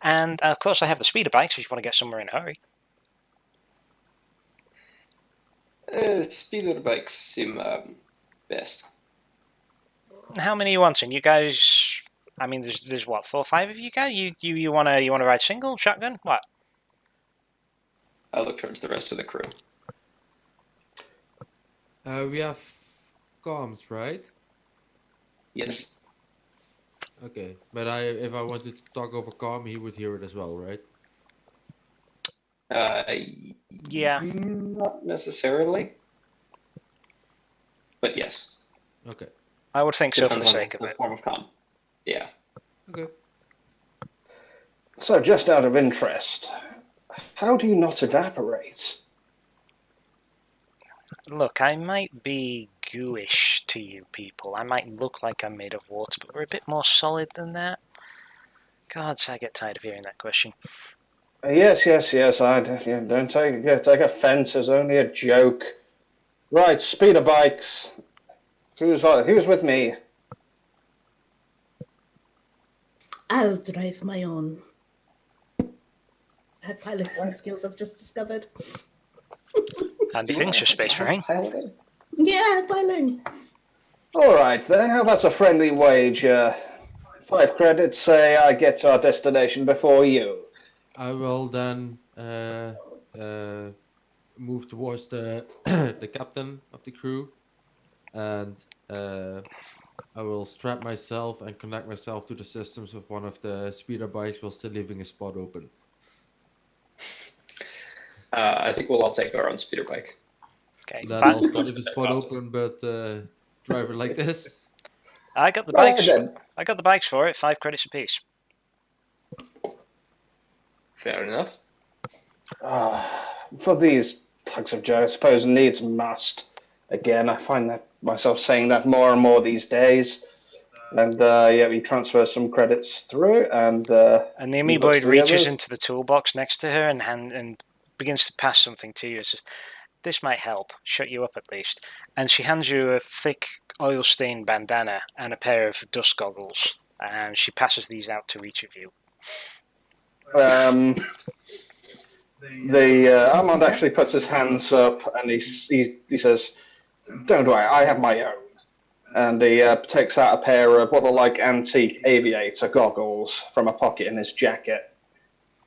And, of course, I have the speeder bikes if you want to get somewhere in a hurry. Speeder bikes seem best. How many are you wanting? You guys... I mean, there's what, 4 or 5 of you guys? You wanna ride single, shotgun? What? I look towards the rest of the crew. We have comms, right? Yes. Okay, but if I wanted to talk over comm, he would hear it as well, right? Yeah. Not necessarily. But yes. Okay. I would think so for the Depends on sake of the it. form of comm. Yeah. Okay. So, just out of interest, how do you not evaporate? Look, I might be gooish to you people. I might look like I'm made of water, but we're a bit more solid than that. Gods, I get tired of hearing that question. Yes. Don't take offence. It's only a joke. Right, speeder bikes. Who's with me? I'll drive my own. Her piloting skills I've just discovered. Handy things for space, right? Piloting? Yeah, piloting. All right then. How about a friendly wage? 5 credits. Say I get to our destination before you. I will then move towards the the captain of the crew, and I will strap myself and connect myself to the systems of one of the speeder bikes while still leaving a spot open. I think we'll all take our own speeder bike. Okay. Then Fa- I'll still leave the That spot costs us. open, but drive it like this. I got the Right bikes. then. I got the bikes for it. 5 credits apiece. Fair enough. For these tugs of joy, I suppose needs must. Again, I find that myself saying that more and more these days. And yeah, we transfer some credits through, and And the leave us amoeboid to the reaches others. into the toolbox next to her and begins to pass something to you. Says, "This might help. Shut you up at least." And she hands you a thick oil-stained bandana and a pair of dust goggles. And she passes these out to each of you. The Armand actually puts his hands up and he says, "Don't worry, I have my own." And he takes out a pair of what are like antique aviator goggles from a pocket in his jacket.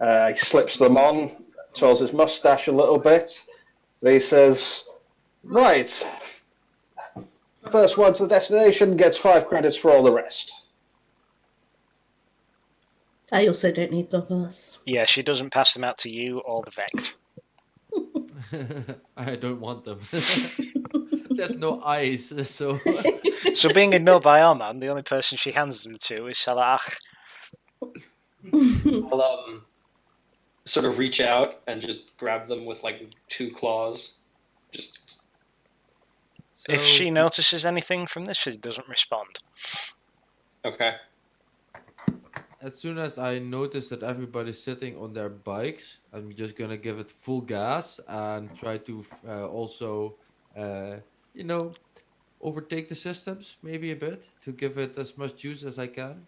He slips them on, twirls his mustache a little bit. He says, "Right, first one to the destination gets 5 credits for all the rest." I also don't need goggles. Yeah, she doesn't pass them out to you or the Vect. I don't want them. There's no eyes, so So being ignored by Armand, the only person she hands them to is Salach. I'll sort of reach out and just grab them with like 2 claws. Just If she notices anything from this, she doesn't respond. okay. as soon as I notice that everybody's sitting on their bikes, I'm just gonna give it full gas and try to also, you know, overtake the systems maybe a bit to give it as much juice as I can.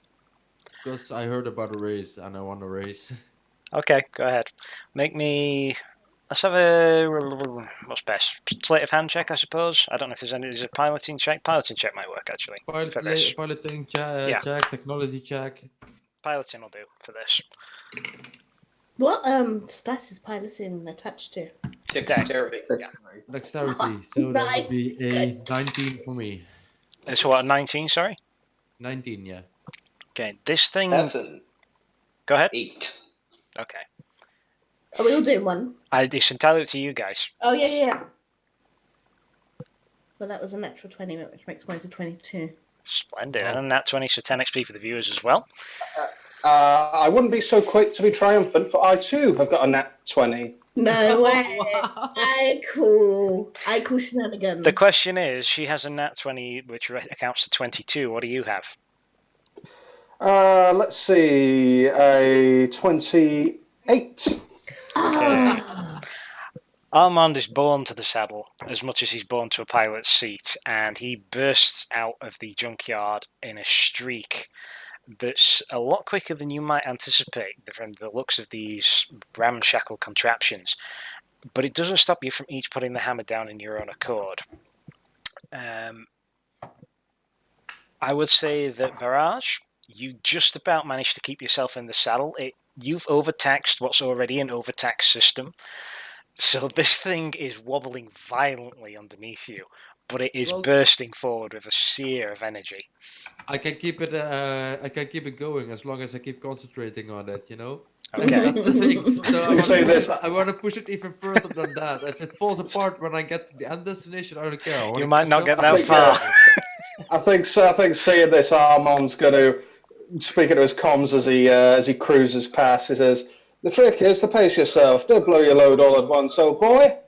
Because I heard about a race and I want a race. Okay, go ahead. Make me. Let's have a. What's best? Sleight of hand check, I suppose. I don't know if there's a piloting check. Piloting check might work actually. For this. Piloting Yeah. check, technology check. Piloting will do for this. What stat is piloting attached to? Dexterity. Dexterity. So that Nice. would be a 19 for me. It's what, 19, sorry? 19, yeah. Okay, this thing. That's an Go ahead. 8. Okay. Are we all doing one? It's entirely up to you guys. Oh, yeah. Well, that was a natural 20, which makes mine to 22. Splendid. And that 20, so 10 XP for the viewers as well. I wouldn't be so quick to be triumphant, for I too have got a nat 20. No way. I cool shenanigans. The question is, she has a nat 20, which accounts to 22. What do you have? Let's see, a 28. Okay. Armand is born to the saddle as much as he's born to a pilot's seat, and he bursts out of the junkyard in a streak that's a lot quicker than you might anticipate from the looks of these ramshackle contraptions. But it doesn't stop you from each putting the hammer down in your own accord. I would say that Barrage, you just about managed to keep yourself in the saddle. You've overtaxed what's already an overtaxed system. So this thing is wobbling violently underneath you, but it is bursting forward with a sear of energy. I can keep it. I can keep it going as long as I keep concentrating on it. You know. Okay. That's the thing. So I want to push it even further than that. If it falls apart when I get to the end destination, I don't care. You might not get I that think, far. I think seeing this, Armand's going to, speaking to his comms as he cruises past, he says, "The trick is to pace yourself. Don't blow your load all at once, old boy."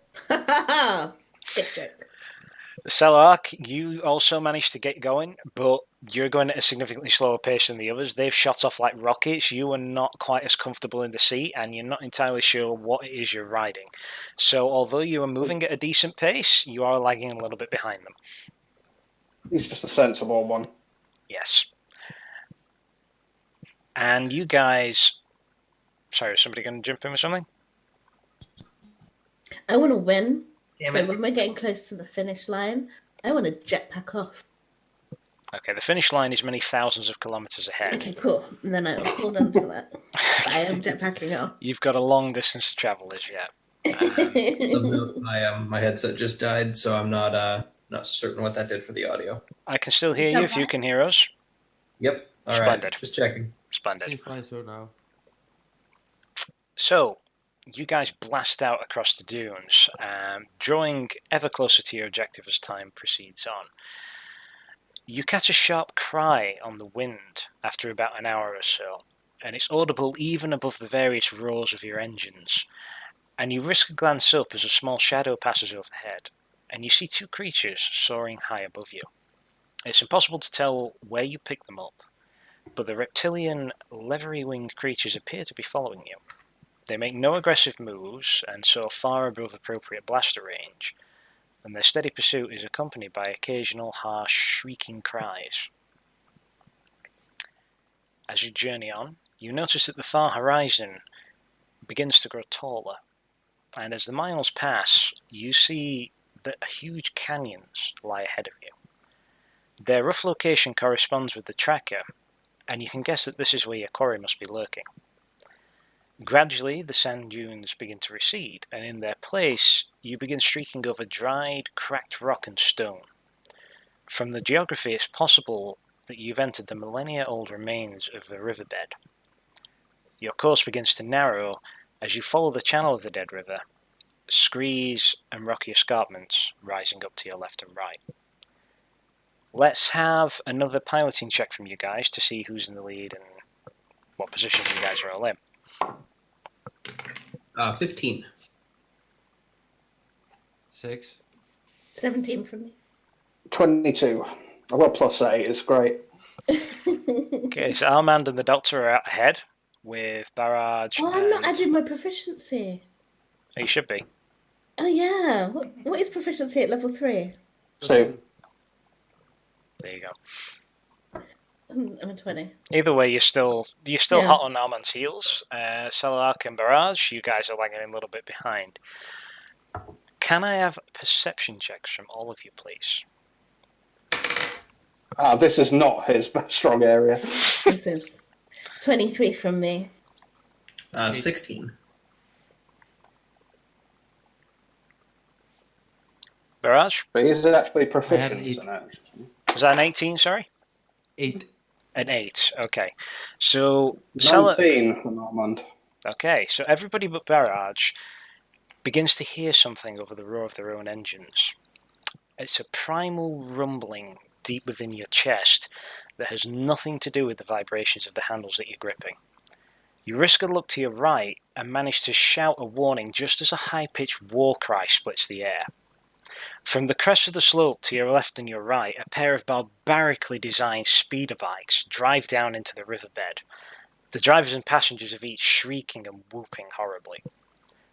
Celark, you also managed to get going, but you're going at a significantly slower pace than the others. They've shot off like rockets. You are not quite as comfortable in the seat, and you're not entirely sure what it is you're riding. So although you are moving at a decent pace, you are lagging a little bit behind them. He's just a sensible one. Yes. And you guys... Sorry, is somebody going to jump in with something? I want to win. Damn so it. when we're getting close to the finish line, I want to jetpack off. Okay, the finish line is many thousands of kilometers ahead. Okay, cool. And then I will hold on to that. But I am jetpacking up. You've got a long distance to travel as yet. My headset just died, so I'm not certain what that did for the audio. I can still hear you if you can hear us. Yep. All Splendid. right. Just checking. Splendid. Hey, fine, so now. So, you guys blast out across the dunes, drawing ever closer to your objective as time proceeds on. You catch a sharp cry on the wind after about an hour or so, and it's audible even above the various roars of your engines. And you risk a glance up as a small shadow passes overhead, and you see two creatures soaring high above you. It's impossible to tell where you pick them up, but the reptilian, leathery-winged creatures appear to be following you. They make no aggressive moves, and soar far above appropriate blaster range, and their steady pursuit is accompanied by occasional harsh, shrieking cries. As you journey on, you notice that the far horizon begins to grow taller, and as the miles pass, you see that huge canyons lie ahead of you. Their rough location corresponds with the tracker, and you can guess that this is where your quarry must be lurking. Gradually, the sand dunes begin to recede, and in their place, you begin streaking over dried, cracked rock and stone. From the geography, it's possible that you've entered the millennia-old remains of a riverbed. Your course begins to narrow as you follow the channel of the dead river, screes and rocky escarpments rising up to your left and right. Let's have another piloting check from you guys to see who's in the lead and what positions you guys are all in. 15. 6. 17 from me. 22. I've got +8. It's great. Okay, so Armand and the Doctor are out ahead with Barrage. Oh, I'm not adding my proficiency. Oh, you should be. Oh, yeah. What is proficiency at level 3? 2. There you go. I'm a 20. Either way, you're still Yeah. hot on Armand's heels. Celarc and Barrage, you guys are lagging a little bit behind. Can I have perception checks from all of you, please? This is not his strong area. This is 23 from me. 16. Barrage? But he's actually I had proficient. an 8. Isn't it? Was that an 18, sorry? 8. An 8, okay. So, Celarc... 19 from Armand. Okay, so everybody but Barrage begins to hear something over the roar of their own engines. It's a primal rumbling deep within your chest that has nothing to do with the vibrations of the handles that you're gripping. You risk a look to your right and manage to shout a warning just as a high-pitched war cry splits the air. From the crest of the slope to your left and your right, a pair of barbarically designed speeder bikes drive down into the riverbed, the drivers and passengers of each shrieking and whooping horribly.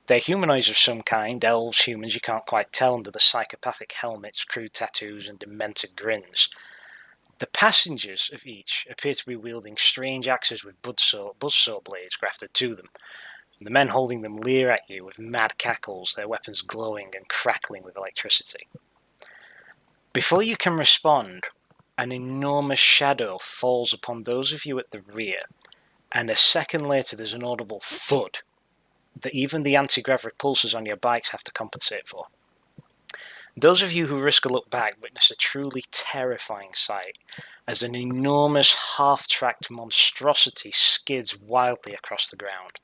They're humanoids of some kind, elves, humans, you can't quite tell under the psychopathic helmets, crude tattoos, and demented grins. The passengers of each appear to be wielding strange axes with buzzsaw blades grafted to them. The men holding them leer at you with mad cackles, their weapons glowing and crackling with electricity. Before you can respond, an enormous shadow falls upon those of you at the rear, and a second later there's an audible thud that even the anti-grav repulsors on your bikes have to compensate for. Those of you who risk a look back witness a truly terrifying sight as an enormous half-tracked monstrosity skids wildly across the ground.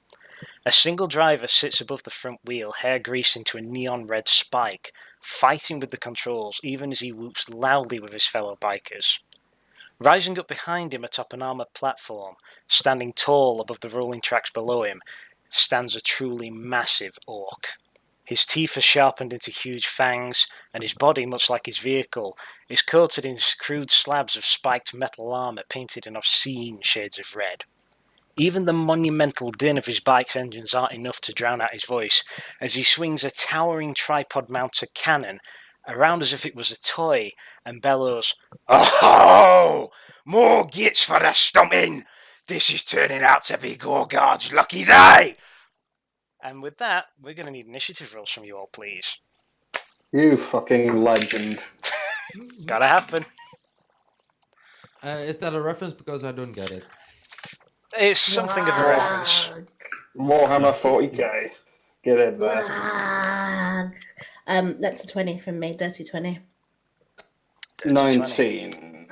A single driver sits above the front wheel, hair greased into a neon red spike, fighting with the controls even as he whoops loudly with his fellow bikers. Rising up behind him atop an armoured platform, standing tall above the rolling tracks below him, stands a truly massive orc. His teeth are sharpened into huge fangs, and his body, much like his vehicle, is coated in crude slabs of spiked metal armour painted in obscene shades of red. Even the monumental din of his bike's engines aren't enough to drown out his voice, as he swings a towering tripod-mounted cannon around as if it was a toy, and bellows, "Oh, more gits for the stomping! This is turning out to be Gorgard's lucky day!" And with that, we're going to need initiative rolls from you all, please. You fucking legend. Gotta happen. Is that a reference? Because I don't get it. It's something of a reference. Warhammer 40k. Get it there. Wag. That's a 20 from me, dirty 20. Dirty 20. 19.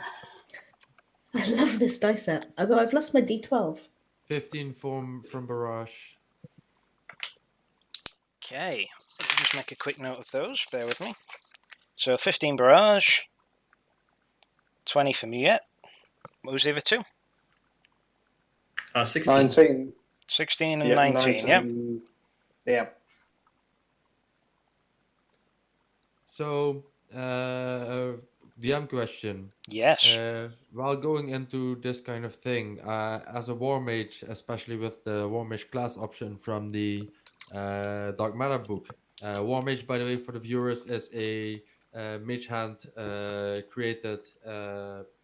I love this die set, although I've lost my D12. 15 from Barrage. Okay, let me just make a quick note of those. Bear with me. So 15 Barrage, 20 for Miette. What was the other two? 16. 19. 16 and Yeah, 19, yeah? Yeah. So, DM question. Yes. While going into this kind of thing, as a War Mage, especially with the War Mage class option from the Dark Matter book, War Mage, by the way, for the viewers, is a Mage Hand created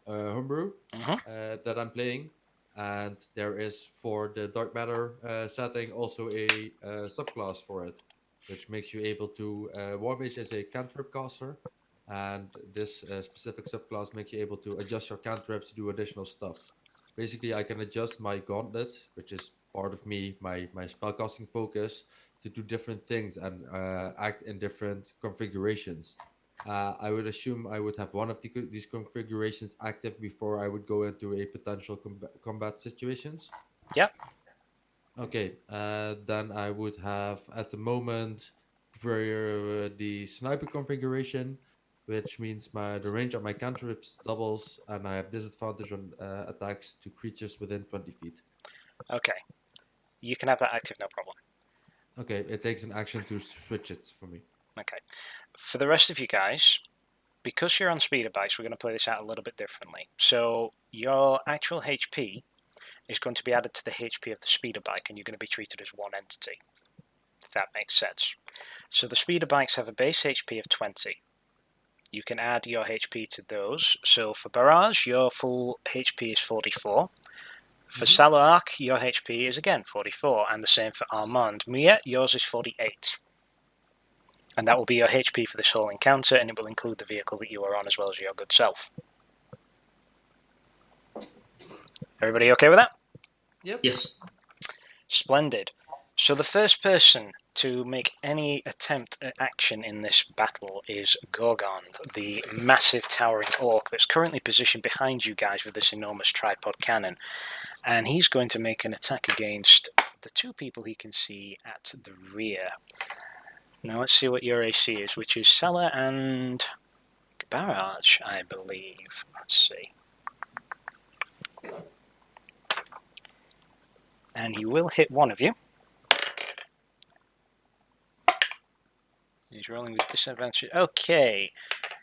homebrew that I'm playing. And there is, for the Dark Matter setting, also a subclass for it, which makes you able to. War Mage is a cantrip caster, and this specific subclass makes you able to adjust your cantrips to do additional stuff. Basically, I can adjust my gauntlet, which is part of my spellcasting focus, to do different things and act in different configurations. I would assume I would have one of these configurations active before I would go into a potential combat situations. Yep. Okay, then I would have at the moment the sniper configuration, which means the range of my cantrips doubles, and I have disadvantage on attacks to creatures within 20 feet. Okay. You can have that active, no problem. Okay, it takes an action to switch it for me. Okay. For the rest of you guys, because you're on speeder bikes, we're going to play this out a little bit differently. So your actual HP is going to be added to the HP of the speeder bike, and you're going to be treated as one entity, if that makes sense. So the speeder bikes have a base HP of 20. You can add your HP to those. So for Barrage, your full HP is 44. For Salark, your HP is again 44, and the same for Armand. Miette, yours is 48. And that will be your HP for this whole encounter, and it will include the vehicle that you are on as well as your good self. Everybody okay with that? Yep. Yes. Splendid. So the first person to make any attempt at action in this battle is Gorgond, the massive towering orc that's currently positioned behind you guys with this enormous tripod cannon. And he's going to make an attack against the two people he can see at the rear. Now let's see what your AC is, which is Sala and Barrage, I believe. Let's see. And he will hit one of you. He's rolling with disadvantage. Okay.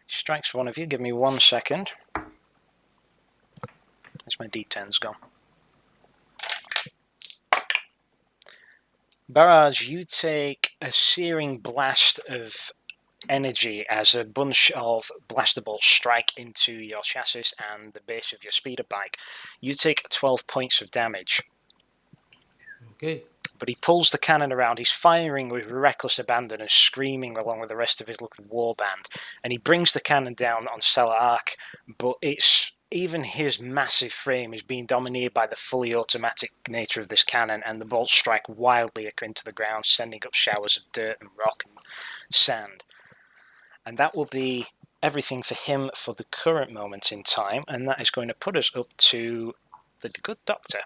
Strikes one of you. Give me 1 second. Where's my d10s gone? Barrage, you take a searing blast of energy as a bunch of blaster bolts strike into your chassis and the base of your speeder bike. You take 12 points of damage. Okay. But he pulls the cannon around. He's firing with reckless abandon and screaming along with the rest of his little war band. And he brings the cannon down on Salark, but even his massive frame is being dominated by the fully automatic nature of this cannon, and the bolts strike wildly into the ground, sending up showers of dirt and rock and sand. And that will be everything for him for the current moment in time, and that is going to put us up to the good doctor.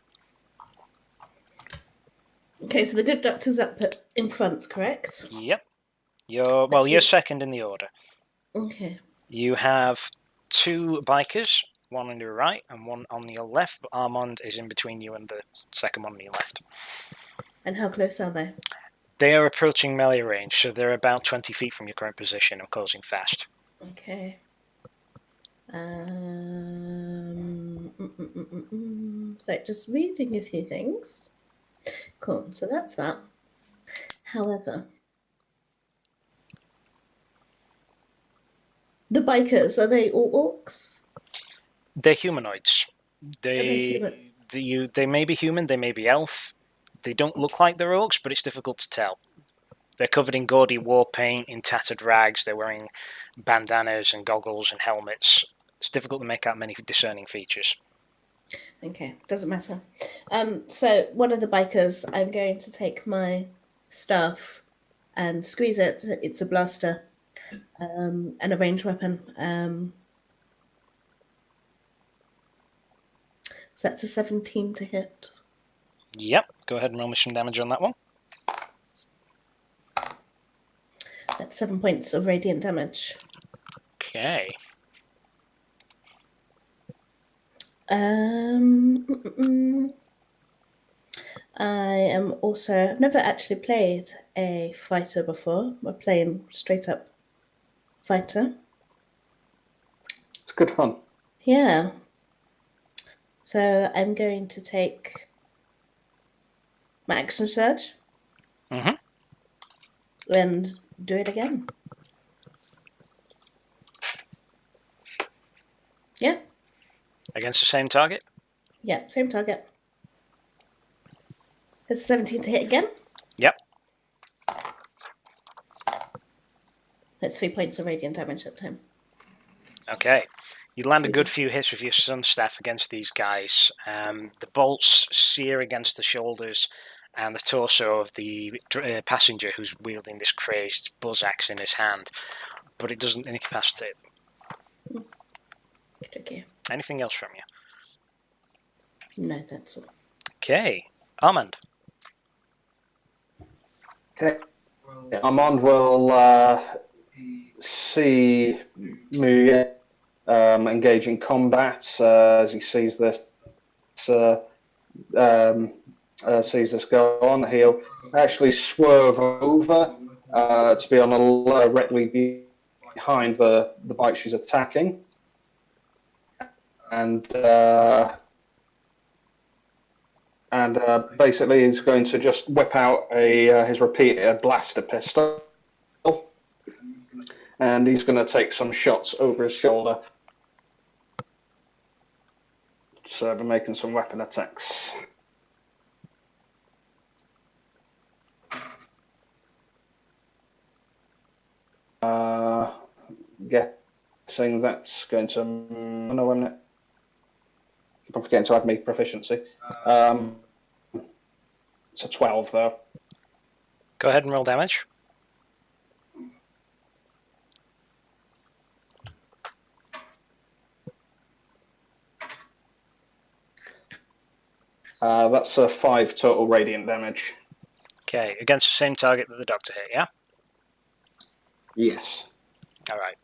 Okay, so the good doctor's up in front, correct? Yep. You're second in the order. Okay. You have two bikers, one on your right and one on your left, but Armand is in between you and the second one on your left. And how close are they? They are approaching melee range, so they're about 20 feet from your current position and closing fast. Okay. So just reading a few things. Cool, so that's that. However, the bikers, are they all orcs? They're humanoids. They may be human, they may be elf. They don't look like they're orcs, but it's difficult to tell. They're covered in gaudy war paint, in tattered rags. They're wearing bandanas and goggles and helmets. It's difficult to make out many discerning features. Okay, doesn't matter. So one of the bikers, I'm going to take my staff and squeeze it. It's a blaster, and a ranged weapon. So that's a 17 to hit. Yep, go ahead and roll me some damage on that one. That's 7 points of radiant damage. Okay. I am also. I've never actually played a fighter before. We're playing straight up fighter. It's good fun. Yeah. So I'm going to take my action surge Mm-hmm. and do it again. Yeah. Against the same target? Yeah, same target. It's 17 to hit again. Yep. That's 3 points of radiant damage that time. Okay. You land a good few hits with your sun staff against these guys. The bolts sear against the shoulders and the torso of the passenger who's wielding this crazed buzz axe in his hand, but it doesn't incapacitate them. Okay. Anything else from you? No, that's all. Okay. Armand. Okay. Armand will see Muye engage in combat as he sees this go on. He'll actually swerve over to be on directly behind the bike she's attacking, and basically he's going to just whip out his repeater blaster pistol, and he's going to take some shots over his shoulder. So we're making some weapon attacks. Guessing that's going to. No, I'm not. Keep on forgetting to add me proficiency. It's a 12 though. Go ahead and roll damage. That's a 5 total radiant damage. Okay, against the same target that the doctor hit, yeah? Yes. Alright.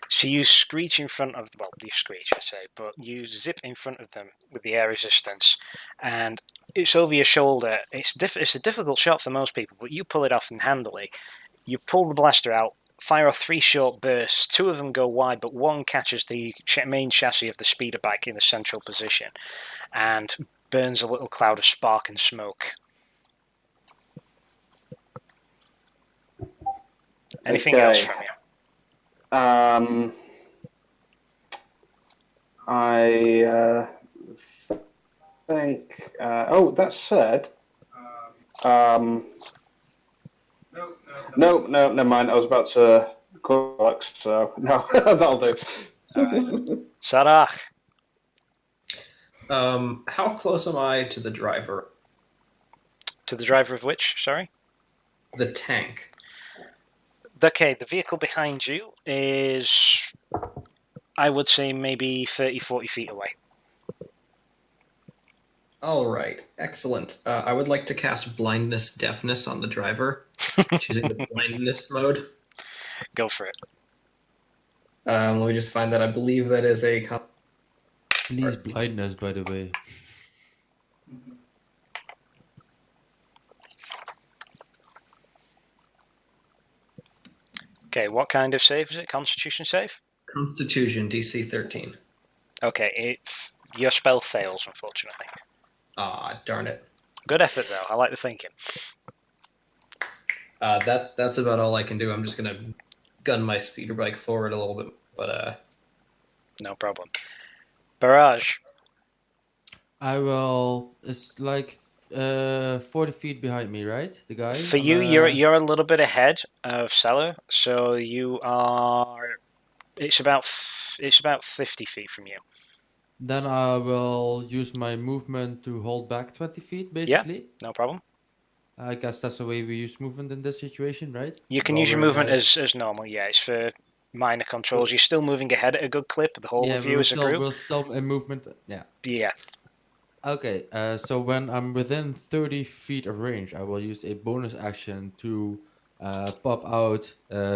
So you screech in front of, well, you screech, I say, but you zip in front of them with the air resistance, and it's over your shoulder. It's a difficult shot for most people, but you pull it off and handily. You pull the blaster out, fire off 3 short bursts. 2 of them go wide, but 1 catches the main chassis of the speeder bike in the central position, and burns a little cloud of spark and smoke. Anything else from you? I think. That said. No, never mind. I was about to call, so no, that'll do. All right. Sarach. How close am I to the driver? To the driver of which, sorry? The tank. Okay, the vehicle behind you is, I would say, maybe 30, 40 feet away. All right, excellent. I would like to cast Blindness Deafness on the driver, choosing the blindness mode. Go for it. Let me just find that. I believe that is a... Please blindness, by the way. Okay, what kind of save is it? Constitution save? Constitution, DC 13. Okay, your spell fails, unfortunately. Ah, darn it. Good effort, though. I like the thinking. That's about all I can do. I'm just going to gun my speeder bike forward a little bit, but... No problem. Barrage. I will. It's like 40 feet behind me, right? The guy. For you, you're a little bit ahead of Cellar, so you are It's about 50 feet from you. Then I will use my movement to hold back 20 feet, basically. No problem. I guess that's the way we use movement in this situation, right? You can While use your we're in movement a- as normal. Yeah, it's for minor controls. You're still moving ahead at a good clip. The whole yeah, of you as a group. we're still in movement. Yeah. Yeah. Okay, so when I'm within 30 feet of range, I will use a bonus action to pop out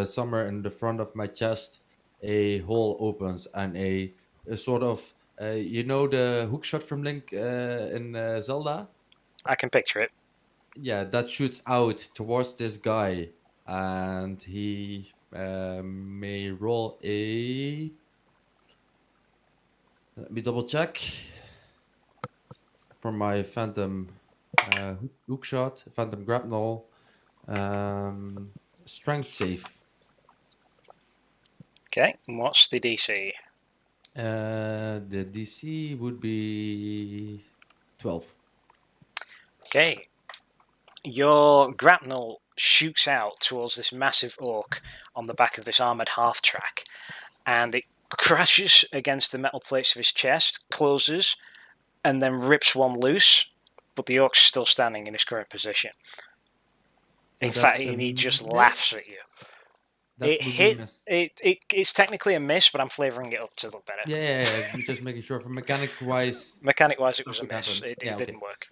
somewhere in the front of my chest. A hole opens and a sort of, you know, the hook shot from Link in Zelda? I can picture it. Yeah, that shoots out towards this guy, and he may roll a. Let me double check for my phantom hook shot, phantom grapnel, strength save. Okay. And what's the DC? The DC would be 12. Okay. Your grapnel shoots out towards this massive orc on the back of this armored half track, and it crashes against the metal plates of his chest, closes, and then rips one loose. But the orc's still standing in his current position. So In fact, that's a he just miss? laughs at you. That It would hit. be miss. It's technically a miss, but I'm flavouring it up to look better. Yeah. I'm just making sure for mechanic wise. Mechanic wise, it was a Something miss. happened. It Yeah, okay. didn't work.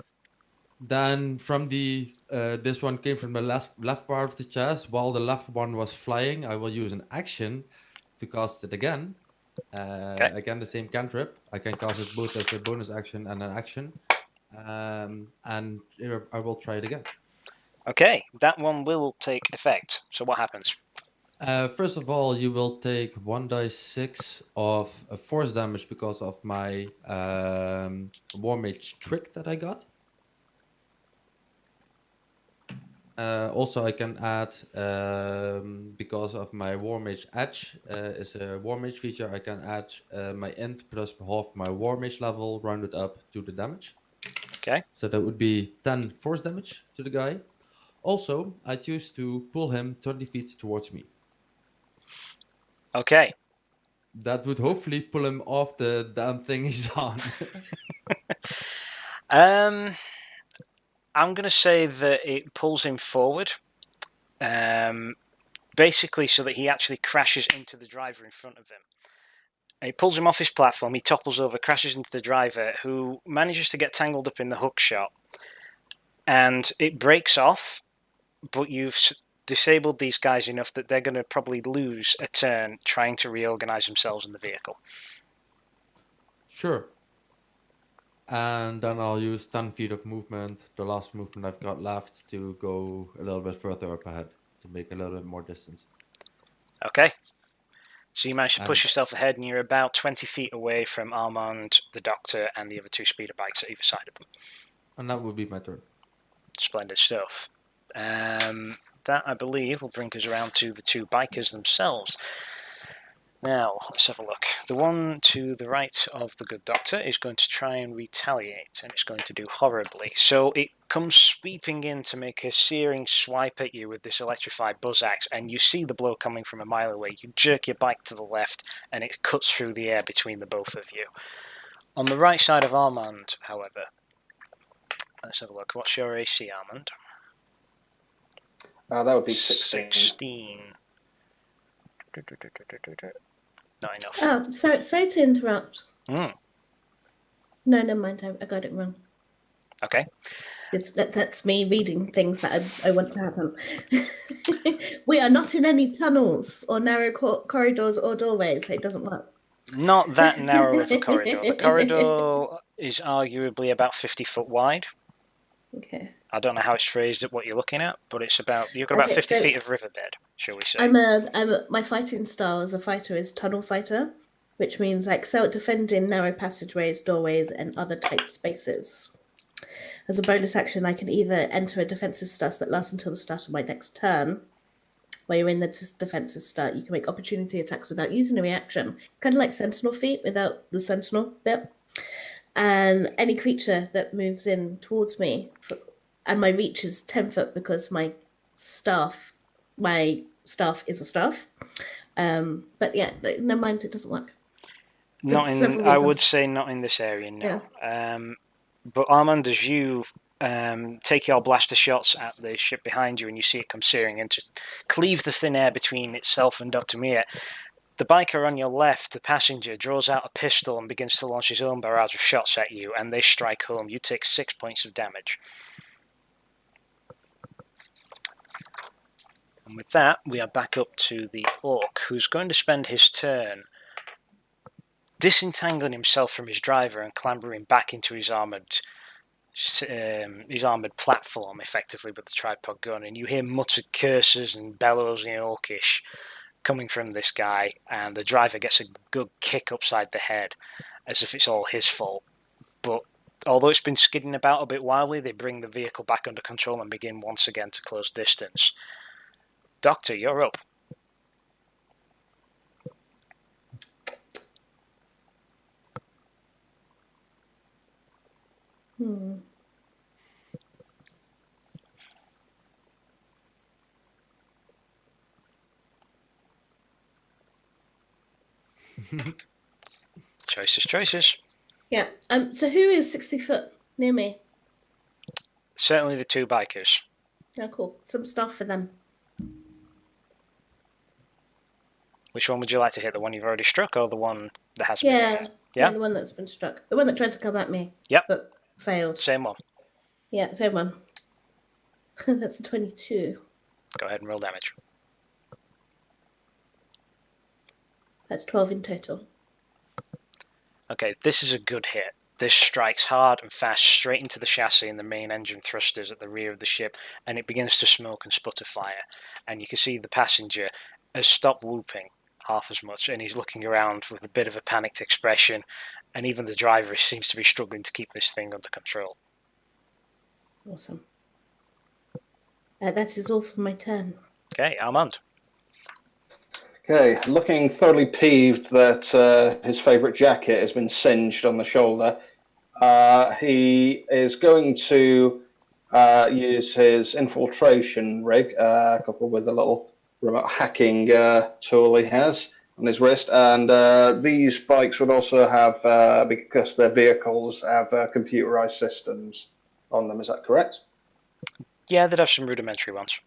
Then from the this one came from the left part of the chest. While the left one was flying, I will use an action to cast it again. Again, the same cantrip. I can cast it both as a bonus action and an action. And I will try it again. Okay, that one will take effect. So what happens? First of all, you will take 1d6 of force damage because of my War Mage trick that I got. Also, I can add, because of my War Mage Edge is a War Mage feature, I can add my int plus half my War Mage level rounded up to the damage. Okay. So that would be 10 force damage to the guy. Also, I choose to pull him 20 feet towards me. Okay. That would hopefully pull him off the damn thing he's on. I'm going to say that it pulls him forward, basically so that he actually crashes into the driver in front of him. It pulls him off his platform, he topples over, crashes into the driver, who manages to get tangled up in the hook shot. And it breaks off, but you've disabled these guys enough that they're going to probably lose a turn trying to reorganize themselves in the vehicle. Sure. And then I'll use 10 feet of movement, the last movement I've got left, to go a little bit further up ahead to make a little bit more distance. Okay. So you manage to push yourself ahead, and you're about 20 feet away from Armand, the Doctor, and the other two speeder bikes at either side of them. And that would be my turn. Splendid stuff. That, I believe, will bring us around to the two bikers themselves. Now, let's have a look. The one to the right of the good doctor is going to try and retaliate, and it's going to do horribly. So it comes sweeping in to make a searing swipe at you with this electrified buzz axe, and you see the blow coming from a mile away. You jerk your bike to the left, and it cuts through the air between the both of you. On the right side of Armand, however, let's have a look. What's your AC, Armand? That would be 16. 16. Not enough. Oh, sorry to interrupt. Mm. No, never mind. I got it wrong. Okay. That's me reading things that I want to happen. We are not in any tunnels or narrow corridors or doorways. It doesn't work. Not that narrow of a corridor. The corridor is arguably about 50 foot wide. Okay. I don't know how it's phrased at what you're looking at, but it's about you've got about 50 feet of riverbed, shall we say? My fighting style as a fighter is tunnel fighter, which means I excel at defending narrow passageways, doorways, and other tight spaces. As a bonus action, I can either enter a defensive stance that lasts until the start of my next turn. While you're in the defensive start, you can make opportunity attacks without using a reaction. It's kind of like Sentinel feat without the Sentinel bit. And any creature that moves in towards me, and my reach is 10 foot because my staff is a staff. But yeah, never mind, it doesn't work. Not in. several I would reasons. say not in this area. No. But Armand, as you take your blaster shots at the ship behind you, and you see it come searing in to cleave the thin air between itself and Dr. Mia, the biker on your left, the passenger, draws out a pistol and begins to launch his own barrage of shots at you, and they strike home. You take 6 points of damage. And with that, we are back up to the orc, who's going to spend his turn disentangling himself from his driver and clambering back into his armoured platform, effectively, with the tripod gun. And you hear muttered curses and bellows in Orcish coming from this guy, and the driver gets a good kick upside the head, as if it's all his fault. But although it's been skidding about a bit wildly, they bring the vehicle back under control and begin once again to close distance. Doctor, you're up. Choices. Yeah. So who is 60 foot near me? Certainly the 2 bikers. Yeah, cool. Some stuff for them. Which one would you like to hit? The one you've already struck, or the one that hasn't been hit? Yeah, the one that's been struck. The one that tried to come at me. Yep. But failed. Same one. Yeah, same one. That's a 22. Go ahead and roll damage. That's 12 in total. Okay, this is a good hit. This strikes hard and fast straight into the chassis and the main engine thrusters at the rear of the ship, and it begins to smoke and sputter fire. And you can see the passenger has stopped whooping half as much, and he's looking around with a bit of a panicked expression, and even the driver seems to be struggling to keep this thing under control. Awesome. That is all for my turn. Okay, Armand. Okay, looking thoroughly peeved that his favourite jacket has been singed on the shoulder, he is going to use his infiltration rig, coupled with a little remote hacking tool he has on his wrist. And these bikes would also have, because their vehicles have computerized systems on them, is that correct? Yeah, they'd have some rudimentary ones.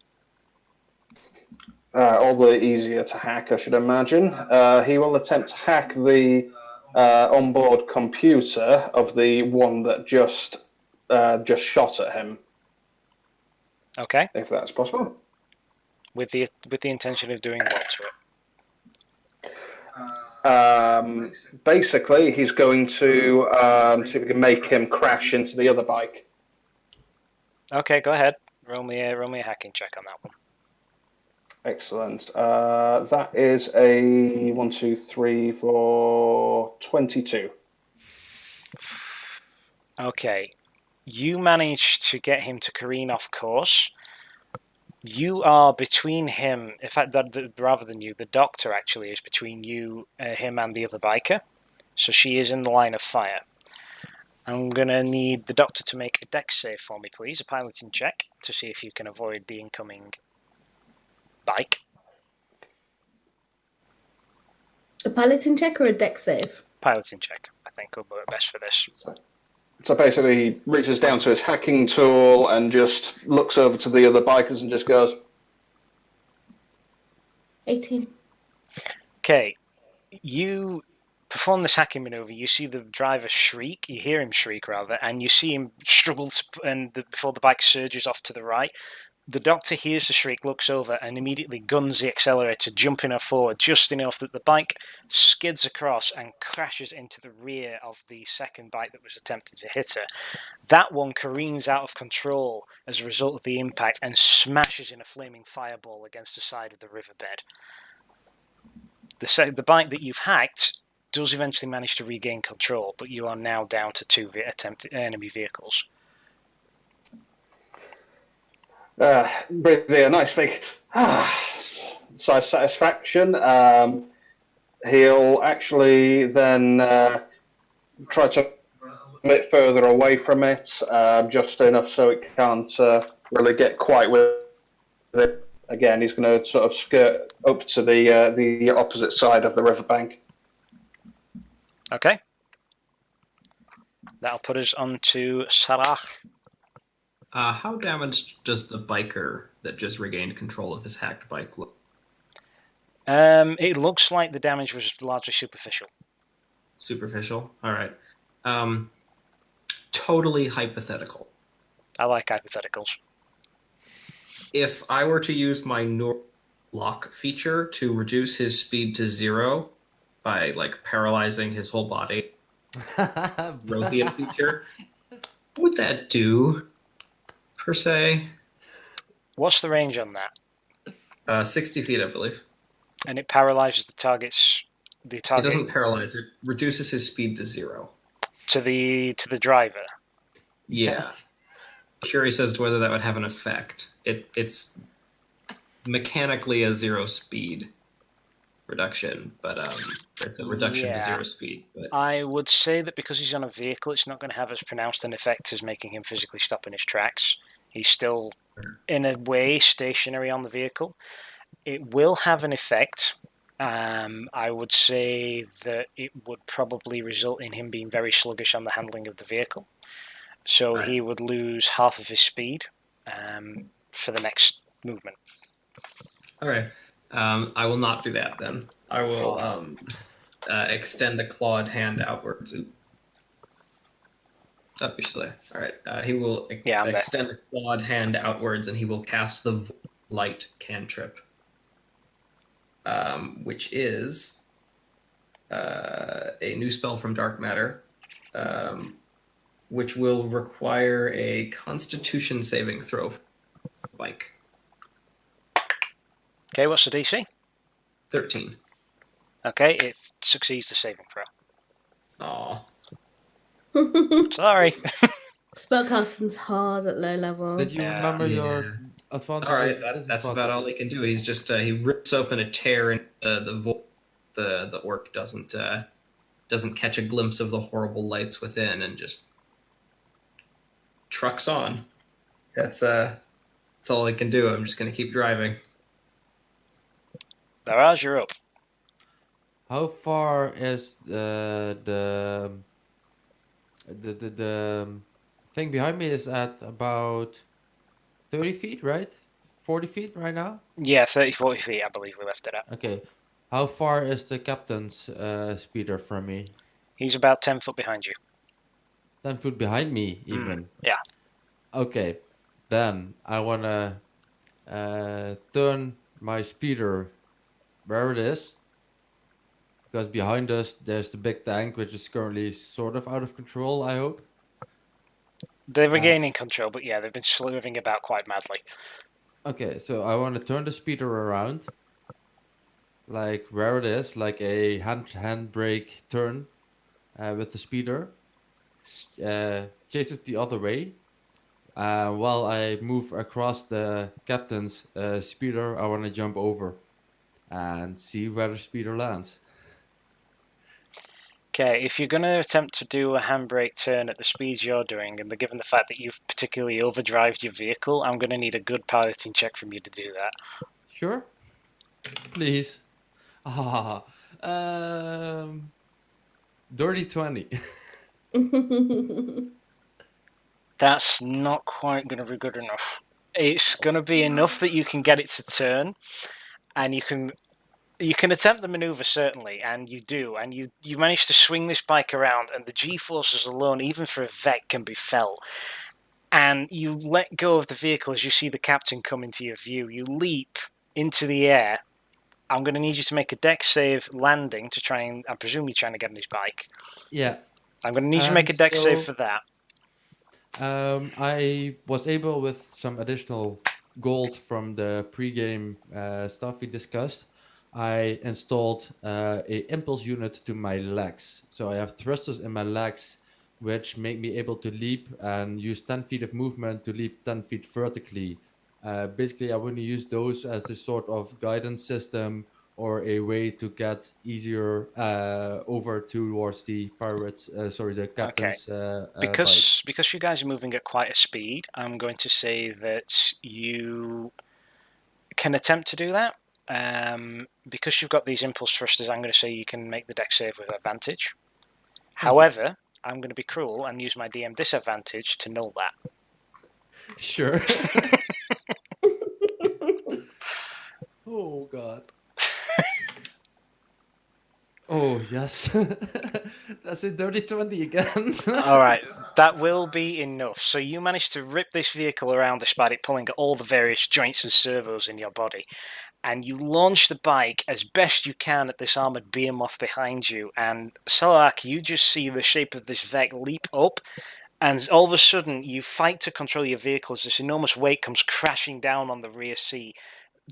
All the easier to hack, I should imagine. He will attempt to hack the onboard computer of the one that just shot at him. Okay. If that's possible. With the intention of doing what to it? Basically, he's going to see if we can make him crash into the other bike. Okay, go ahead. Roll me a hacking check on that one. Excellent. That is a 1, 2, 3, 4, 22. Okay. You managed to get him to careen off course. You are between him. In fact, rather than you, the doctor actually is between you, him, and the other biker. So she is in the line of fire. I'm going to need the doctor to make a dex save for me, please. A piloting check to see if you can avoid the incoming bike. A piloting check or a dex save? Piloting check, I think, will work best for this. So basically, he reaches down to his hacking tool and just looks over to the other bikers and just goes... 18. Okay, you perform this hacking maneuver. You see the driver shriek. You hear him shriek, rather, and you see him struggle before the bike surges off to the right. The doctor hears the shriek, looks over, and immediately guns the accelerator, jumping her forward just enough that the bike skids across and crashes into the rear of the second bike that was attempting to hit her. That one careens out of control as a result of the impact and smashes in a flaming fireball against the side of the riverbed. The bike that you've hacked does eventually manage to regain control, but you are now down to 2 attempted enemy vehicles. Breathe a nice big sigh of satisfaction. He'll actually then try to a bit further away from it, just enough so it can't really get quite with it. Again, he's going to sort of skirt up to the opposite side of the riverbank. Okay. That'll put us on to Sarah. How damaged does the biker that just regained control of his hacked bike look? It looks like the damage was largely superficial. Superficial? All right. Totally hypothetical. I like hypotheticals. If I were to use my lock feature to reduce his speed to 0 by like paralyzing his whole body, Rothian feature, what would that do per se? What's the range on that? 60 feet, I believe. And it paralyzes the target. It doesn't paralyze. It reduces his speed to 0. To the driver. Yeah. Yes. Curious as to whether that would have an effect. It's mechanically a 0 speed reduction, but it's a reduction to 0 speed. But I would say that because he's on a vehicle, it's not going to have as pronounced an effect as making him physically stop in his tracks. He's still, in a way, stationary on the vehicle. It will have an effect. I would say that it would probably result in him being very sluggish on the handling of the vehicle. So Right. he would lose half of his speed for the next movement. all right, I will not do that then. I will extend the clawed hand outwards. Up usually. All right. He will extend the clawed hand outwards, and he will cast the light cantrip, which is a new spell from Dark Matter, which will require a Constitution saving throw. Like Okay, what's the DC? 13. Okay, it succeeds the saving throw. Aw. Sorry. Spellcasting's hard at low levels. Did you remember your advantage? All right, that's about all he can do. He's just he rips open a tear in the void. The orc doesn't catch a glimpse of the horrible lights within and just trucks on. That's all he can do. I'm just gonna keep driving. Laraj, you're up. How far is the thing behind me is at about 30 feet, right? 40 feet right now? Yeah, 30, 40 feet, I believe we left it at. Okay. How far is the captain's speeder from me? He's about 10 foot behind you. 10 foot behind me, even. Yeah. Okay. Then I want to turn my speeder where it is. Because behind us, there's the big tank, which is currently sort of out of control, I hope. They're regaining control, but yeah, they've been slurving about quite madly. Okay, so I want to turn the speeder around. Like where it is, like a handbrake turn with the speeder. Chase it the other way. While I move across the captain's speeder, I want to jump over and see where the speeder lands. Okay, if you're going to attempt to do a handbrake turn at the speeds you're doing, and given the fact that you've particularly overdrived your vehicle, I'm going to need a good piloting check from you to do that. Sure. Please. Dirty 20. That's not quite going to be good enough. It's going to be enough that you can get it to turn, and you can attempt the maneuver, certainly, and you do, and you manage to swing this bike around, and the G-forces alone, even for a vet, can be felt. And you let go of the vehicle as you see the captain come into your view. You leap into the air. I'm going to need you to make a dex save landing to try and, I presume you're trying to get on his bike. Yeah. I'm going to need you to make a dex save for that. I was able, with some additional gold from the pre-game stuff we discussed, I installed a impulse unit to my legs. So I have thrusters in my legs, which make me able to leap and use 10 feet of movement to leap 10 feet vertically. Basically, I want to use those as a sort of guidance system or a way to get easier over towards the pirates. The captain's bike. Because you guys are moving at quite a speed, I'm going to say that you can attempt to do that. Because you've got these impulse thrusters, I'm going to say you can make the dex save with advantage. However, I'm going to be cruel and use my DM disadvantage to null that. Sure. Oh god. Oh yes. That's a dirty 20 again. Alright, that will be enough. So you managed to rip this vehicle around despite it pulling at all the various joints and servos in your body. And you launch the bike as best you can at this armoured behemoth behind you. And Salak, you just see the shape of this Vec leap up. And all of a sudden, you fight to control your vehicle as this enormous weight comes crashing down on the rear seat,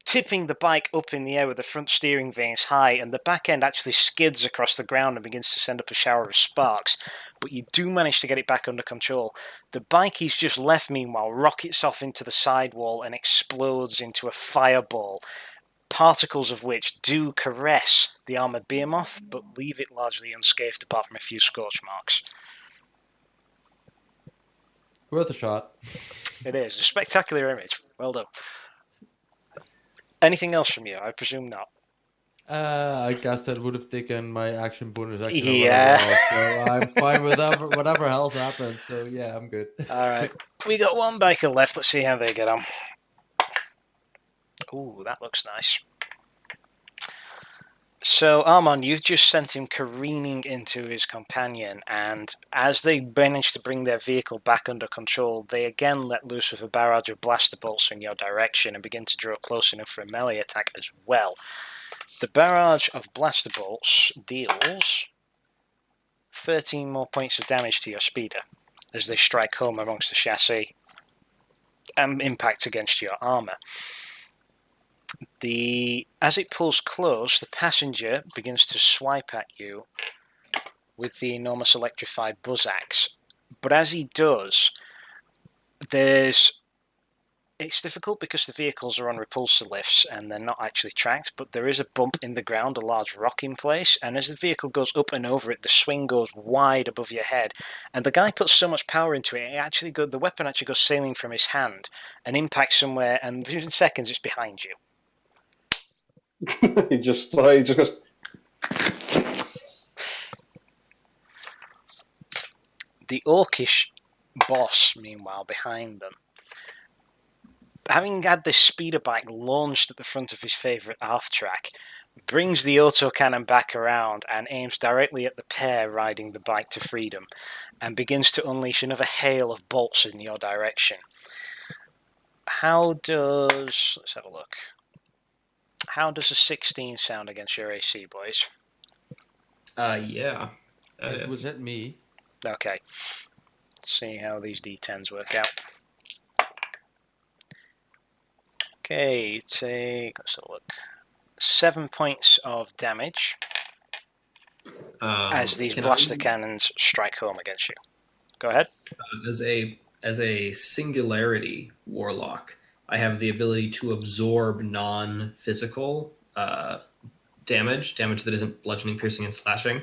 tipping the bike up in the air with the front steering vanes high, and the back end actually skids across the ground and begins to send up a shower of sparks. But you do manage to get it back under control. The bike he's just left, meanwhile, rockets off into the sidewall and explodes into a fireball, particles of which do caress the armoured behemoth, but leave it largely unscathed apart from a few scorch marks. Worth a shot. It is a spectacular image. Well done. Anything else from you? I presume not. I guess that would have taken my action bonus action. Yeah. Or whatever else, so I'm fine with whatever else happens. So yeah, I'm good. All right. We got one biker left. Let's see how they get on. Ooh, that looks nice. So, Armand, you've just sent him careening into his companion, and as they manage to bring their vehicle back under control, they again let loose with a barrage of blaster bolts in your direction and begin to draw close enough for a melee attack as well. The barrage of blaster bolts deals 13 more points of damage to your speeder as they strike home amongst the chassis and impact against your armour. As it pulls close, the passenger begins to swipe at you with the enormous electrified buzz axe. But as he does, it's difficult because the vehicles are on repulsor lifts and they're not actually tracked, but there is a bump in the ground, a large rock in place, and as the vehicle goes up and over it, the swing goes wide above your head, and the guy puts so much power into it, the weapon actually goes sailing from his hand and impacts somewhere, and within seconds it's behind you. he just goes. The orcish boss, meanwhile, behind them, having had this speeder bike launched at the front of his favourite half track, brings the autocannon back around and aims directly at the pair riding the bike to freedom, and begins to unleash another hail of bolts in your direction. Let's have a look. How does a 16 sound against your AC, boys? Yeah. It was at me. Okay. Let's see how these D10s work out. Okay, let's have a look. 7 points of damage as these blaster cannons strike home against you. Go ahead. As a singularity warlock, I have the ability to absorb non-physical damage that isn't bludgeoning, piercing, and slashing,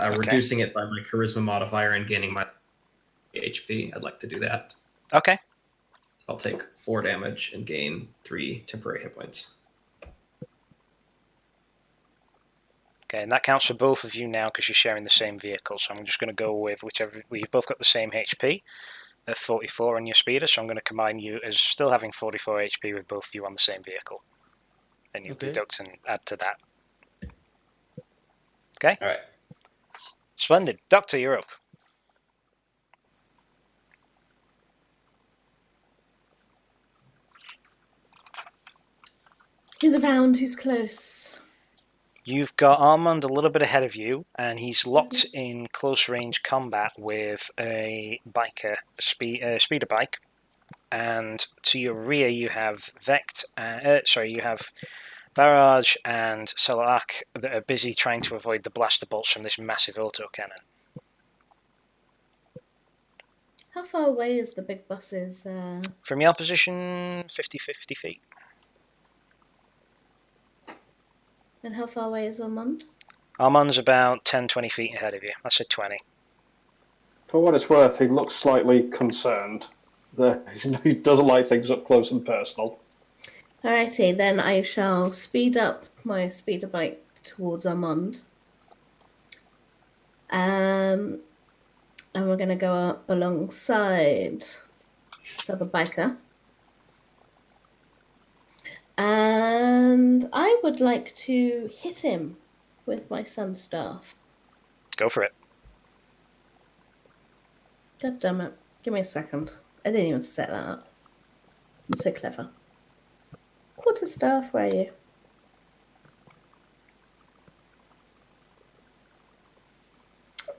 reducing it by my charisma modifier and gaining my HP. I'd like to do that. Okay. I'll take 4 damage and gain 3 temporary hit points. Okay, and that counts for both of you now because you're sharing the same vehicle. So I'm just going to go with whichever. You've both got the same HP at 44 on your speeder, so I'm going to combine you as still having 44 HP with both of you on the same vehicle. Then you deduct and add to that. Okay? All right. Splendid. Doctor, you're up. Who's around? Who's close? You've got Armand a little bit ahead of you, and he's locked in close range combat with a biker, speeder bike. And to your rear, you have you have Barrage and Salak that are busy trying to avoid the blaster bolts from this massive autocannon. How far away is the big buses? From your position, 50 feet. And how far away is Armand? Armand's about 10-20 feet ahead of you. I said 20. For what it's worth, he looks slightly concerned. He doesn't like things up close and personal. Alrighty, then I shall speed up my speeder bike towards Armand. And we're going to go up alongside this other biker. And I would like to hit him with my sun staff. Go for it. God damn it. Give me a second. I didn't even set that up. I'm so clever. Quarterstaff, where are you?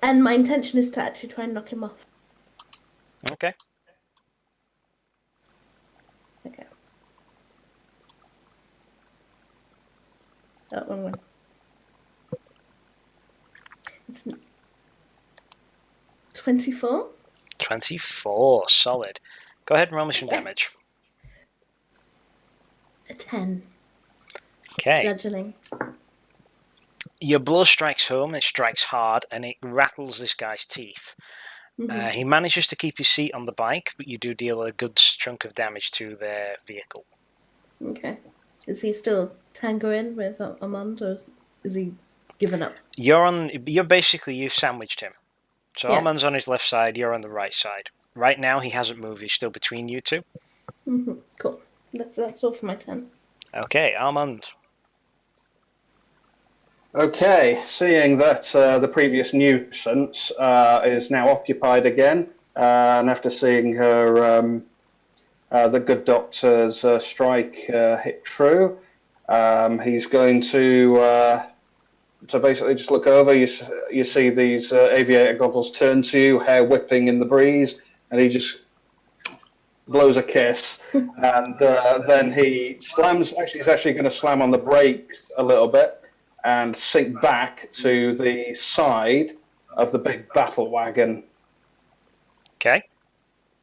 And my intention is to actually try and knock him off. Okay. Okay. Oh, wrong one. It's 24? 24. Solid. Go ahead and roll me some damage. A 10. Okay. Bludgeoning. Your blow strikes home, it strikes hard, and it rattles this guy's teeth. Mm-hmm. He manages to keep his seat on the bike, but you do deal a good chunk of damage to their vehicle. Okay. Is he still tangoing with Armand, or is he given up? You've sandwiched him. So Yeah. Armand's on his left side, you're on the right side. Right now, he hasn't moved, he's still between you two. Mm-hmm. Cool. That's all for my turn. Okay, Armand. Okay, seeing that the previous nuisance is now occupied again, and after seeing her, the good doctor's strike hit true, he's going to basically just look over. You see these aviator goggles turn to you, hair whipping in the breeze, and he just blows a kiss, and then he slams. Actually, he's actually going to slam on the brakes a little bit and sink back to the side of the big battle wagon. Okay.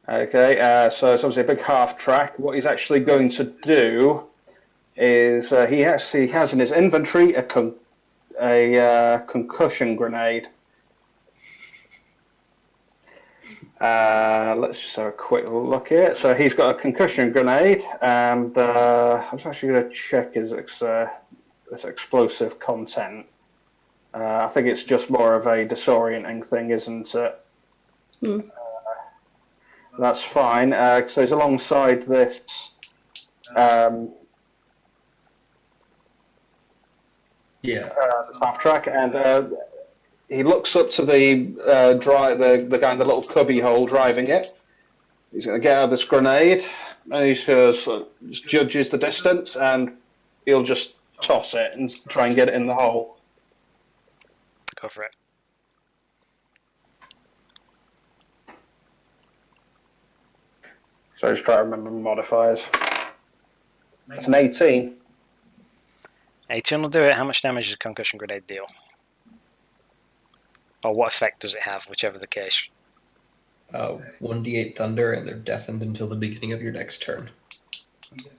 Okay, so it's obviously a big half track. What he's actually going to do is he actually has in his inventory a concussion grenade. Let's just have a quick look here. So he's got a concussion grenade, and I was actually going to check his explosive content. I think it's just more of a disorienting thing, isn't it? Mm. That's fine. So he's alongside this. This half track, and he looks up to the guy in the little cubby hole driving it. He's going to get out this grenade, and he just judges the distance, and he'll just toss it and try and get it in the hole. Go for it. So just try to remember modifiers. It's an 18. 18 will do it. How much damage does a concussion grenade deal? Or what effect does it have, whichever the case? 1d8 thunder, and they're deafened until the beginning of your next turn.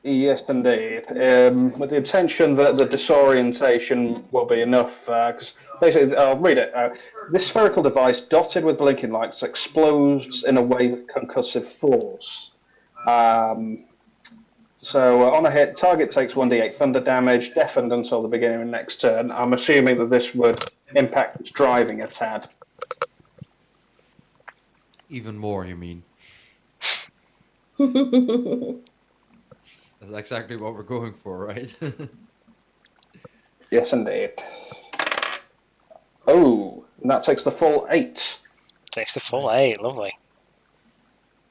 Yes, indeed. With the intention that the disorientation will be enough, because basically, I'll read it. This spherical device, dotted with blinking lights, explodes in a way with concussive force. So on a hit, target takes 1d8 thunder damage, deafened until the beginning of the next turn. I'm assuming that this would impact its driving a tad. Even more, you mean? That's exactly what we're going for, right? Yes, indeed. Oh, and that takes the full 8. Takes the full 8, lovely.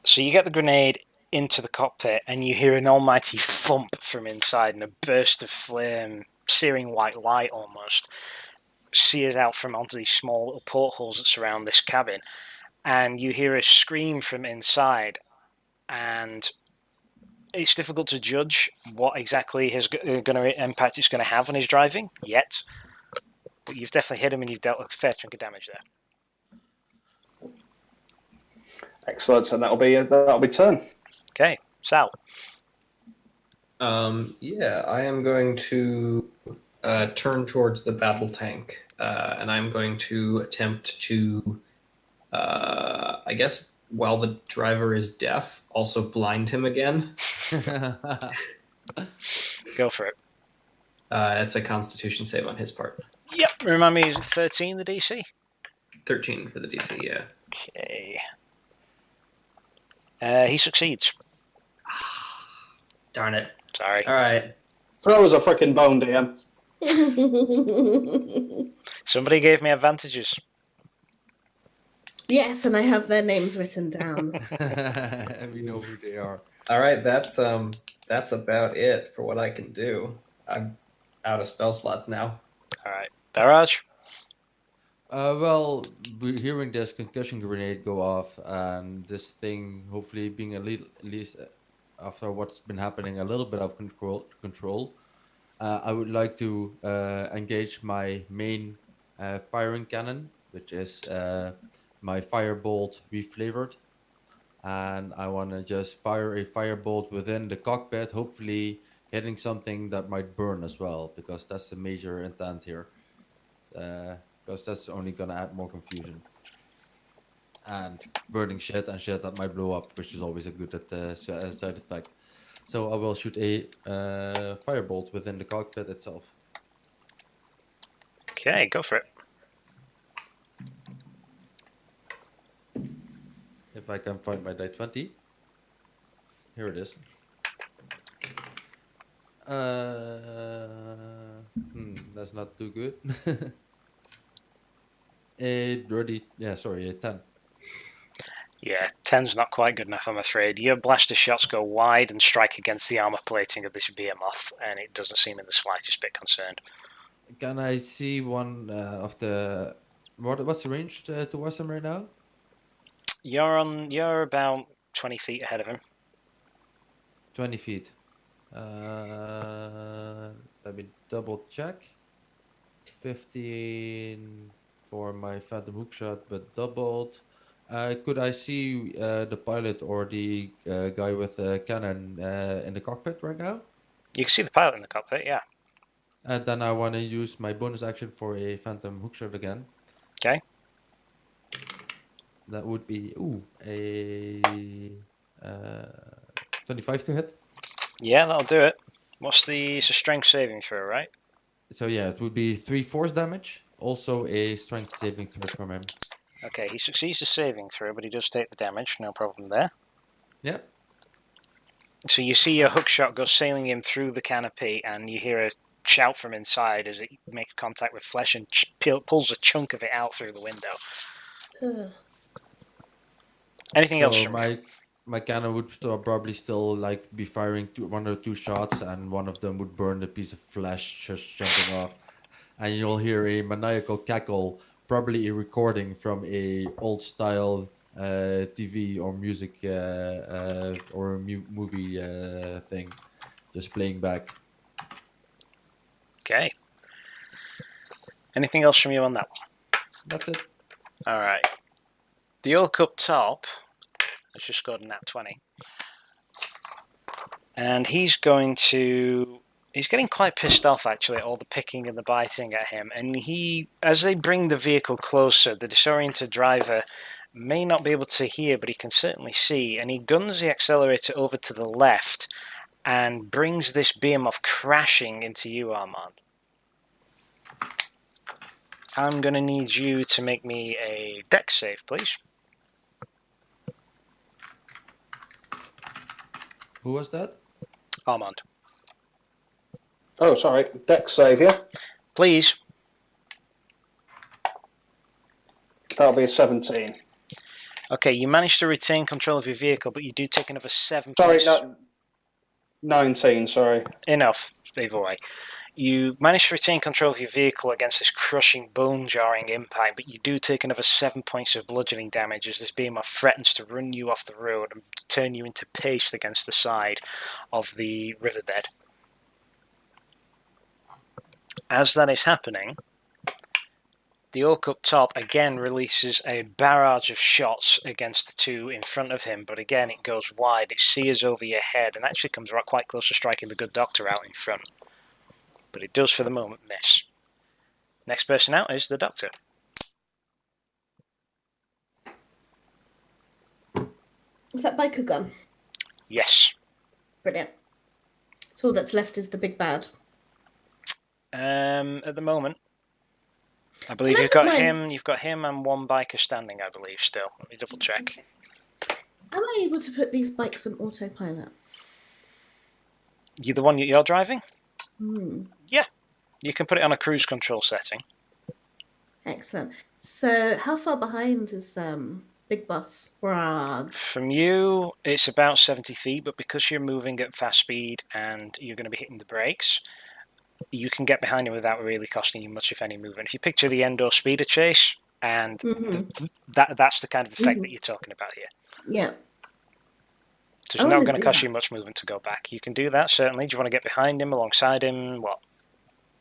So you get the grenade into the cockpit, and you hear an almighty thump from inside, and a burst of flame, searing white light almost, sears out from onto these small little portholes that surround this cabin. And you hear a scream from inside, and it's difficult to judge what exactly is going to impact it's going to have on his driving yet, but you've definitely hit him and you've dealt a fair chunk of damage there. Excellent, and that'll be turn. Okay, Sal. I am going to turn towards the battle tank, and I'm going to attempt to, I guess, while the driver is deaf, also blind him again. Go for it. It's a Constitution save on his part. Yep. Remind me, is it 13 the DC? 13 for the DC, yeah. Okay. He succeeds. Darn it. Sorry. All right. Throw us a freaking bone, DM. Somebody gave me advantages. Yes, and I have their names written down. And we know who they are. All right, that's about it for what I can do. I'm out of spell slots now. All right. Barrage? Well, we're hearing this concussion grenade go off, and this thing hopefully being at least after what's been happening, a little bit of control. I would like to engage my main firing cannon, which is my firebolt reflavored, and I want to just fire a firebolt within the cockpit, hopefully hitting something that might burn as well, because that's the major intent here. Because that's only gonna add more confusion and burning shit and shit that might blow up, which is always a good side effect. So I will shoot a firebolt within the cockpit itself. Okay, go for it. If I can find my die 20. Here it is. That's not too good. A 10. Yeah, 10's not quite good enough, I'm afraid. Your blaster shots go wide and strike against the armor plating of this behemoth, and it doesn't seem in the slightest bit concerned. Can I see one of the... What's the range towards him right now? You're about 20 feet ahead of him. 20 feet. Let me double check. 15 for my phantom hookshot, but doubled. Could I see the pilot or the guy with the cannon in the cockpit right now? You can see the pilot in the cockpit, yeah. And then I want to use my bonus action for a phantom hookshot again. Okay. That would be a 25 to hit. Yeah, that'll do it. It's a strength saving throw, right? So yeah, it would be 3 force damage. Also a strength saving throw from him. Okay, he succeeds the saving throw, but he does take the damage. No problem there. Yeah. So you see a hookshot go sailing in through the canopy, and you hear a shout from inside as it makes contact with flesh and pulls a chunk of it out through the window. Anything else from you? My cannon would probably still like be firing 1 or 2 shots, and one of them would burn a piece of flesh just jumping off, and you'll hear a maniacal cackle, probably a recording from a old style TV or music or movie thing, just playing back. Okay. Anything else from you on that one? That's it. All right. The Orc up top has just scored a nat 20. And he's getting quite pissed off, actually, at all the picking and the biting at him. And as they bring the vehicle closer, the disoriented driver may not be able to hear, but he can certainly see. And he guns the accelerator over to the left and brings this behemoth crashing into you, Armand. I'm going to need you to make me a dex save, please. Who was that? Armand. Oh, sorry. Dex save, yeah? Please. That'll be a 17. Okay, you managed to retain control of your vehicle, but you do take another 7 Sorry, points. no, 19, sorry. Enough, either way. You manage to retain control of your vehicle against this crushing, bone-jarring impact, but you do take another 7 points of bludgeoning damage as this behemoth threatens to run you off the road and turn you into paste against the side of the riverbed. As that is happening, the Orc up top again releases a barrage of shots against the two in front of him, but again it goes wide, it sears over your head and actually comes right quite close to striking the good doctor out in front. But it does for the moment miss. Next person out is the doctor. Is that biker gun? Yes. Brilliant. So all that's left is the big bad. At the moment, I believe Can I you've got have mine? him. You've got him and one biker standing. I believe still. Let me double check. Am I able to put these bikes on autopilot? You the one you're driving? Hmm. Yeah, you can put it on a cruise control setting. Excellent. So how far behind is Big Boss? Brag. From you, it's about 70 feet, but because you're moving at fast speed and you're going to be hitting the brakes, you can get behind him without really costing you much, if any, movement. If you picture the Endor speeder chase, and that's the kind of effect that you're talking about here. Yeah. So it's not going to cost you much movement to go back. You can do that, certainly. Do you want to get behind him, alongside him? What?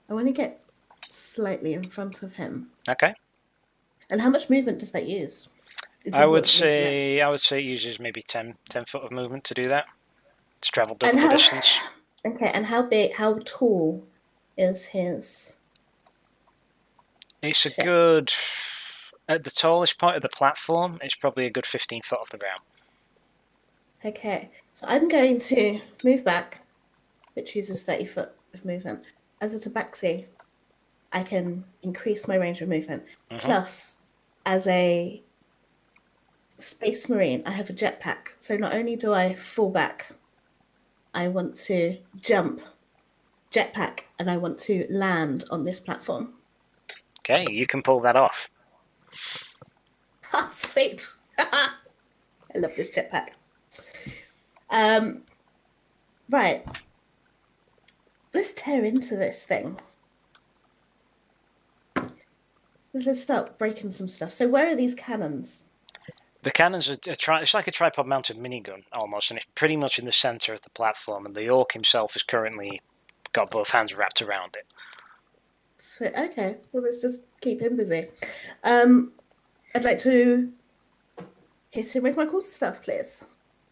I want to get slightly in front of him. Okay. And how much movement does that use? I would say it uses maybe 10 foot of movement to do that. It's travelled double the distance. Okay, and how tall is his? It's a good... At the tallest point of the platform, it's probably a good 15 foot off the ground. Okay, so I'm going to move back, which uses 30 foot of movement. As a tabaxi, I can increase my range of movement. Plus, as a space marine, I have a jetpack. So not only do I fall back, I want to jump, jetpack, and I want to land on this platform. Okay, you can pull that off. Ah, sweet. I love this jetpack. Right. Let's tear into this thing. Let's start breaking some stuff. So where are these cannons? The cannons are it's like a tripod-mounted minigun, almost, and it's pretty much in the centre of the platform, and the orc himself is currently got both hands wrapped around it. Sweet. Okay, well, let's just keep him busy. I'd like to hit him with my quarterstaff, please.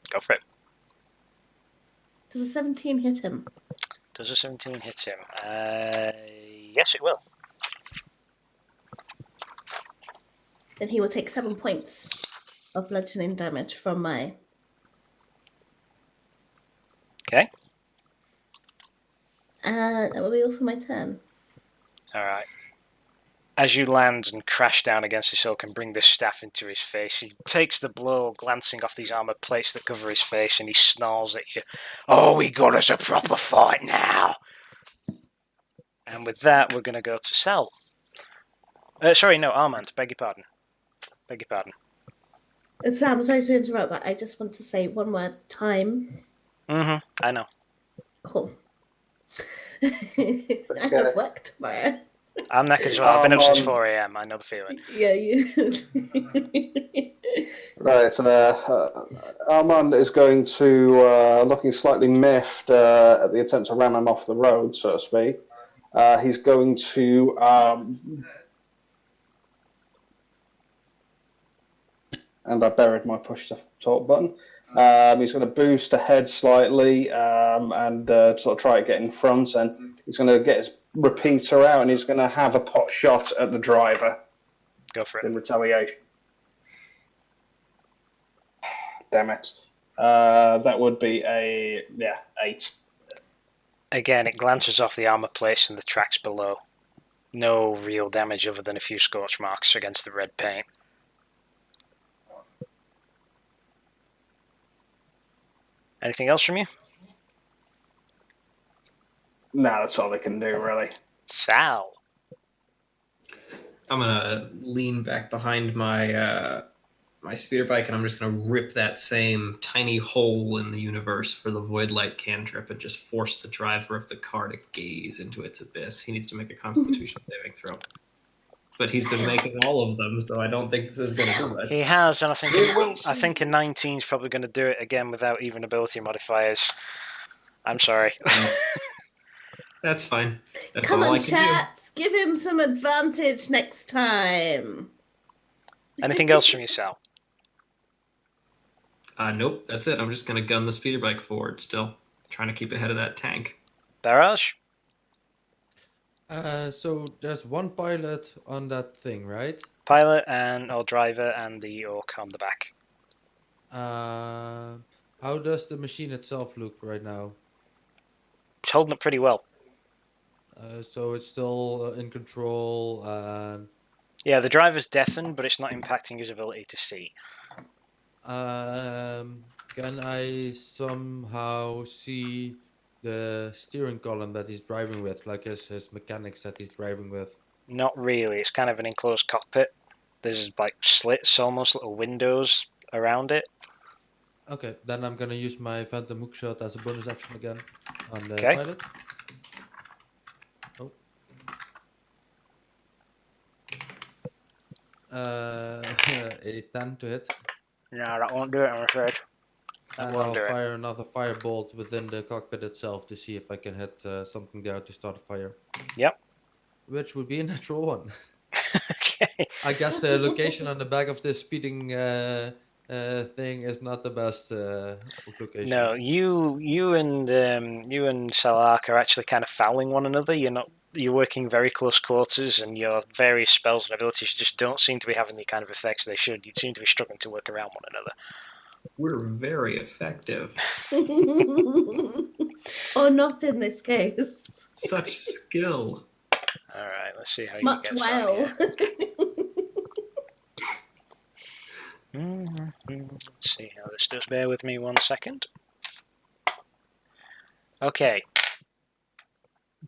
Go for it. Does a 17 hit him? Does a 17 hit him? Yes, it will. Then he will take 7 points of bludgeoning damage from my... Okay. That will be all for my turn. Alright. As you land and crash down against his oak and bring this staff into his face, he takes the blow, glancing off these armoured plates that cover his face, and he snarls at you. Oh, we got us a proper fight now! And with that, we're going to go to Sal. Sorry, no, Armand. Beg your pardon. Sam, sorry to interrupt, but I just want to say one word. Time. I know. Cool. I have work tomorrow. I'm knackered as well. I've been up since 4 a.m. I know the feeling. Yeah, you. Right, Armand is going to, looking slightly miffed at the attempt to ram him off the road, so to speak. He's going to and I buried my push to talk button. He's going to boost ahead slightly and sort of try to get in front, and he's going to get his repeater out, and he's going to have a pot shot at the driver. Go for it. In retaliation. Damn it. That would be a 8. Again, it glances off the armour plates and the tracks below. No real damage other than a few scorch marks against the red paint. Anything else from you? No, that's all they can do, really. Sal. I'm gonna lean back behind my my speeder bike, and I'm just gonna rip that same tiny hole in the universe for the void light cantrip and just force the driver of the car to gaze into its abyss. He needs to make a Constitution saving throw, but he's been making all of them, so I don't think this is gonna do much. He has, and I think a 19 is probably going to do it again without even ability modifiers. I'm sorry. That's fine. That's Come all on, I can do. chat. Give him some advantage next time. Anything else from you, Sal? Nope, that's it. I'm just gonna gun the speeder bike forward still, trying to keep ahead of that tank. Barrage? So there's one pilot on that thing, right? Pilot or driver and the orc on the back. How does the machine itself look right now? It's holding up pretty well. So it's still in control, and Yeah, the driver's deafened, but it's not impacting his ability to see. can I somehow see the steering column that he's driving with, like his mechanics that he's driving with? Not really. It's kind of an enclosed cockpit. There's like slits, almost little windows around it. Okay, then I'm gonna use my Phantom Hookshot as a bonus action again on the Okay. pilot. Oh. A 10 to hit. No, that won't do it, I'm afraid. And I'll fire another firebolt within the cockpit itself to see if I can hit something there to start a fire. Yep. Which would be a natural one. Okay. I guess the location on the back of this speeding thing is not the best of locations. No, you and Salark are actually kind of fouling one another. You're working very close quarters, and your various spells and abilities just don't seem to be having the kind of effects they should. You seem to be struggling to work around one another. We're very effective. Or not in this case. Such skill. All right, let's see how you Much get well. on here. Let's see how this does. Bear with me 1 second. Okay.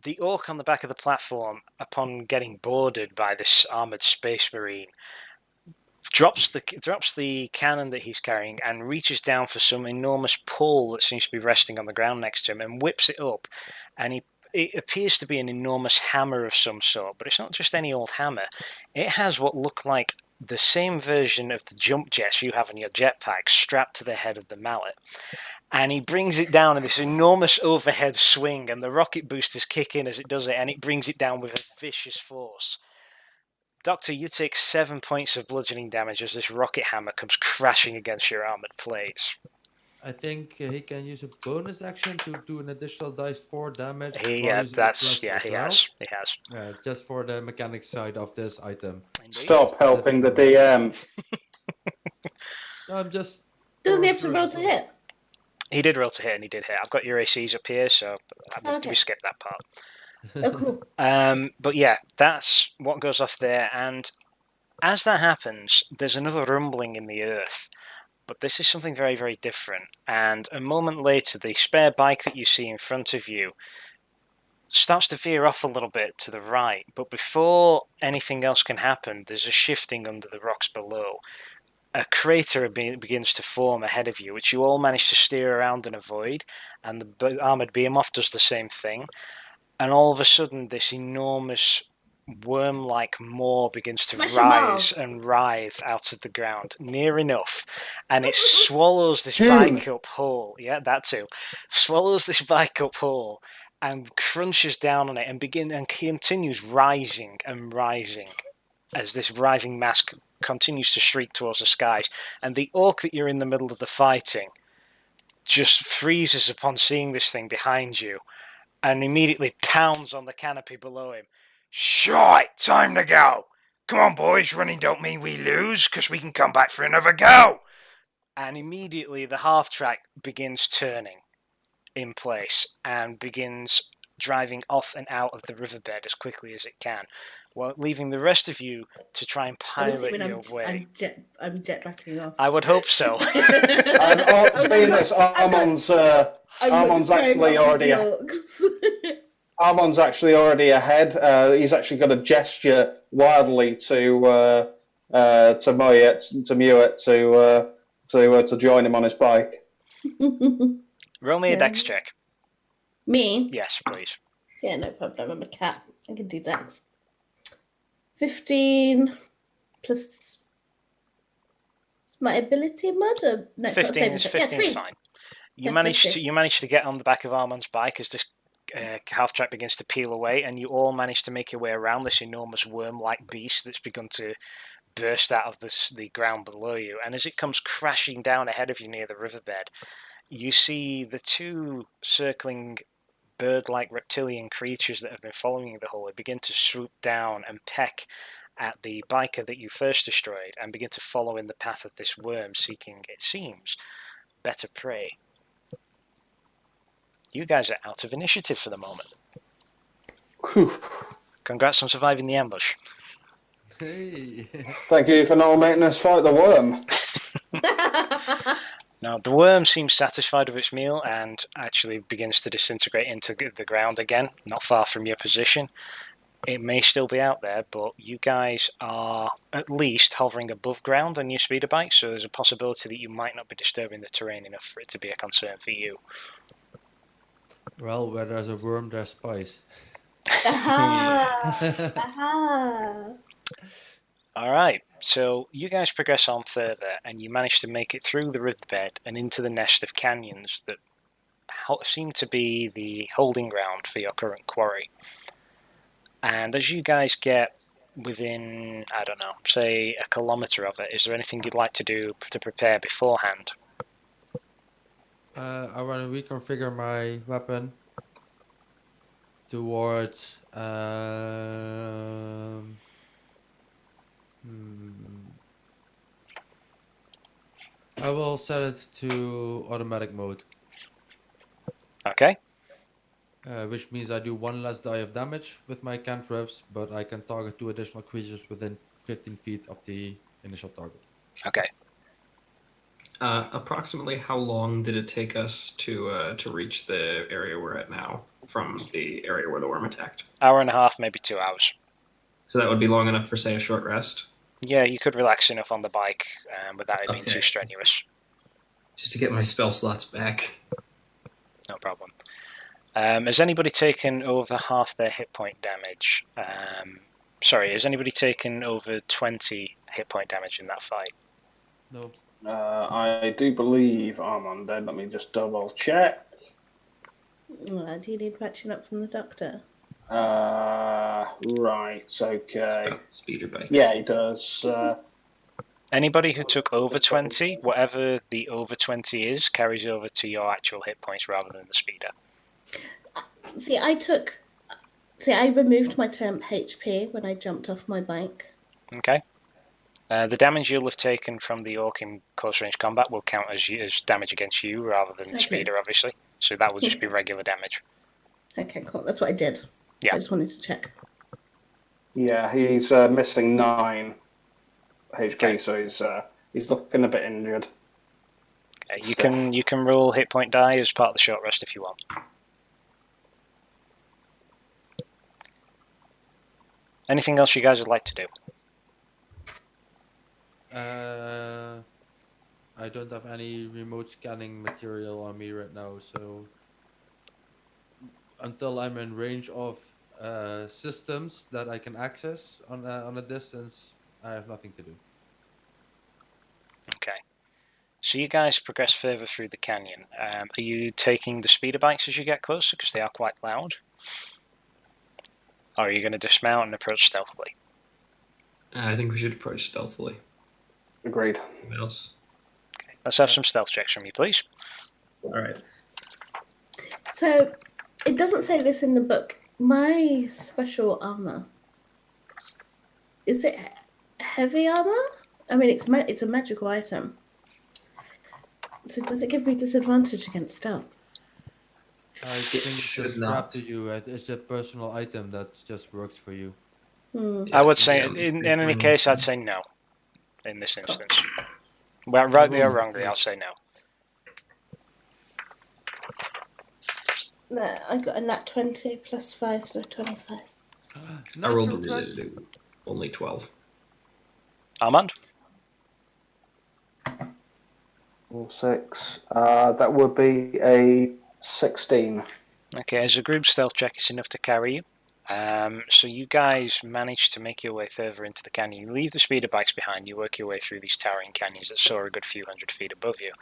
The orc on the back of the platform, upon getting boarded by this armored space marine, drops the cannon that he's carrying and reaches down for some enormous pole that seems to be resting on the ground next to him and whips it up, and it appears to be an enormous hammer of some sort, but it's not just any old hammer. It has what look like the same version of the jump jets you have in your jetpack strapped to the head of the mallet. And he brings it down in this enormous overhead swing, and the rocket boosters kick in as it does it, and it brings it down with a vicious force. Doctor, you take 7 points of bludgeoning damage as this rocket hammer comes crashing against your armored plates. I think he can use a bonus action to do an additional dice 4 damage. He while using the plus has. He has. Just for the mechanics side of this item. Indeed. Stop helping the DM. No, I'm just. Doesn't he have to roll to hit? He did roll to hit, and he did hit. I've got your ACs up here, so Okay. we skipped that part. Oh, cool. But yeah, that's what goes off there. And as that happens, there's another rumbling in the earth. But this is something very, very different. And a moment later, the spare bike that you see in front of you starts to veer off a little bit to the right. But before anything else can happen, there's a shifting under the rocks below. A crater begins to form ahead of you, which you all manage to steer around and avoid. And the armoured behemoth does the same thing. And all of a sudden, this enormous worm-like maw begins to rise and writhe out of the ground, near enough, and it swallows this bike up whole. Yeah, that too. Swallows this bike up whole and crunches down on it and continues rising and rising as this writhing mass continues to shriek towards the skies. And the orc that you're in the middle of the fighting just freezes upon seeing this thing behind you and immediately pounds on the canopy below him. Shite, time to go. Come on, boys, running don't mean we lose, because we can come back for another go. And immediately the half-track begins turning in place and begins driving off and out of the riverbed as quickly as it can, while leaving the rest of you to try and pilot your way. I'm jetbacking off. I would hope so. Armon's actually already ahead. He's actually going to gesture wildly to Mewett to join him on his bike. Roll me a dex check. Me? Yes, please. Yeah, no problem. I'm a cat. I can do dex. 15 plus my ability mod? No, 15 is fine. You manage to get on the back of Armon's bike as this half track begins to peel away, and you all manage to make your way around this enormous worm-like beast that's begun to burst out of the ground below you. And as it comes crashing down ahead of you near the riverbed, you see the two circling bird-like reptilian creatures that have been following you the whole way begin to swoop down and peck at the biker that you first destroyed and begin to follow in the path of this worm, seeking, it seems, better prey. You guys are out of initiative for the moment. Whew. Congrats on surviving the ambush. Hey. Thank you for not making us fight the worm. Now, the worm seems satisfied with its meal and actually begins to disintegrate into the ground again, not far from your position. It may still be out there, but you guys are at least hovering above ground on your speeder bike, so there's a possibility that you might not be disturbing the terrain enough for it to be a concern for you. Well, where there's a worm, there's spice. Aha! Aha! Alright, so you guys progress on further, and you manage to make it through the riverbed and into the nest of canyons that seem to be the holding ground for your current quarry. And as you guys get within, I don't know, say a kilometre of it, is there anything you'd like to do to prepare beforehand? I want to reconfigure my weapon towards I will set it to automatic mode, Okay, which means I do one less die of damage with my cantrips, but I can target 2 additional creatures within 15 feet of the initial target. okay. Approximately how long did it take us to reach the area we're at now from the area where the worm attacked? Hour and a half, maybe 2 hours. So that would be long enough for, say, a short rest? Yeah, you could relax enough on the bike without it being Okay. too strenuous. Just to get my spell slots back. No problem. Has anybody taken over half their hit point damage? Sorry, has anybody taken over 20 hit point damage in that fight? No. I do believe I'm undead. Let me just double check. Do you need patching up from the doctor? Right, okay. Speeder bike. Yeah, he does. Anybody who took over 20, whatever the over 20 is, carries over to your actual hit points rather than the speeder. See, I removed my temp HP when I jumped off my bike. Okay. The damage you'll have taken from the orc in close range combat will count as damage against you rather than the Okay. speeder, obviously. So that will just be regular damage. Okay, cool. That's what I did. Yeah. I just wanted to check. Yeah, he's missing 9 HP, Okay. so he's looking a bit injured. Okay, you can roll hit point die as part of the short rest if you want. Anything else you guys would like to do? I don't have any remote scanning material on me right now, so until I'm in range of systems that I can access on a distance, I have nothing to do. Okay. So you guys progress further through the canyon. Are you taking the speeder bikes as you get closer because they are quite loud? Or are you going to dismount and approach stealthily? I think we should approach stealthily. Agreed. What else? Okay. Let's have some stealth checks from you, please. All right. So, it doesn't say this in the book. My special armor, is it heavy armor? I mean, it's a magical item. So does it give me disadvantage against stealth? I think it's should just not. strapped to you. It's a personal item that just works for you. I would say, Yeah, in any case, I'd say no in this instance. Well, rightly or wrongly, I'll say no. No, I got a nat 20 plus 5, so 25. I rolled a really low. Only 12. Armand? 4, 6. That would be a 16. Okay, as a group stealth check, it's enough to carry you. So you guys manage to make your way further into the canyon. You leave the speeder bikes behind. You work your way through these towering canyons that soar a good few hundred feet above you.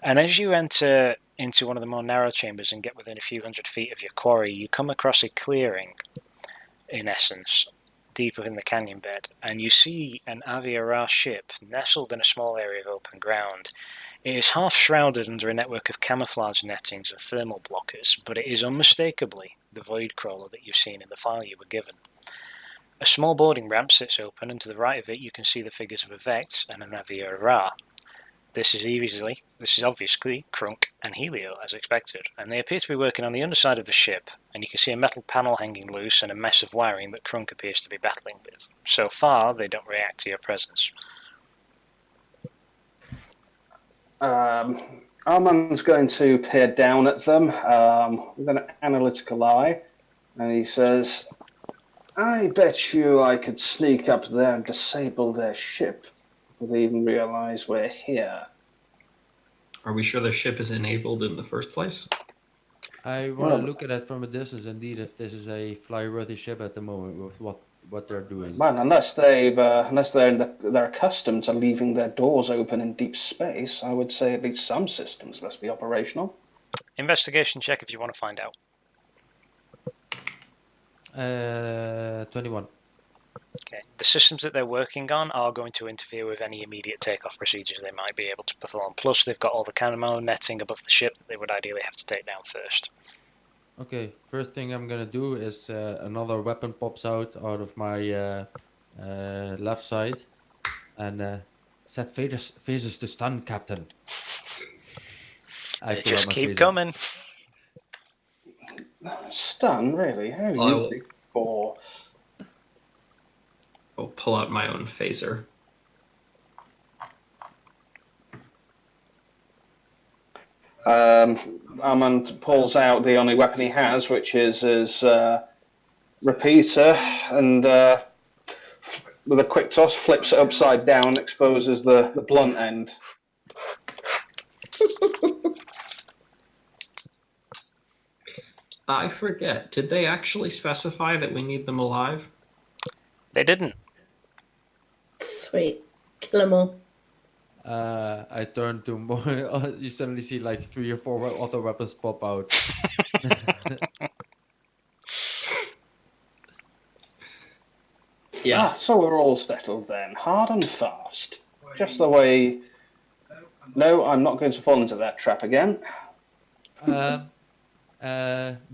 And as you enter into one of the more narrow chambers and get within a few hundred feet of your quarry, you come across a clearing, in essence, deep within the canyon bed, and you see an Aviara ship nestled in a small area of open ground. It is half shrouded under a network of camouflage nettings and thermal blockers, but it is unmistakably the void crawler that you've seen in the file you were given. A small boarding ramp sits open, and to the right of it you can see the figures of a Vex and an Aviara. This is obviously Krunk and Helio, as expected, and they appear to be working on the underside of the ship, and you can see a metal panel hanging loose and a mess of wiring that Krunk appears to be battling with. So far, they don't react to your presence. Armand's going to peer down at them with an analytical eye, and he says, I bet you I could sneak up there and disable their ship before they even realize we're here. Are we sure the ship is enabled in the first place? I want to look at it from a distance, indeed, if this is a fly-worthy ship at the moment with what they're doing. Man, unless they're accustomed to leaving their doors open in deep space, I would say at least some systems must be operational. Investigation check if you want to find out. 21. Okay. The systems that they're working on are going to interfere with any immediate takeoff procedures they might be able to perform. Plus, they've got all the camo netting above the ship that they would ideally have to take down first. Okay, first thing I'm gonna do is another weapon pops out of my left side, and set phases to stun, Captain. They just keep coming. Stun, really? How are you big for? I'll pull out my own phaser. Armand pulls out the only weapon he has, which is his repeater, and with a quick toss, flips it upside down and exposes the blunt end. I forget. Did they actually specify that we need them alive? They didn't. Sweet. Kill them all. I turn to more. You suddenly see like 3 or 4 auto weapons pop out. Yeah. So we're all settled then, hard and fast, just the way. No, I'm not going to fall into that trap again.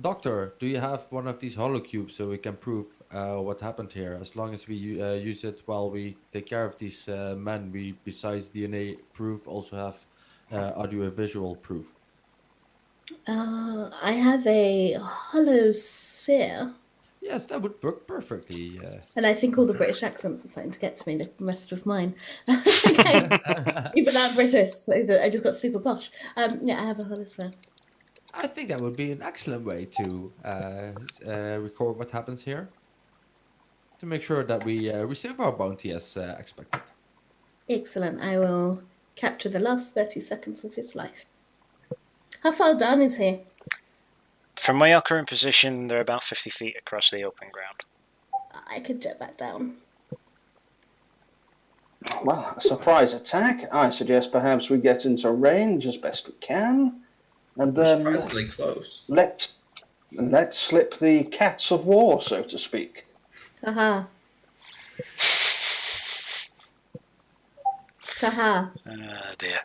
Doctor, do you have one of these holocubes so we can prove what happened here? As long as we use it while we take care of these men, we, besides DNA proof, also have audio-visual proof. I have a hollow sphere. Yes, that would work perfectly. And I think all the British accents are starting to get to me, the rest of mine. Okay. Even that British, I just got super posh. Yeah, I have a hollow sphere. I think that would be an excellent way to record what happens here. To make sure that we receive our bounty as expected. Excellent. I will capture the last 30 seconds of his life. How far down is he? From my current position, they're about 50 feet across the open ground. I could jet back down. Well, a surprise attack. I suggest perhaps we get into range as best we can, and then Surprisingly close. let slip the cats of war, so to speak. Haha. Haha. Oh dear.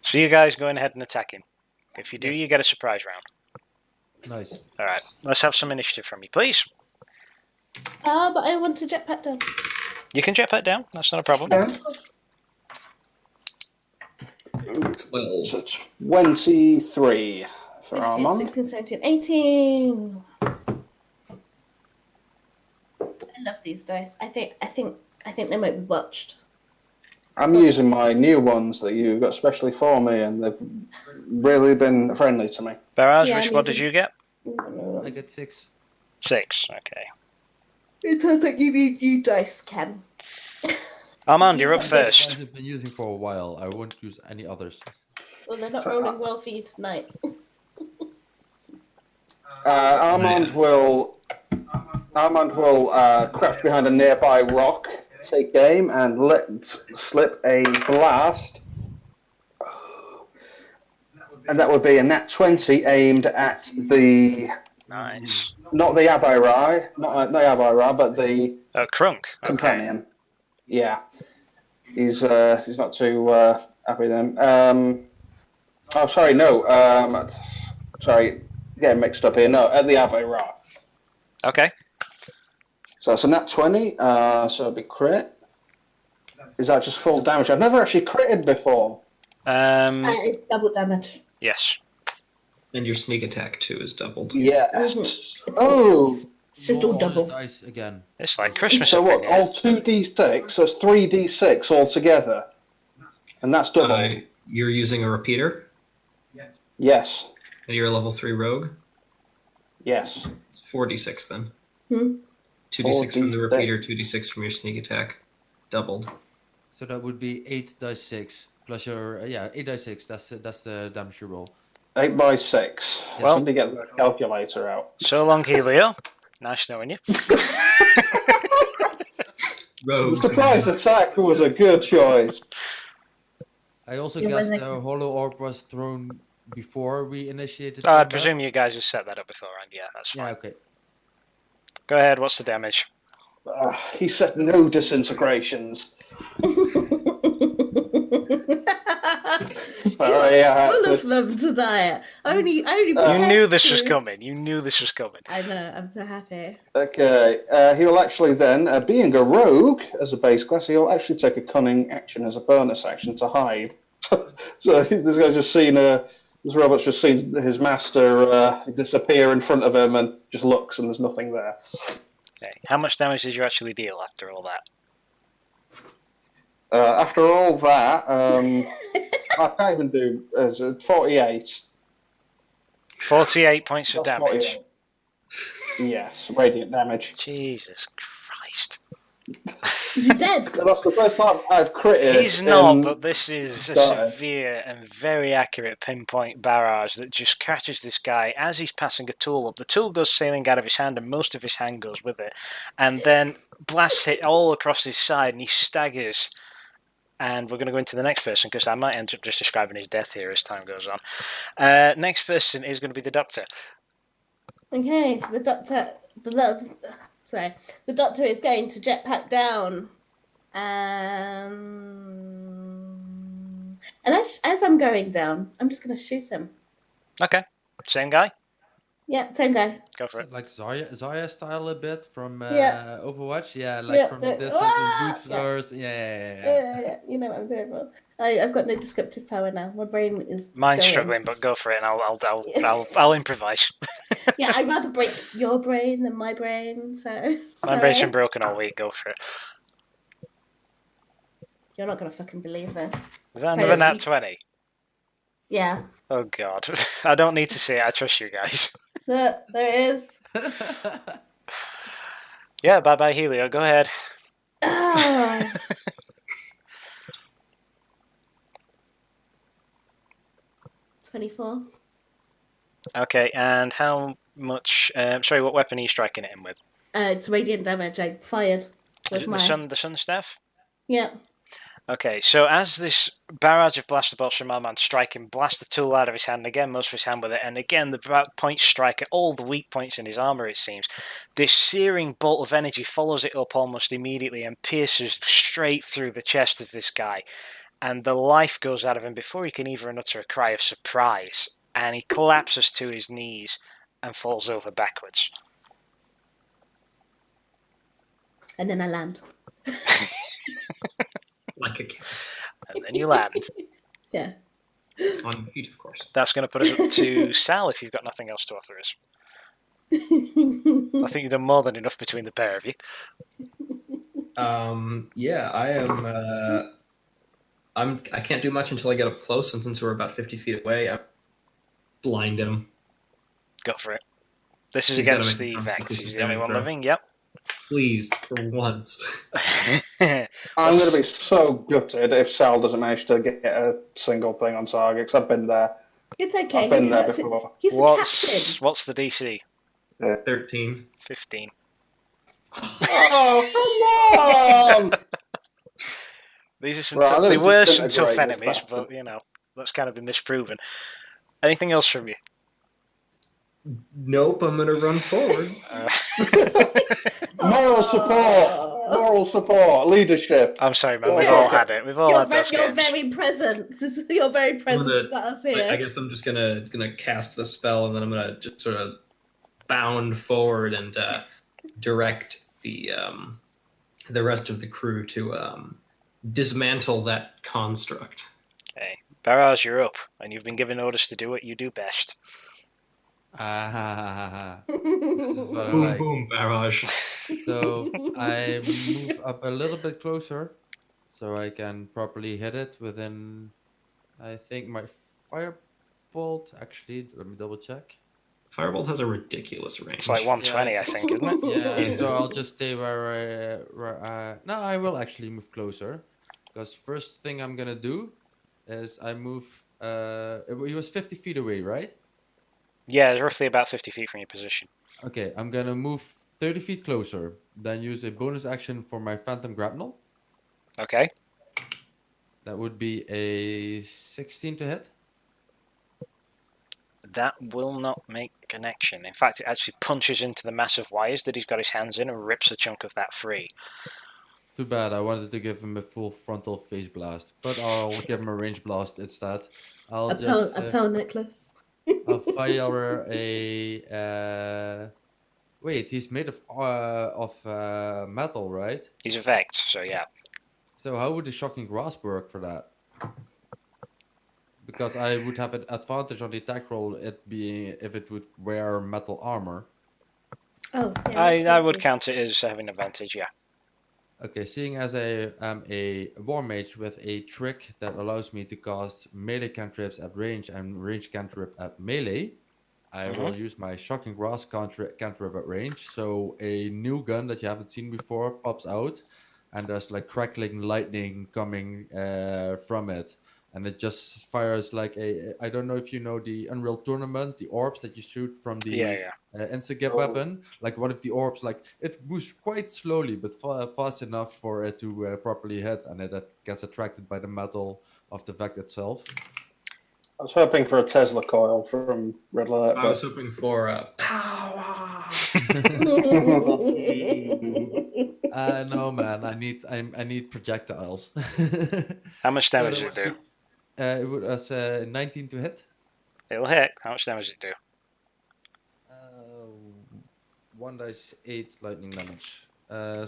So you guys go ahead and attack him. If you do, you get a surprise round. Nice. Alright, let's have some initiative from you, please. But I want to jetpack down. You can jetpack down, that's not a problem. So 23 for 15, Armand. 16, 17, 18. I love these dice. I think they might be botched. I'm using my new ones that you got specially for me, and they've really been friendly to me. Baraz, Yeah, which I'm what did using- you get? I get 6. 6, okay. It sounds like you need new dice, Ken. Armand, you're up Yeah. first. I've been using for a while. I won't use any others. Well, they're not rolling well for you tonight. Armand will crouch behind a nearby rock, take aim, and let slip a blast. And that would be a nat 20 aimed at the Nice. not the Abirai, not the Abirai, but the Krunk. Okay. companion. Yeah, he's not too happy then. Oh, sorry, no. Sorry, getting mixed up here. No, at the Abirai. Okay. So that's a nat 20. So it'll be crit. Is that just full damage? I've never actually critted before. It's double damage. Yes. And your sneak attack too is doubled. Yes. It's Oh, It's just all Roll the double. dice again. It's like Christmas so up what? in here. All 2d6, so it's 3d6 altogether. And that's doubled. You're using a repeater, Yes. and you're a level 3 rogue. Yes. It's 4d6 then. 2d6 from the 4d6. repeater, 2d6 from your sneak attack, doubled. So that would be 8 dice 6 plus your 8 dice 6. That's the damage you roll. 8 by 6. Well- Somebody get the calculator out. So long, Helio. Nice knowing you. The Rogue. surprise attack was a good choice. I also It guess wasn't- the hollow orb was thrown before we initiated. I combat? presume you guys have set that up beforehand. Yeah, that's fine. Yeah. Okay. Go ahead. What's the damage? He said no disintegrations. Sorry, I had Full of to. them to die. Only. You knew this was coming. You knew this was coming. I know. I'm so happy. Okay, he'll actually then, being a rogue as a base class, he'll actually take a cunning action as a bonus action to hide. So this guy's just seen this robot's just seen his master disappear in front of him and just looks and there's nothing there. Okay. How much damage did you actually deal after all that? After all that, I can't even do 48. 48 points of That's damage. 48. Yes, radiant damage. Jesus Christ. You're dead. That's the first time I've critted. He's not, in- but this is a Started. severe and very accurate pinpoint barrage that just catches this guy as he's passing a tool up. The tool goes sailing out of his hand, and most of his hand goes with it, and then blasts it all across his side, and he staggers. And we're going to go into the next person because I might end up just describing his death here as time goes on. Next person is going to be the doctor. Okay, so the doctor. The doctor is going to jetpack down, and as I'm going down, I'm just going to shoot him. Okay, same guy. Yeah, same guy. Go for it. Like Zarya style a bit from Yeah. Overwatch. Yeah, Yeah, from yeah. a distance Ah! with boot slurs. Yeah. Yeah. You know what I'm doing, bro. I've got no descriptive power now. My brain is. Mine's going. struggling, but go for it, and I'll improvise. Yeah, I'd rather break your brain than my brain. So. My brain's sorry. been broken all week. Go for it. You're not gonna fucking believe this. Is that So another nat we- 20? Yeah. Oh god, I don't need to see it. I trust you guys. There it is. Yeah, bye Helio. Go ahead. Ah. 24. Okay, and how much? Sorry, what weapon are you striking at him with? It's radiant damage. I fired Is with it my. the sun staff? Yeah. Okay, so as this barrage of blaster bolts from our man strike him, blast the tool out of his hand, again most of his hand with it, and again the points strike at all the weak points in his armor, it seems. This searing bolt of energy follows it up almost immediately and pierces straight through the chest of this guy, and the life goes out of him before he can even utter a cry of surprise, and he collapses to his knees and falls over backwards. And then I land. Like a cat. And then you land. Yeah. On your feet, of course. That's going to put us up to Sal if you've got nothing else to offer us. I think you've done more than enough between the pair of you. Yeah, I am. I can't do much until I get up close, and since we're about 50 feet away, I blind him. Go for it. This is He's gotta against make the a Vex. Constitution He's the only saving one throw. living. Yep. Please, for once. I'm going to be so gutted if Sal doesn't manage to get a single thing on target, because I've been there. It's okay. I've been he there can't- before. He's the captain. What's the DC? 13. 15. Oh, come on! These are some Right, I'm they gonna were some disintegrate tough this enemies, bastard. but you know that's kind of been misproven. Anything else from you? Nope, I'm gonna run forward. Moral support, leadership. I'm sorry, man. We've Yeah. all had it. We've all had those You're games. very present. You're very present gonna- to us here. I guess I'm just gonna cast the spell, and then I'm gonna just sort of bound forward and direct the rest of the crew to dismantle that construct. Okay. Barrage, you're up, and you've been given orders to do what you do best. Ah, this is what I Boom, like. boom, barrage. So I move up a little bit closer, so I can properly hit it within. I think my firebolt. Actually, let me double check. Firebolt has a ridiculous range. It's like 120, I think, isn't it? Yeah, Yeah. so I'll just stay no, I will actually move closer, because first thing I'm gonna do is I move. He was 50 feet away, right? Yeah, it's roughly about 50 feet from your position. Okay, I'm gonna move 30 feet closer, then use a bonus action for my Phantom Grapnel. Okay. That would be a 16 to hit. That will not make connection. In fact, it actually punches into the massive wires that he's got his hands in and rips a chunk of that free. Too bad, I wanted to give him a full frontal face blast, but I'll give him a range blast instead. I'll just a pearl necklace. I'll fire a wait, he's made of metal, right? He's a Vex, so yeah. So how would the shocking grasp work for that? Because I would have an advantage on the attack roll, it being if it would wear metal armor. Oh, yeah, I would count it as having advantage, yeah. Okay, seeing as I am a war mage with a trick that allows me to cast melee cantrips at range and range cantrip at melee, I will use my shocking grasp cantrip at range. So a new gun that you haven't seen before pops out, and there's like crackling lightning coming from it, and it just fires like a. I don't know if you know the Unreal Tournament, the orbs that you shoot from the Yeah. instant weapon. Like one of the orbs, like it moves quite slowly but fast enough for it to properly hit, and it gets attracted by the metal of the Vect itself. I was hoping for a Tesla coil from Red Alert. I was hoping for power. No, man, I need projectiles. How much So damage does that it do? It would as 19 to hit. It'll hit. How much damage does it do? 1 dice 8 lightning damage.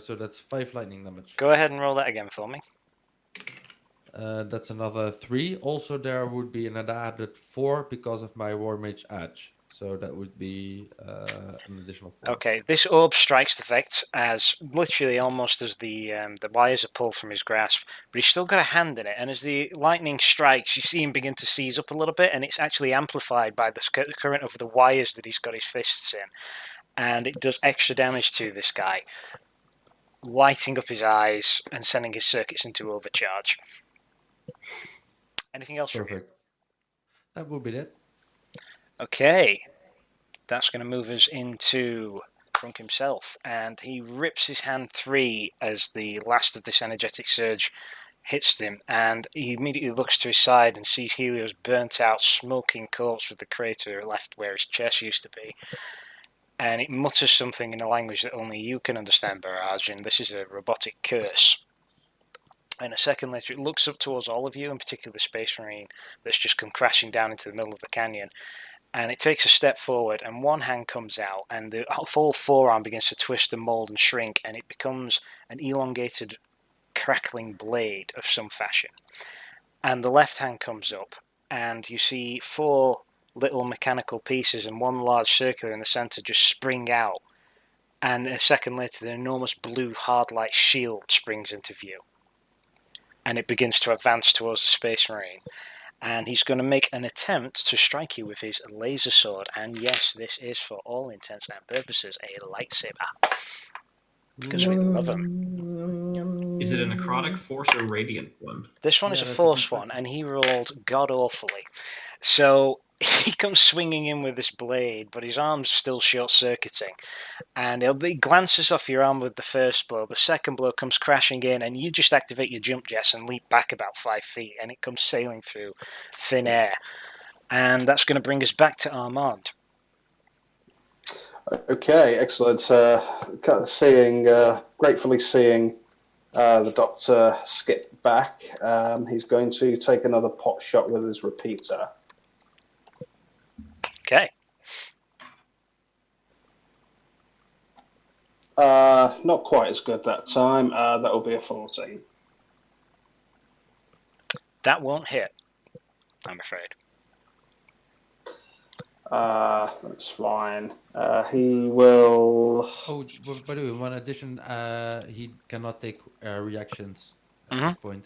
So that's 5 lightning damage. Go ahead and roll that again for me. That's another 3. Also, there would be an added 4 because of my War Mage Edge. So that would be an additional 4. Okay, this orb strikes the Vex as literally almost as the wires are pulled from his grasp, but he's still got a hand in it. And as the lightning strikes, you see him begin to seize up a little bit, and it's actually amplified by the current of the wires that he's got his fists in. And it does extra damage to this guy, lighting up his eyes and sending his circuits into overcharge. Anything else from you? Perfect. That would be it. Okay, that's going to move us into Crunk himself, and he rips his hand free as the last of this energetic surge hits him, and he immediately looks to his side and sees Helio's burnt out, smoking corpse with the crater left where his chest used to be. And it mutters something in a language that only you can understand, Barrage, and this is a robotic curse. And a second later, it looks up towards all of you, in particular the Space Marine that's just come crashing down into the middle of the canyon. And it takes a step forward, and one hand comes out, and the full forearm begins to twist and mold and shrink, and it becomes an elongated, crackling blade of some fashion. And the left hand comes up, and you see 4 little mechanical pieces and one large circular in the center just spring out. And a second later, the enormous blue hard light shield springs into view. And it begins to advance towards the Space Marine. And he's going to make an attempt to strike you with his laser sword. And yes, this is for all intents and purposes a lightsaber. Because we love them. Is it a necrotic force or radiant one? This one is a force one, and he rolled god awfully. So he comes swinging in with this blade, but his arm's still short-circuiting. And he glances off your arm with the first blow. The second blow comes crashing in, and you just activate your jump jets and leap back about 5 feet, and it comes sailing through thin air. And that's going to bring us back to Armand. Okay, excellent. Gratefully seeing the Doctor skip back. He's going to take another pot shot with his repeater. Okay. Not quite as good that time. That will be a 14. That won't hit. I'm afraid. That's fine. He will. Oh, by the way, one addition, he cannot take reactions at Mhm. this point.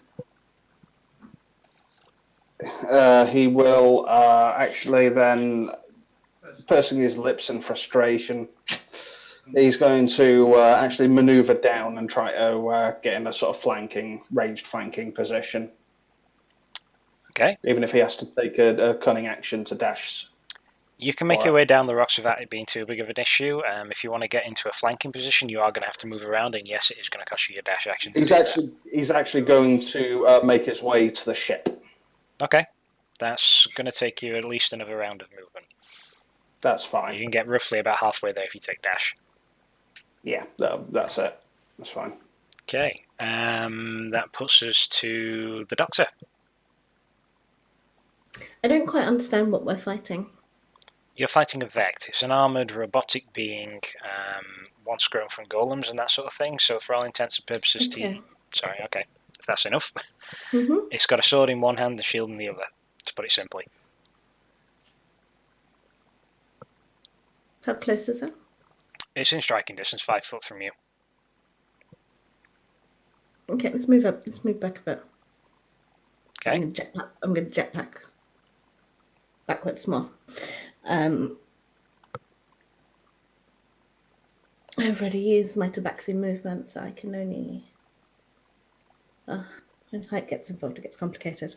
He will actually then, pursing his lips in frustration, he's going to actually maneuver down and try to get in a sort of ranged flanking position. Okay. Even if he has to take a cunning action to dash. You can make Alright. your way down the rocks without it being too big of an issue. If you want to get into a flanking position, you are going to have to move around, and yes, it is going to cost you your dash action. He's actually going to make his way to the ship. Okay. That's going to take you at least another round of movement. That's You fine. can get roughly about halfway there if you take dash. Yeah, that's it. That's fine. Okay. That puts us to the Doctor. I don't quite understand what we're fighting. You're fighting a Vect. It's an armoured robotic being, once grown from golems and that sort of thing. So for all intents and purposes, Okay. okay. If that's enough. Mm-hmm. It's got a sword in one hand, a shield in the other, to put it simply. How close is it? It's in striking distance, 5 foot from you. Okay, let's move up. Let's move back a bit. Okay. I'm going to jetpack backwards more. I've already used my tabaxi movement, so I can only. When height gets involved, it gets complicated.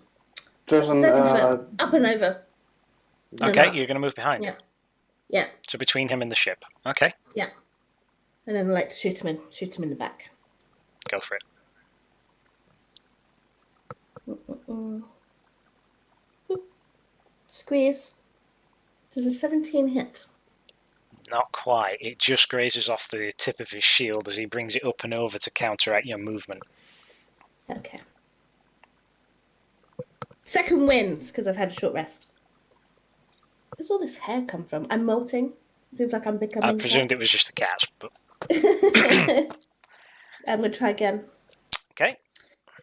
Doesn't 30 foot, up and over. Okay, you're going to move behind Yeah. him. Yeah. So between him and the ship. Okay, And then I like to shoot him in the back. go for it. Squeeze. Does a 17 hit? Not quite. It just grazes off the tip of his shield as he brings it up and over to counteract your movement. Okay. Second wins, because I've had a short rest. Where's all this hair come from? I'm molting. Seems like I'm becoming. I presumed it was just the cats, but I'm going to try again. okay.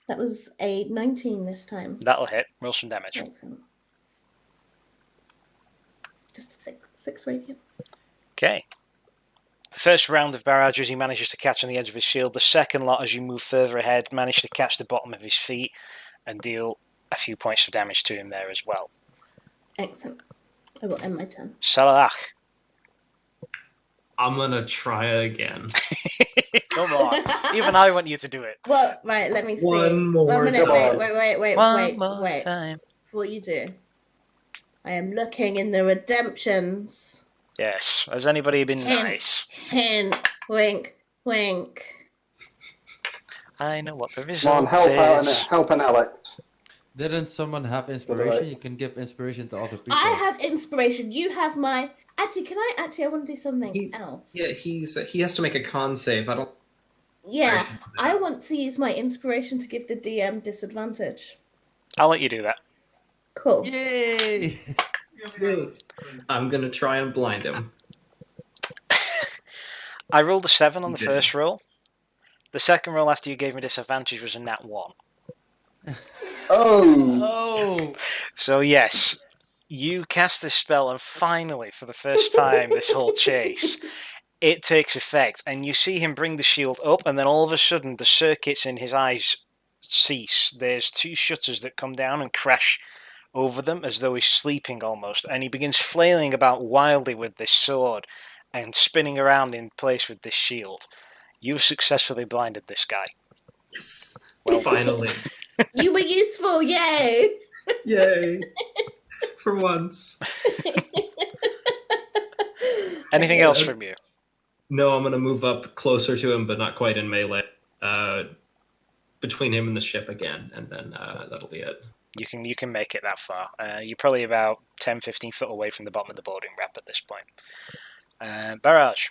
That was a 19 this time. That'll hit. Roll some damage. Excellent. Just six radiant. Okay. The first round of barrages he manages to catch on the edge of his shield. The second lot, as you move further ahead, manage to catch the bottom of his feet and deal a few points of damage to him there as well. Excellent. I will end my turn. Salalach. I'm gonna try again. Come on. Even I want you to do it. Well, right, let me see. One more 1 minute, time. wait. Time. Before you do, I am looking in the redemptions. Yes. Has anybody been Hint. nice? Hint, wink, wink. I know what the Come result on, help an Alex. Didn't someone have inspiration? You can give inspiration to other people. I have inspiration. You have my. Actually, I want to do something else. Yeah, he has to make a con save. I don't. Yeah, I want to use my inspiration to give the DM disadvantage. I'll let you do that. Cool. Yay! I'm gonna try and blind him. I rolled a 7 on the You first roll. The second roll after you gave me disadvantage was a nat 1. Oh! So yes, you cast this spell and finally, for the first time this whole chase, it takes effect. And you see him bring the shield up and then all of a sudden the circuits in his eyes cease. There's 2 shutters that come down and crash over them as though he's sleeping almost. And he begins flailing about wildly with this sword and spinning around in place with this shield. You've successfully blinded this guy. Yes. Well, Finally. You were useful, yay! Yay. For once. Anything else from you? No, I'm gonna move up closer to him, but not quite in melee. Between him and the ship again, and then that'll be it. You can make it that far. You're probably about 10, 15 foot away from the bottom of the boarding ramp at this point. Barrage.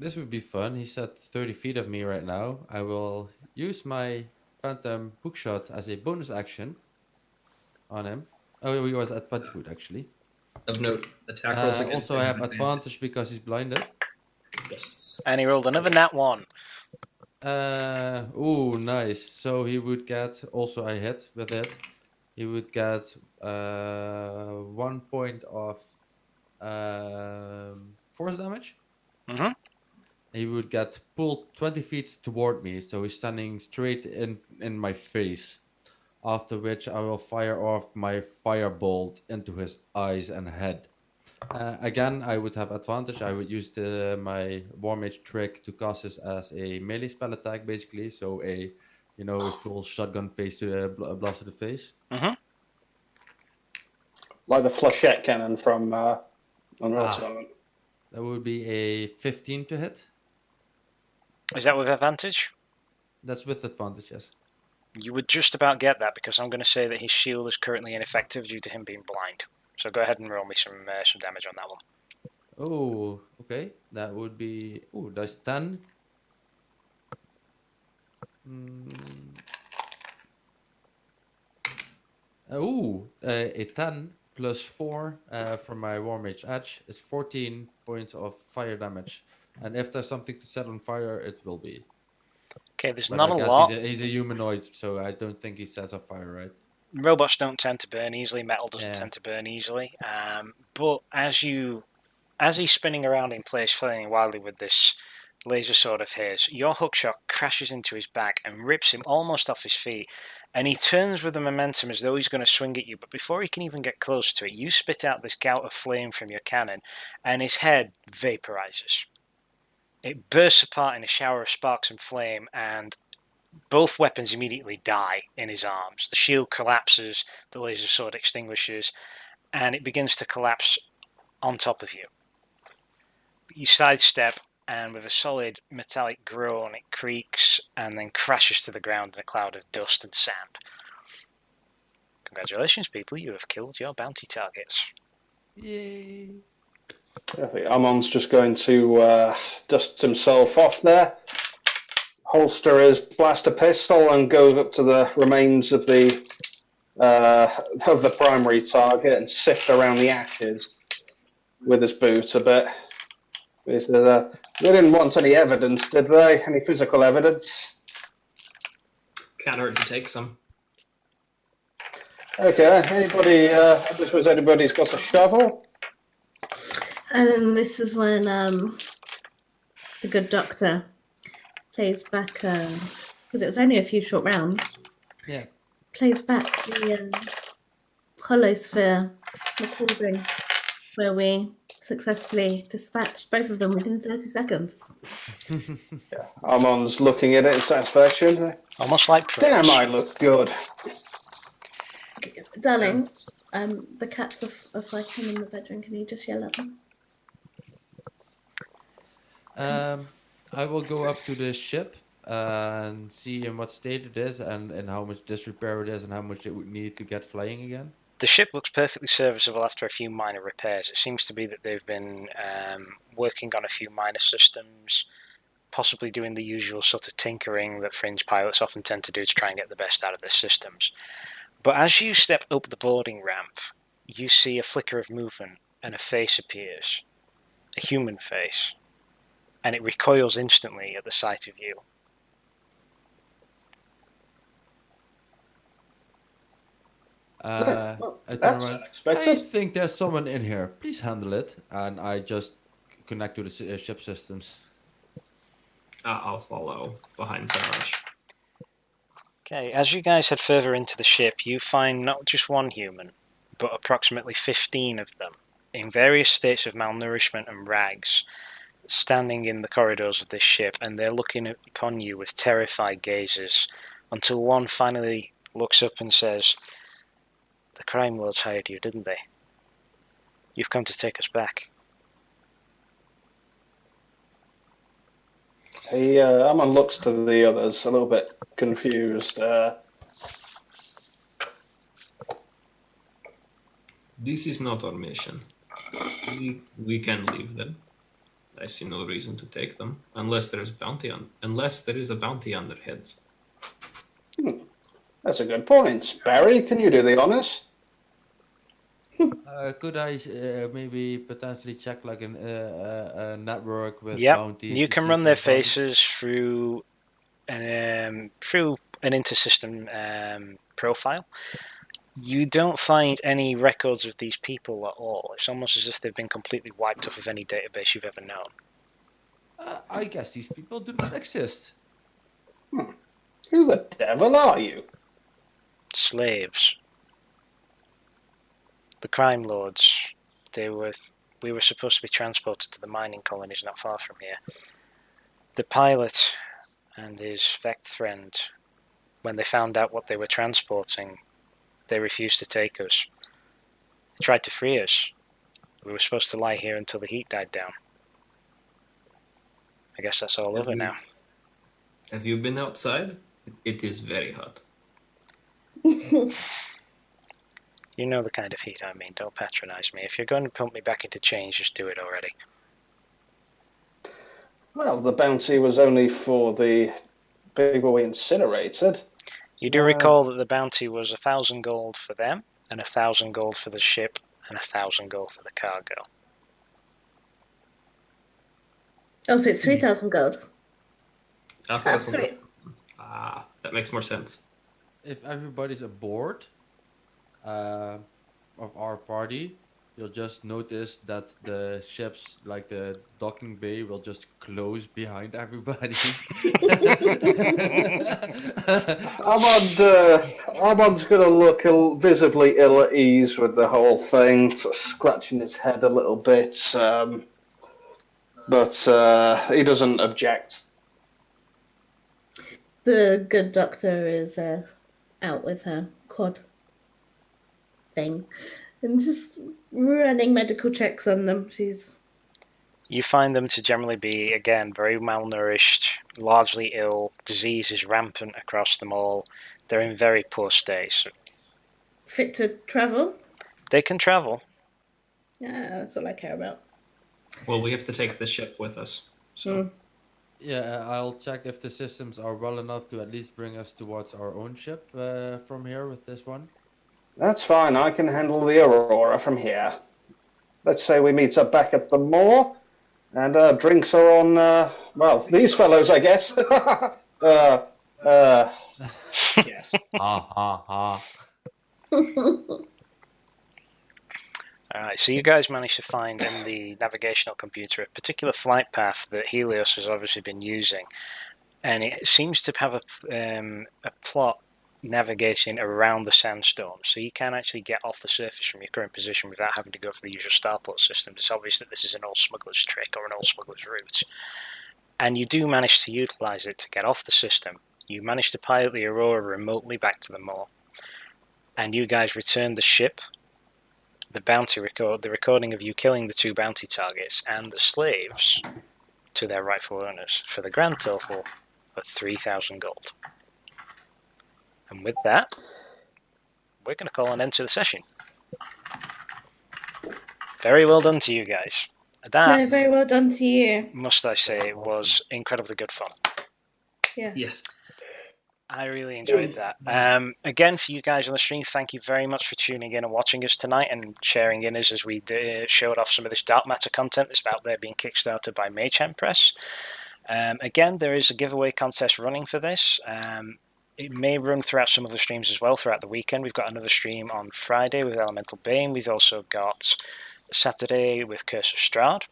This would be fun. He's at 30 feet of me right now. I will use my Phantom Hookshot as a bonus action on him. Oh, he was at 20 foot actually. Of note, attack rolls against Also, I him have with advantage because he's blinded. Yes. And he rolled another nat 1. Oh, nice. So he would get also a hit with it. he would get 1 point of force damage. Mm-hmm. He would get pulled 20 feet toward me, so he's standing straight in my face. After which I will fire off my firebolt into his eyes and head. Again, I would have advantage. I would use my War Mage trick to cast this as a melee spell attack, basically. So a full shotgun face to blast to the face. Mm-hmm. Like the flechette cannon from Unreal Tournament. That would be a 15 to hit. Is that with advantage? That's with advantage, yes. You would just about get that because I'm going to say that his shield is currently ineffective due to him being blind. So go ahead and roll me some damage on that one. Oh, okay. That would be... Oh, that's 10. A 10 plus 4 from my War Mage Edge is 14 points of fire damage. And if there's something to set on fire, it will be. Okay, there's But not I a guess lot. he's a humanoid, so I don't think he sets on fire, right? Robots don't tend to burn easily. Metal doesn't tend to burn easily. But as he's spinning around in place, flailing wildly with this laser sword of his, your hookshot crashes into his back and rips him almost off his feet. And he turns with the momentum as though he's going to swing at you. But before he can even get close to it, you spit out this gout of flame from your cannon, and his head vaporizes. It bursts apart in a shower of sparks and flame, and both weapons immediately die in his arms. The shield collapses, the laser sword extinguishes, and it begins to collapse on top of you. You sidestep, and with a solid metallic groan, it creaks and then crashes to the ground in a cloud of dust and sand. Congratulations, people, you have killed your bounty targets. Yay! I think Amon's just going to dust himself off there, holster his blaster pistol, and goes up to the remains of the primary target and sift around the ashes with his boot a bit. He says, they didn't want any evidence, did they? Any physical evidence? Can't hurt to take some. Okay, anybody, I suppose anybody's got a shovel? And this is when the good doctor plays back, because it was only a few short rounds. Yeah. Plays back the holosphere recording where we successfully dispatched both of them within 30 seconds. Yeah. Amon's looking at it in satisfaction. Almost like Damn, pros. I look good. Darling, the cats are fighting in the bedroom. Can you just yell at them? I will go up to the ship and see in what state it is and how much disrepair it is and how much it would need to get flying again. The ship looks perfectly serviceable after a few minor repairs. It seems to be that they've been working on a few minor systems, possibly doing the usual sort of tinkering that fringe pilots often tend to do to try and get the best out of their systems. But as you step up the boarding ramp, you see a flicker of movement and a face appears, a human face, and it recoils instantly at the sight of you. Well, I turn that's around. I unexpected. think there's someone in here. Please handle it. And I just connect to the ship systems. I'll follow behind Tarash. Okay, as you guys head further into the ship, you find not just one human, but approximately 15 of them, in various states of malnourishment and rags, standing in the corridors of this ship, and they're looking upon you with terrified gazes, until one finally looks up and says, "The crime lords hired you, didn't they? You've come to take us back." Amon looks to the others, a little bit confused. This is not our mission. We can leave them. I see no reason to take them unless there is a bounty on their heads. That's a good point. Barry, can you do the honors? Could I maybe potentially check like a network with Yep, bounties? you to can see run if their there's bounties? faces through an intersystem profile. You don't find any records of these people at all. It's almost as if they've been completely wiped off of any database you've ever known. I guess these people do not exist. Who the devil are you? Slaves. The crime lords. We were supposed to be transported to the mining colonies not far from here. The pilot and his Vect friend, when they found out what they were transporting, they refused to take us. They tried to free us. We were supposed to lie here until the heat died down. I guess that's all over now. Have you been outside? It is very hot. You know the kind of heat I mean. Don't patronize me. If you're going to pump me back into chains, just do it already. Well, the bounty was only for the people we incinerated. You do recall that the bounty was 1,000 gold for them, and 1,000 gold for the ship, and 1,000 gold for the cargo. Oh, so it's 3,000 gold. I thought That's it was- sweet. That makes more sense. If everybody's aboard of our party, you'll just notice that the ships, like the docking bay, will just close behind everybody. Armand's going to look visibly ill at ease with the whole thing, sort of scratching his head a little bit, but he doesn't object. The good doctor is out with her quad thing and just running medical checks on them. You find them to generally be, again, very malnourished, largely ill. Disease is rampant across them all. They're in very poor state. So Fit to travel? they can travel. Yeah, that's all I care about. Well, we have to take the ship with us. So Yeah, I'll check if the systems are well enough to at least bring us towards our own ship from here with this one. That's fine, I can handle the Aurora from here. Let's say we meet up back at the moor, and drinks are on, well, these fellows, I guess. Yes. Ha ha ha. Alright, so you guys managed to find in the navigational computer a particular flight path that Helios has obviously been using, and it seems to have a plot navigating around the sandstorm, so you can actually get off the surface from your current position without having to go through the usual starport systems. It's obvious that this is an old smuggler's trick or an old smuggler's route, and you do manage to utilize it to get off the system. You manage to pilot the Aurora remotely back to the moor, and you guys return the ship, the bounty record, the recording of you killing the 2 bounty targets, and the slaves to their rightful owners for the grand total of 3,000 gold. And with that, we're going to call an end to the session. Very well done to you guys. That, No, very well done to you. must I say, was incredibly good fun. Yeah. yes. I really enjoyed that. Again, for you guys on the stream, thank you very much for tuning in and watching us tonight and sharing in us as we showed off some of this Dark Matter content that's out there being kickstarted by Mayhem Press. Again, there is a giveaway contest running for this. It may run throughout some of the streams as well throughout the weekend. We've got another stream on Friday with Elemental Bane. We've also got Saturday with Curse of Strahd.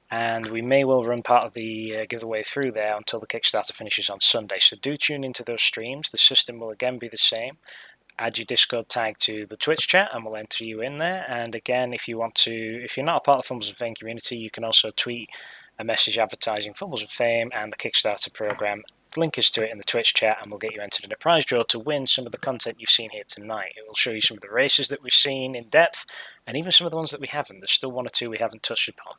And we may well run part of the giveaway through there until the Kickstarter finishes on Sunday. So do tune into those streams. The system will again be the same. Add your Discord tag to the Twitch chat and we'll enter you in there. And again, if you're not a part of the Fumbles and Fame community, you can also tweet a message advertising Fumbles and Fame and the Kickstarter program. The link is to it in the Twitch chat, and we'll get you entered in a prize draw to win some of the content you've seen here tonight. It will show you some of the races that we've seen in depth, and even some of the ones that we haven't. There's still 1 or 2 we haven't touched upon.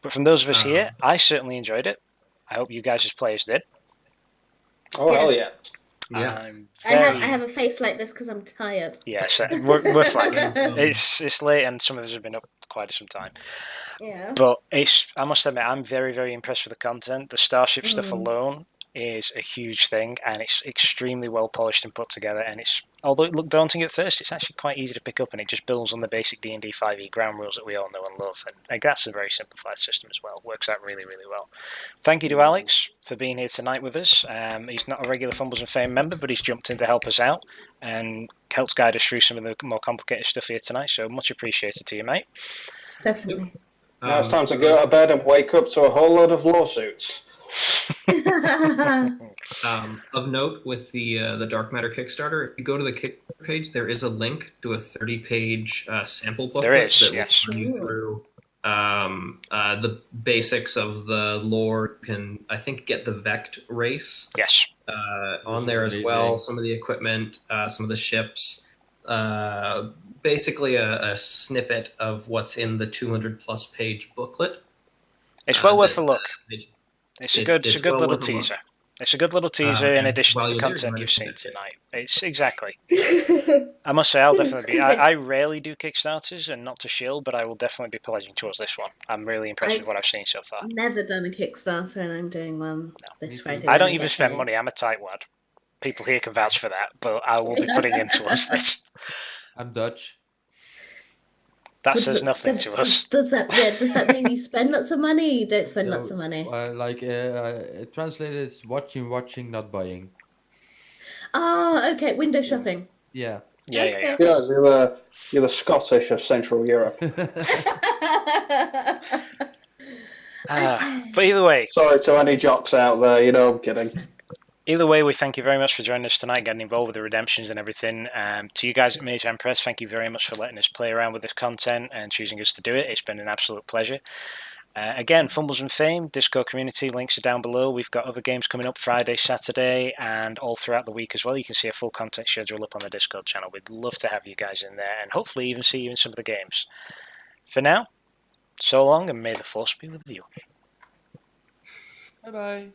But from those of us here, I certainly enjoyed it. I hope you guys as players did. Oh, hell yeah. Yeah. I'm I have a face like this because I'm tired. Yes, we're flagging. It's late, and some of us have been up quite some time. Yeah. But I must admit, I'm very, very impressed with the content. The Starship stuff alone is a huge thing, and it's extremely well polished and put together. And although it looked daunting at first, it's actually quite easy to pick up, and it just builds on the basic D&D 5e ground rules that we all know and love. And that's a very simplified system as well. It works out really, really well. Thank you to Alex for being here tonight with us. He's not a regular Fumbles and Fame member, but he's jumped in to help us out and helped guide us through some of the more complicated stuff here tonight. So much appreciated to you, mate. Definitely. Now it's time to go to bed and wake up to a whole load of lawsuits. Of note, with the Dark Matter Kickstarter, if you go to the Kickstarter page, there is a link to a 30-page sample booklet There is, that yes. will run you through the basics of the lore. You can, I think, get the Vect race Yes. on there as well. Some of the equipment, some of the ships. Basically, a snippet of what's in the 200-plus page booklet. It's well worth a look. It's It's a good well little worth a look. teaser. It's a good little teaser in And addition while to the you're there, content you you've might seen as well tonight. It's exactly. I must say, I'll definitely be. I rarely do Kickstarters, and not to shield, but I will definitely be pledging towards this one. I'm really impressed with what I've seen so far. Never done a Kickstarter, and I'm doing one this Friday. I don't even spend money. I'm a tightwad. People here can vouch for that, but I will be putting in towards this. I'm Dutch. That says nothing to us. Does that mean you spend lots of money? You don't spend lots of money. Translated, it's watching, not buying. Oh, okay. Window shopping. Yeah. Yeah. Yeah, you're the Scottish of Central Europe. But either way. Sorry to any jocks out there, I'm kidding. Either way, we thank you very much for joining us tonight, getting involved with the redemptions and everything. To you guys at Mage and Press, thank you very much for letting us play around with this content and choosing us to do it. It's been an absolute pleasure. Again, Fumbles and Fame, Discord community, links are down below. We've got other games coming up Friday, Saturday, and all throughout the week as well. You can see a full content schedule up on the Discord channel. We'd love to have you guys in there and hopefully even see you in some of the games. For now, so long, and may the Force be with you. Bye-bye.